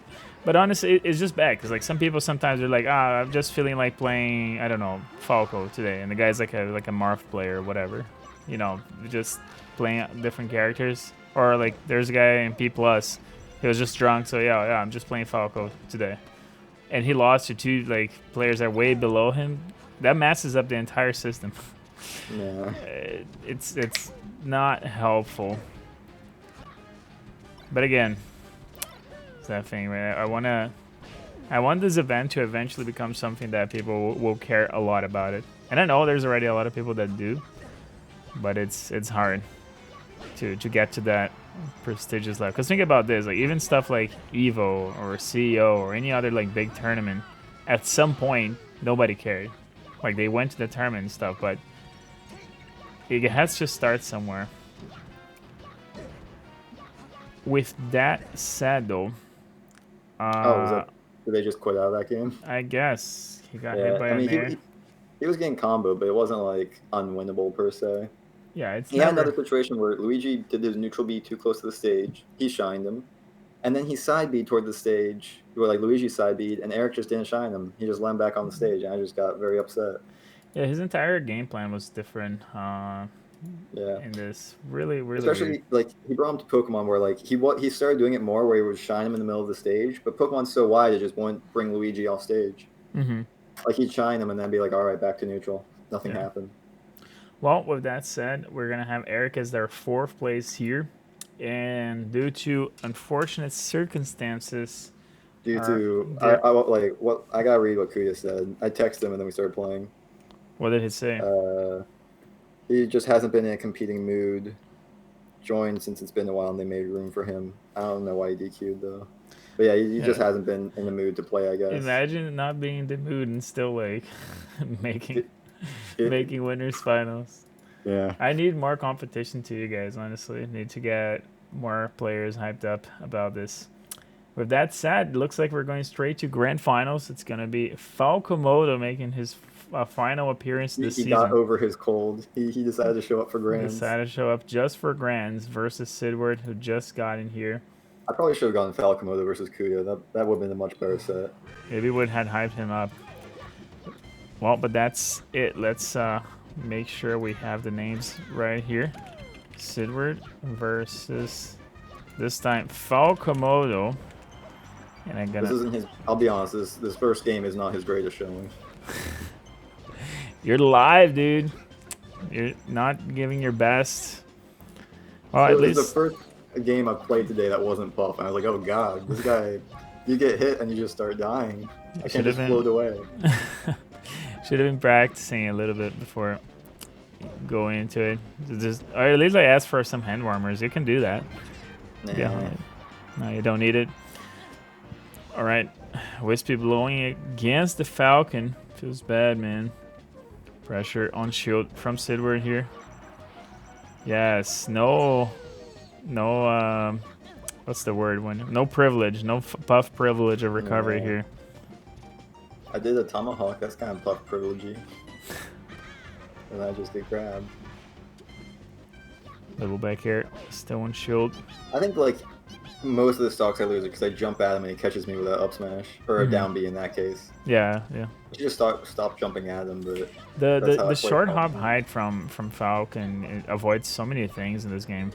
But honestly, it's just bad, because like some people sometimes are like, I'm just feeling like playing, I don't know, Falco today, and the guy's like a Marth player or whatever, you know, just playing different characters. Or like there's a guy in P+, he was just drunk, so yeah, I'm just playing Falco today, and he lost to 2 like players that are way below him. That messes up the entire system. yeah, It's not helpful. But again, it's that thing, right? I want this event to eventually become something that people will care a lot about it. And I know there's already a lot of people that do, but it's hard to get to that prestigious level. Because think about this, like even stuff like Evo or CEO or any other like big tournament, at some point nobody cared. Like they went to the tournament and stuff, but it has to start somewhere. With that said, though, did they just quit out of that game? I guess he got Yeah, hit by I mean, an air. he was getting comboed, but it wasn't like unwinnable per se. Yeah, it's He had never. another situation where Luigi did his neutral B too close to the stage. He shined him. And then he side B toward the stage, where like Luigi side B, and Eric just didn't shine him. He just let him back on the stage, and I just got very upset. Yeah, his entire game plan was different. Yeah. In this really Especially weird. like he brought him to Pokemon where like he started doing it more where he would shine him in the middle of the stage, but Pokemon's so wide it just won't bring Luigi off stage. Mm-hmm. Like he'd shine him and then be like, all right, back to neutral. Nothing happened. Well, with that said, we're gonna have Eric as their 4th place here, and due to unfortunate circumstances, Due to I gotta read what Kuya said. I texted him and then we started playing. what did he say? He just hasn't been in a competing mood. Joined since it's been a while and they made room for him. I don't know why he DQ'd though. But yeah, he just hasn't been in the mood to play, I guess. Imagine not being in the mood and still like making winners finals. Yeah. I need more competition to you guys, honestly. Need to get more players hyped up about this. with that said, it looks like we're going straight to grand finals. It's going to be Falcomodo making his final appearance this He season. got over his cold. He decided to show up for He grands. decided to show up just for grands versus Sidward, who just got in here. I probably should have gone Falcomodo versus Kuya. That would have been a much better set. Maybe would had hyped him up. Well, but that's it. Let's make sure we have the names right here. Sidward versus this time Falcomodo. And I'm gonna. This isn't his. I'll be honest. This first game is not his greatest showing. You're live, dude. You're not giving your best. Well, So at it was least the first game I played today that wasn't Puff, and I was like, oh god, this guy. You get hit and you just start dying. I can't just float away. Should have been practicing a little bit before going into it. Just, or at least I asked for some hand warmers. You can do that. Nah. Yeah. No, you don't need it. All right, Wispy blowing against the Falcon. Feels bad, man. Pressure on shield from Sidward here. Yes, no, what's the word when? No privilege, no Puff privilege of recovery here. I did a tomahawk. That's kind of Puff privilegey. And I just did grab. Little back here, still on shield. I think like most of the stocks I lose are because I jump at him and he catches me with an up smash or a down B in that case. Yeah. You just stop jumping at him, but The short hop hide from Falcon, it avoids so many things in this game.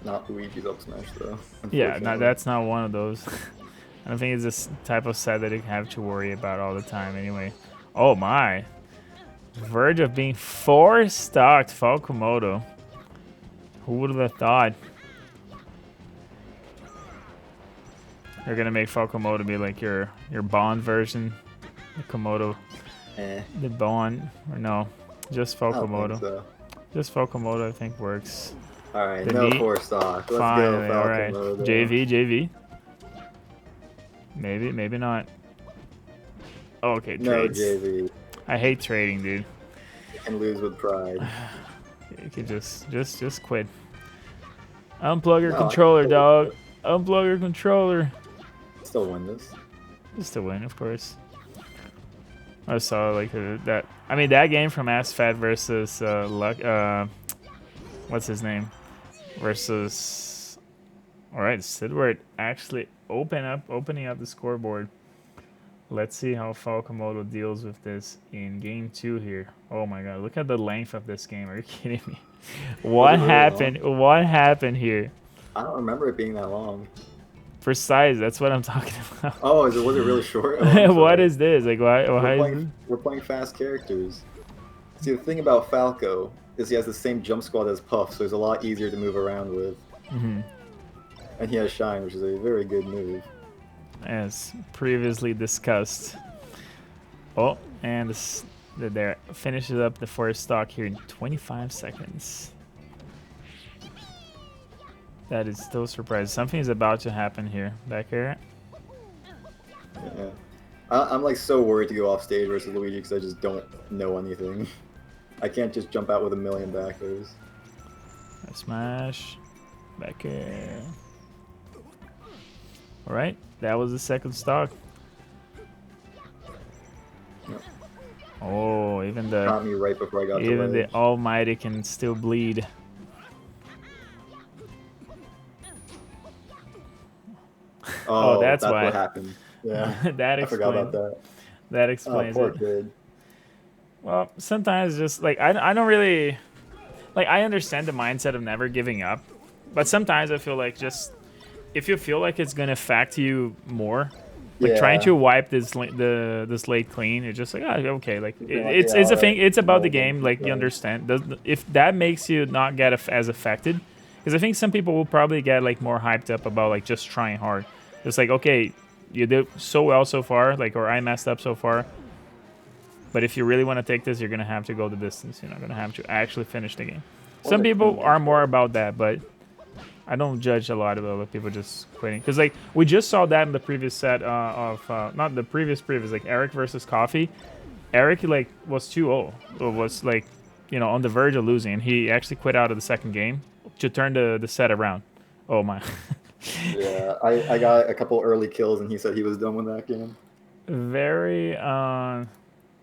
not Luigi's up smash though. Yeah, unfortunately. that's not one of those. I don't think it's this type of set that you have to worry about all the time anyway. Oh my. Verge of being 4-stocked Falcomodo. Who would have thought? You're gonna make Falcomodo be like your Bond version. The Komodo. The Bond. Or no. Just I don't think Falcomodo. so. Just Falcomodo I think works. Alright, The no knee? 4-stock. Let's Finally, go alright. Falcomodo. JV. Maybe not. Okay, No trades. JV. I hate trading, dude. You can lose with pride. You could just quit. Unplug your No, I controller, can dog. Unplug your controller. Still win this. Just to win, of course. I saw like that. I mean, that game from AssFat versus what's his name? Versus. All right, Sidward actually opening up the scoreboard. Let's see how Falcomodo deals with this in game 2 here. Oh my god, look at the length of this game. Are you kidding me? What happened? What happened here? I don't remember it being that long. Precise, that's what I'm talking about. Oh, was it really short? Oh, What is this? Like, why we're playing fast characters. See, the thing about Falco is he has the same jump squad as Puff, so he's a lot easier to move around with. And he has Shine, which is a very good move. As previously discussed. Oh, and there finishes up the first stock here in 25 seconds. That is still surprising. Something is about to happen here. Back here. Yeah. I'm like so worried to go off stage versus Luigi because I just don't know anything. I can't just jump out with a million backers. Smash. Back here. Alright, that was the second stock. Yep. Oh, even Caught me right before I got to the ledge. Almighty can still bleed. Oh, that's why. what happened. Yeah, That I forgot about explains. that. That Oh, explains poor it. kid. Well, sometimes just like I don't really like I understand the mindset of never giving up, but sometimes I feel like just if you feel like it's gonna affect you more, like trying Yeah. to wipe this slate clean, it's just like okay, like like, it's yeah, a thing. alright, It's about the no, game. keep Like you going. understand. If that makes you not get as affected, because I think some people will probably get like more hyped up about like just trying hard. It's like okay, you did so well so far, like or I messed up so far. But if you really want to take this, you're going to have to go the distance. You're not going to have to actually finish the game. Some people are more about that, but I don't judge a lot of other people just quitting. Because, like, we just saw that in the previous set not the previous, like, Eric versus Coffee. Eric, like, was 2-0. Or was, like, you know, on the verge of losing. And he actually quit out of the second game to turn the set around. Oh, my. Yeah, I got a couple early kills, and he said he was done with that game. Very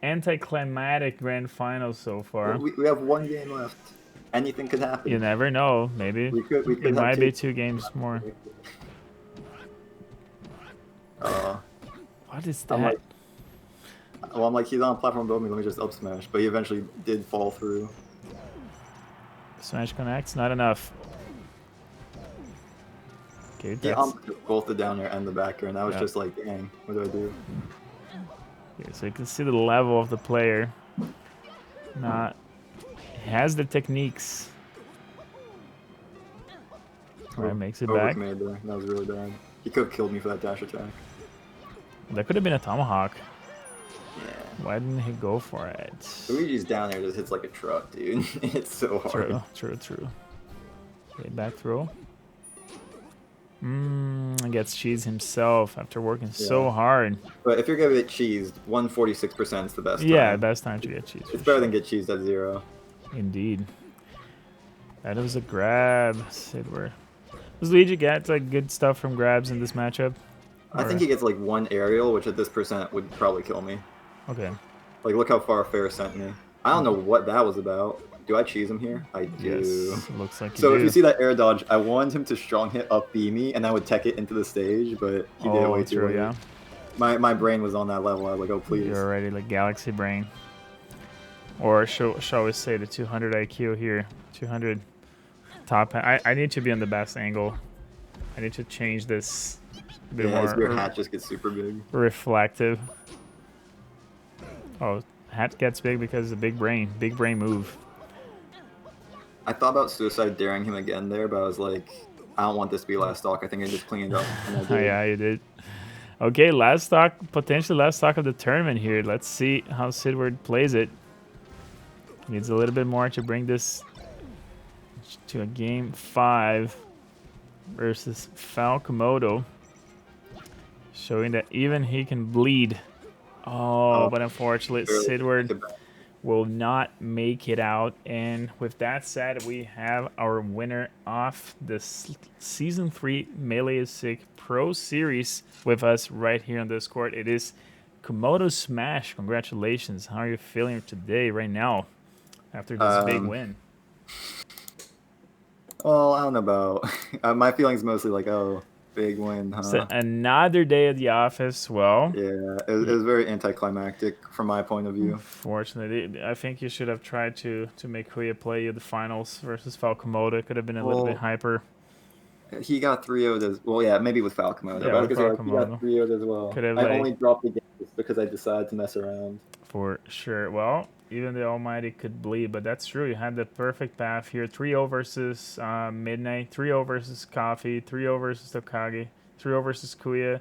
anticlimactic grand final so far. Well, we have one game left. Anything could happen. You never know. Maybe We could it have might two. be 2 games more. What is that? I'm like, he's on platform above me. Let me just up smash. But he eventually did fall through. Smash connects, not enough. Okay, He that's both the down air and the back air, and I was Yeah. just like, dang, what do I do? okay, so you can see the level of the player. Not has the techniques. Alright, makes it back. Overcommand there. That was really bad. He could have killed me for that dash attack. That could have been a tomahawk. Yeah. Why didn't he go for it? Luigi's down there just hits like a truck, dude. It's so hard. True. Okay, back throw. Gets cheese himself after working so hard. But if you're gonna get cheesed, 146% is the best Yeah, time. best time to get cheese. It's better than get cheesed at 0. Indeed. That was a grab, Sidward. Does Luigi get like good stuff from grabs in this matchup? I think he gets like 1 aerial, which at this percent would probably kill me. Okay. Like, look how far Fair sent me. I don't know what that was about. Do I cheese him here? I do. Yes, looks like you So do. if you see that air dodge, I wanted him to strong hit up B me, and I would tech it into the stage, but he did it way too late. Yeah. My brain was on that level. I was like, oh please. You're already like Galaxy Brain. Or shall we say the 200 IQ here. 200 top. I need to be on the best angle. I need to change this a bit Yeah, your more hat just gets super big. reflective. Oh, hat gets big because of the big brain. Big brain move. I thought about suicide daring him again there, but I was like, I don't want this to be last stock. I think I just cleaned up. And I Oh, did. yeah, you did. Okay, last stock, potentially last stock of the tournament here. Let's see how Sidward plays it. Needs a little bit more to bring this to a game 5 versus Falcomodo. Showing that even he can bleed. Oh, but unfortunately, Sidward will not make it out. And with that said, we have our winner of the Season 3 Melee Sick Pro Series with us right here on Discord. It is Komodo Smash. Congratulations. How are you feeling today, right now, after this big win? Well, I don't know about... my feelings mostly like, oh, big win, huh? So another day at the office. Well, Yeah, it was very anticlimactic from my point of view. fortunately, I think you should have tried to make Kuya play you the finals versus Falcomodo. It could have been a little bit hyper. He got 3-0'd as well. Yeah, maybe with Falcomodo. Yeah, but with he got Falcomodo. 3-0'd as well. Could have, I like- only dropped the game just because I decided to mess around. For sure. Well, even the Almighty could bleed, but that's true. You had the perfect path here. 3-0 versus Midnight, 3-0 versus Coffee, 3-0 versus Tokage, 3-0 versus Kuya,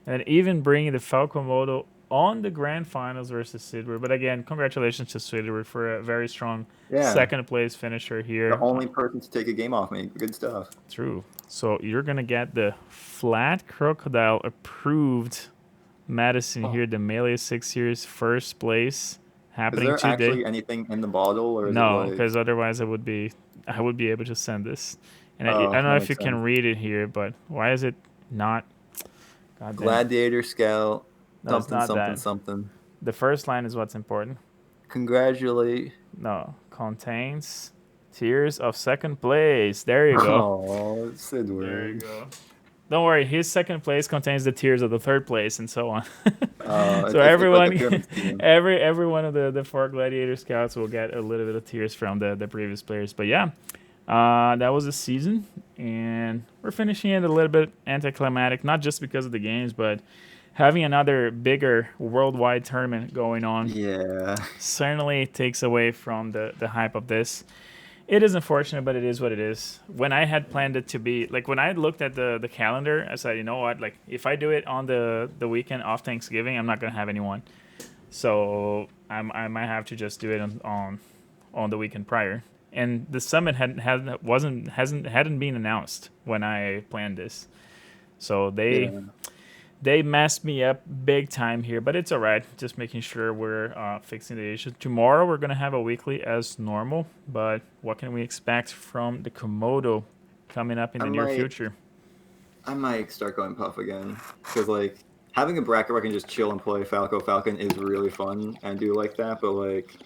and then even bringing the Falcomodo on the grand finals versus Sidward. But again, congratulations to Sidward for a very strong second place finisher here. The only person to take a game off me. Good stuff. True. So you're going to get the Flat Crocodile approved Madison here, the Melee 6 Series first place Is happening there today. actually anything in the bottle, or is No, it like... because otherwise I would be able to send this. And I Oh, don't know that if you makes can sense. read it here, but why is it not? God damn. Gladiator Scout, No, it's something, not something, that. something. The first line is what's important. Congratulate. No, contains tiers of second place. There you go. Oh, Sidward. There you go. Don't worry, his second place contains the tiers of the third place and so on. So everyone, every one of the 4 Gladiator Scouts will get a little bit of tiers from the previous players. But yeah, that was the season, and we're finishing it a little bit anticlimactic, not just because of the games, but having another bigger worldwide tournament going on certainly takes away from the hype of this. It is unfortunate, but it is what it is. When I had planned it to be, like when I looked at the calendar, I said, you know what, like if I do it on the weekend of Thanksgiving, I'm not going to have anyone. So I might have to just do it on the weekend prior. And the summit hadn't been announced when I planned this. So they messed me up big time here, but it's all right. Just making sure we're fixing the issue. Tomorrow we're going to have a weekly as normal, but what can we expect from the Komodo coming up in the near future? I might start going Puff again because like having a bracket where I can just chill and play Falco Falcon is really fun, and I do like that. But like,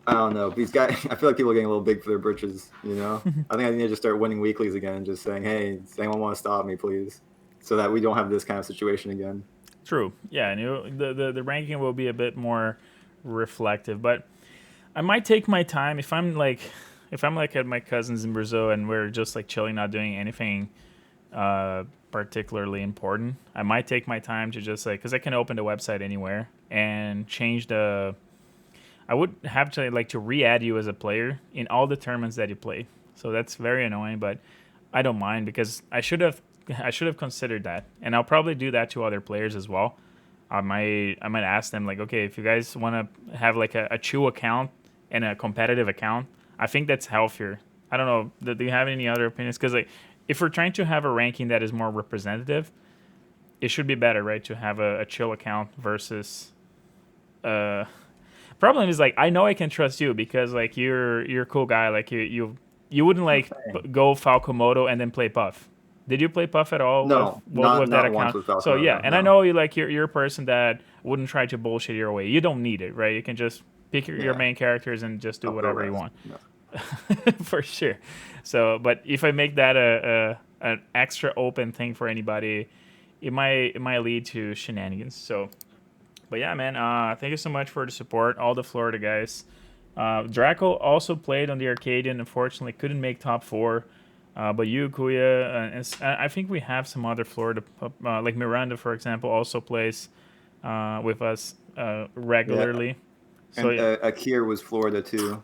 I don't know, these guys. I feel like people are getting a little big for their britches. You know, I think I need to just start winning weeklies again and just saying, "Hey, does anyone want to stop me, please?" So that we don't have this kind of situation again. True. Yeah, and the ranking will be a bit more reflective, but I might take my time if I'm like at my cousins in Brazil and we're just like chilling, not doing anything particularly important. I might take my time to just like, because I can open the website anywhere and change the. I would have to like to re-add you as a player in all the tournaments that you play. So that's very annoying, but I don't mind because I should have considered that, and I'll probably do that to other players as well. I might ask them like, okay, if you guys want to have like a chill account and a competitive account, I think that's healthier. I don't know. Do you have any other opinions? Because like, if we're trying to have a ranking that is more representative, it should be better, right? To have a chill account versus. Problem is like I know I can trust you because like you're a cool guy. Like you wouldn't like go Falcomoto and then play Puff. Did you play Puff at all? No, with that not once account. with Falcomoto, So yeah, and no. I know you're a person that wouldn't try to bullshit your way. You don't need it, right? You can just pick your main characters and just do whatever you want. No. For sure. So, but if I make that an extra open thing for anybody, it might lead to shenanigans. So, but yeah, man. Thank you so much for the support, all the Florida guys. Draco also played on the Arcadian. Unfortunately, couldn't make top 4. But you, Kuya, and I think we have some other Florida, like Miranda, for example, also plays with us regularly. Yeah. So And Akir was Florida too.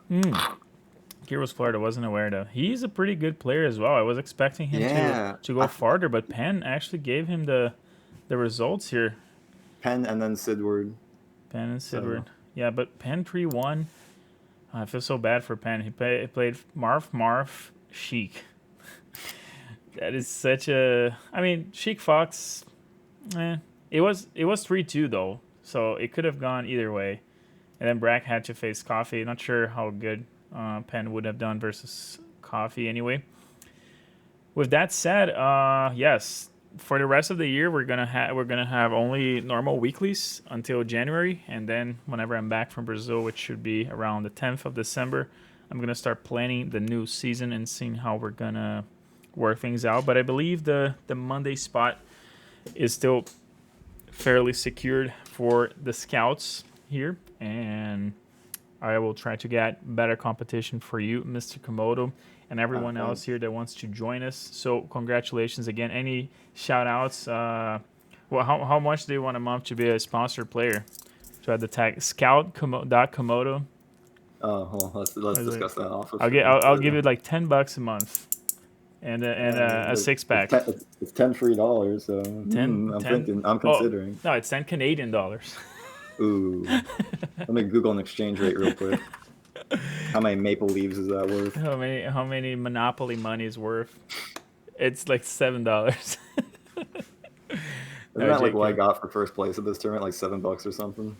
Here was Florida, wasn't aware though. He's a pretty good player as well. I was expecting him to go farther, but Penn actually gave him the results here. Penn and then Sidward. Penn and Sidward. Yeah, but Penn 3-1. I feel so bad for Penn. He played Marf, Sheik. That is such a. I mean, Sheik Fox. It was 3-2 though, so it could have gone either way. And then Brack had to face Coffee. Not sure how good Penn would have done versus Coffee anyway. With that said, yes, for the rest of the year we're gonna have only normal weeklies until January, and then whenever I'm back from Brazil, which should be around the 10th of December, I'm gonna start planning the new season and seeing how we're gonna work things out. But I believe the Monday spot is still fairly secured for the scouts here, and I will try to get better competition for you, Mr. Komodo, and everyone else here that wants to join us. So congratulations again. Any shout outs? Well, how much do you want a month to be a sponsored player? To add the tag scout.komodo. Oh, well, let's discuss that off. I'll give you like $10 a month, and a 6-pack. It's $10 free, so 10. I'm considering. No, it's 10 Canadian dollars. Ooh, let me Google an exchange rate real quick. How many maple leaves is that worth? How many Monopoly money is worth? It's like $7. Isn't that like what I got for first place at this tournament, like $7 or something?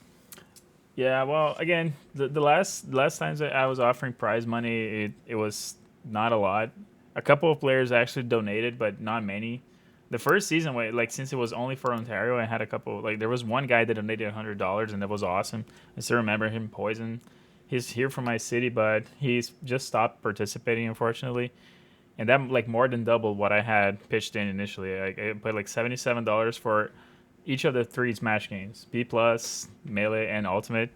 Yeah, well, again, the last times I was offering prize money, it was not a lot. A couple of players actually donated, but not many. The first season, like since it was only for Ontario, I had a couple. Like there was one guy that donated $100, and that was awesome. I still remember him, Poison. He's here from my city, but he's just stopped participating, unfortunately. And that like more than doubled what I had pitched in initially. I played like $77 for each of the 3 Smash games: B+, Melee, and Ultimate,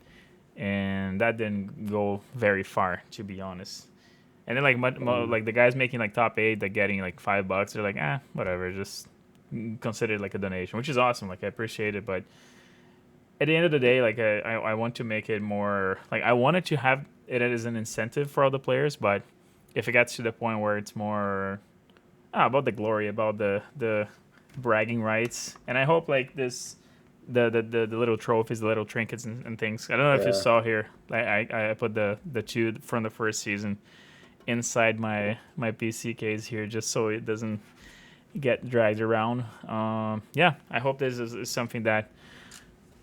and that didn't go very far, to be honest. And then like the guys making like top 8, like getting like $5, they're like, whatever, just consider it like a donation, which is awesome. Like I appreciate it, but at the end of the day, like I want to make it more like I wanted to have it as an incentive for all the players, but if it gets to the point where it's more about the glory, about the bragging rights, and I hope like this the little trophies, the little trinkets and things. I don't know if you saw here. I put the 2 from the first season inside my PC case here, just so it doesn't get dragged around. Yeah, I hope this is something that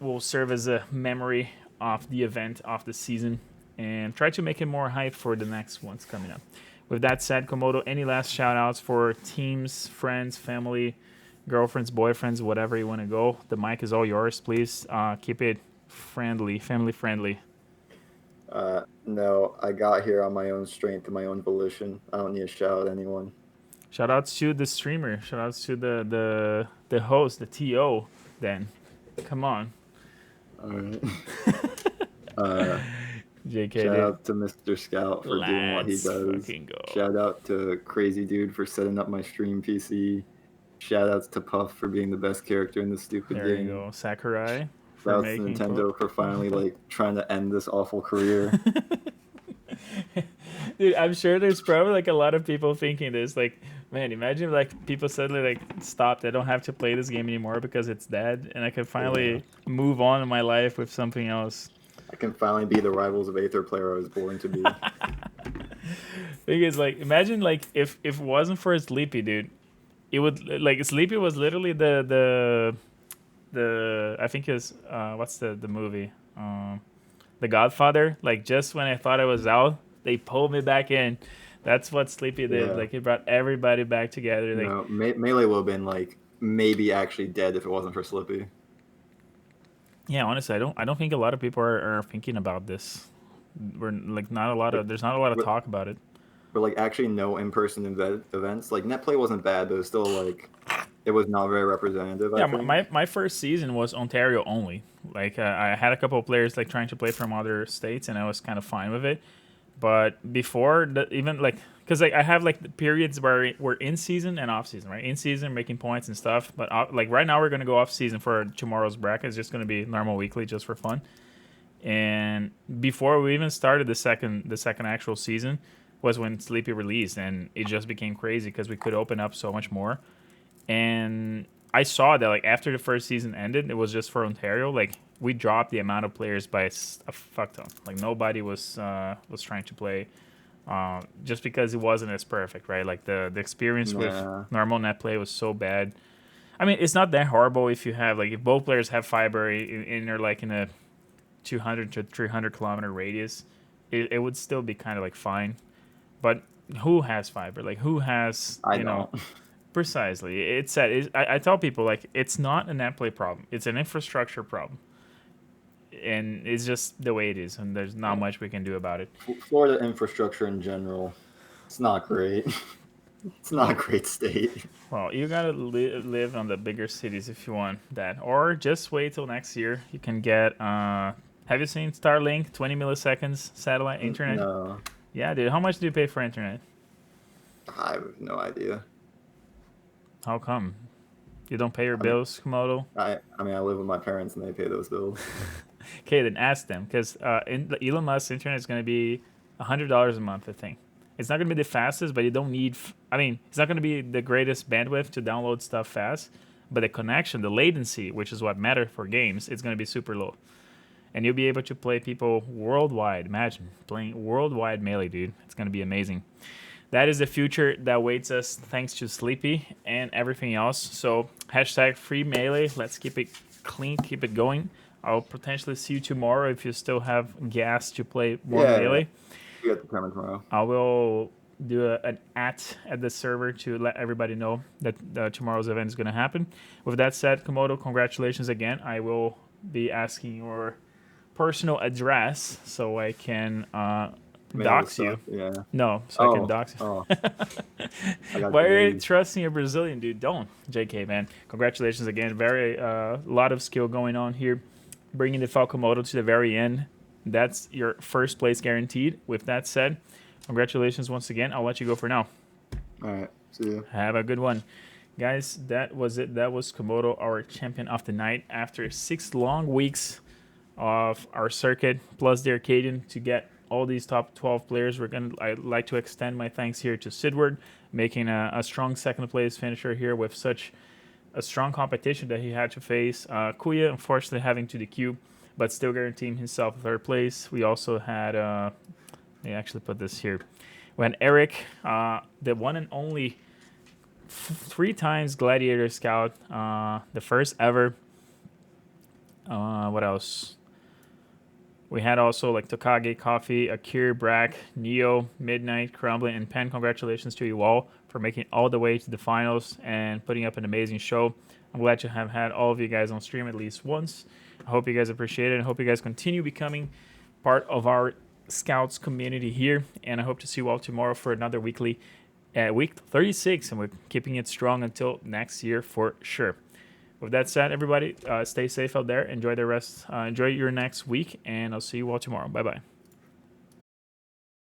will serve as a memory of the event, of the season, and try to make it more hype for the next ones coming up. With that said, Komodo, any last shout outs for teams, friends, family, girlfriends, boyfriends, whatever you want to go? The mic is all yours. Please keep it friendly, family friendly. No, I got here on my own strength and my own volition. I don't need to shout at anyone. Shout outs to the streamer. Shout outs to the host, the TO. Then, come on. All right. JK, Shout dude. out to Mr. Scout for doing what he Let's does. fucking go. Shout out to Crazy Dude for setting up my stream PC. Shout outs to Puff for being the best character in the stupid There game. you go. Sakurai for Shout outs to making Nintendo for finally like trying to end this awful career. Dude, I'm sure there's probably like a lot of people thinking this. Like, man, imagine like people suddenly like stopped. I don't have to play this game anymore because it's dead, and I can finally move on in my life with something else. I can finally be the Rivals of Aether player I was born to be. Thing is, like, imagine like if it wasn't for Sleepy, dude, it would like Sleepy was literally the I think it's what's the movie The Godfather. Like just when I thought I was out, they pulled me back in. That's what Sleepy did. Yeah. Like he brought everybody back together. Like No, Melee would have been like maybe actually dead if it wasn't for Slippy. yeah, honestly, I don't think a lot of people are thinking about this. We're like not a lot of there's not a lot of talk about it. But like actually no in-person events. Like Netplay wasn't bad, but it was still like it was not very representative. Yeah, I think. my first season was Ontario only. Like I had a couple of players like trying to play from other states, and I was kind of fine with it. But before even like, because like I have like the periods where we're in season and off season, right? In season making points and stuff. But like right now we're gonna go off season for tomorrow's bracket. It's just gonna be normal weekly, just for fun. And before we even started the second actual season was when Sleepy released, and it just became crazy because we could open up so much more. And I saw that like after the first season ended, it was just for Ontario. Like we dropped the amount of players by a fuck ton. Like nobody was trying to play, just because it wasn't as perfect, right? Like the experience with normal net play was so bad. I mean, it's not that horrible if you have like if both players have fiber and they're like in a 200 to 300 kilometer radius, it would still be kind of like fine. But who has fiber? Like who has I you know? don't. Precisely. It's sad. I tell people like it's not a net play problem. It's an infrastructure problem, and it's just the way it is, and there's not much we can do about it. Florida infrastructure in general, it's not great. It's not a great state. Well, you gotta live on the bigger cities if you want that, or just wait till next year. You can get. Have you seen Starlink 20 milliseconds satellite internet? No, Yeah, dude. How much do you pay for internet? I have no idea. How come? You don't pay your bills, Komodo? I mean, I live with my parents and they pay those bills. Okay, then ask them, because Elon Musk's internet is going to be $100 a month, I think. It's not going to be the fastest, but you don't need... I mean, it's not going to be the greatest bandwidth to download stuff fast, but the connection, the latency, which is what matters for games, it's going to be super low. And you'll be able to play people worldwide. Imagine playing worldwide Melee, dude. It's going to be amazing. That is the future that awaits us thanks to Sleepy and everything else. So, hashtag free Melee. Let's keep it clean, keep it going. I'll potentially see you tomorrow if you still have gas to play more Melee. You got the camera tomorrow. I will do an at the server to let everybody know that tomorrow's event is going to happen. With that said, Komodo, congratulations again. I will be asking your personal address so I can dox you. Yeah. No, so I can dox you. Oh. Why are you trusting a Brazilian dude? Don't. JK, man. Congratulations again. Very lot of skill going on here. Bringing the Falcomodo to the very end. That's your first place guaranteed. With that said, congratulations once again. I'll let you go for now. All right. See you. Have a good one. Guys, that was it. That was Komodo, our champion of the night. After 6 long weeks of our circuit, plus the Arcadian, to get all these top 12 players, I'd like to extend my thanks here to Sidward, making a strong second place finisher here with such a strong competition that he had to face. Kuya, unfortunately, having to the queue, but still guaranteeing himself a third place. We also had, let me actually put this here. We had Eric, the one and only 3 times Gladiator Scout, the first ever. What else? We had also like Tokage, Coffee, Akir, Brack, Neo, Midnight, Crumbling, and Pen. Congratulations to you all for making it all the way to the finals and putting up an amazing show. I'm glad to have had all of you guys on stream at least once. I hope you guys appreciate it. I hope you guys continue becoming part of our Scouts community here. And I hope to see you all tomorrow for another weekly week 36. And we're keeping it strong until next year for sure. With that said, everybody, stay safe out there. Enjoy the rest. Enjoy your next week. And I'll see you all tomorrow. Bye-bye.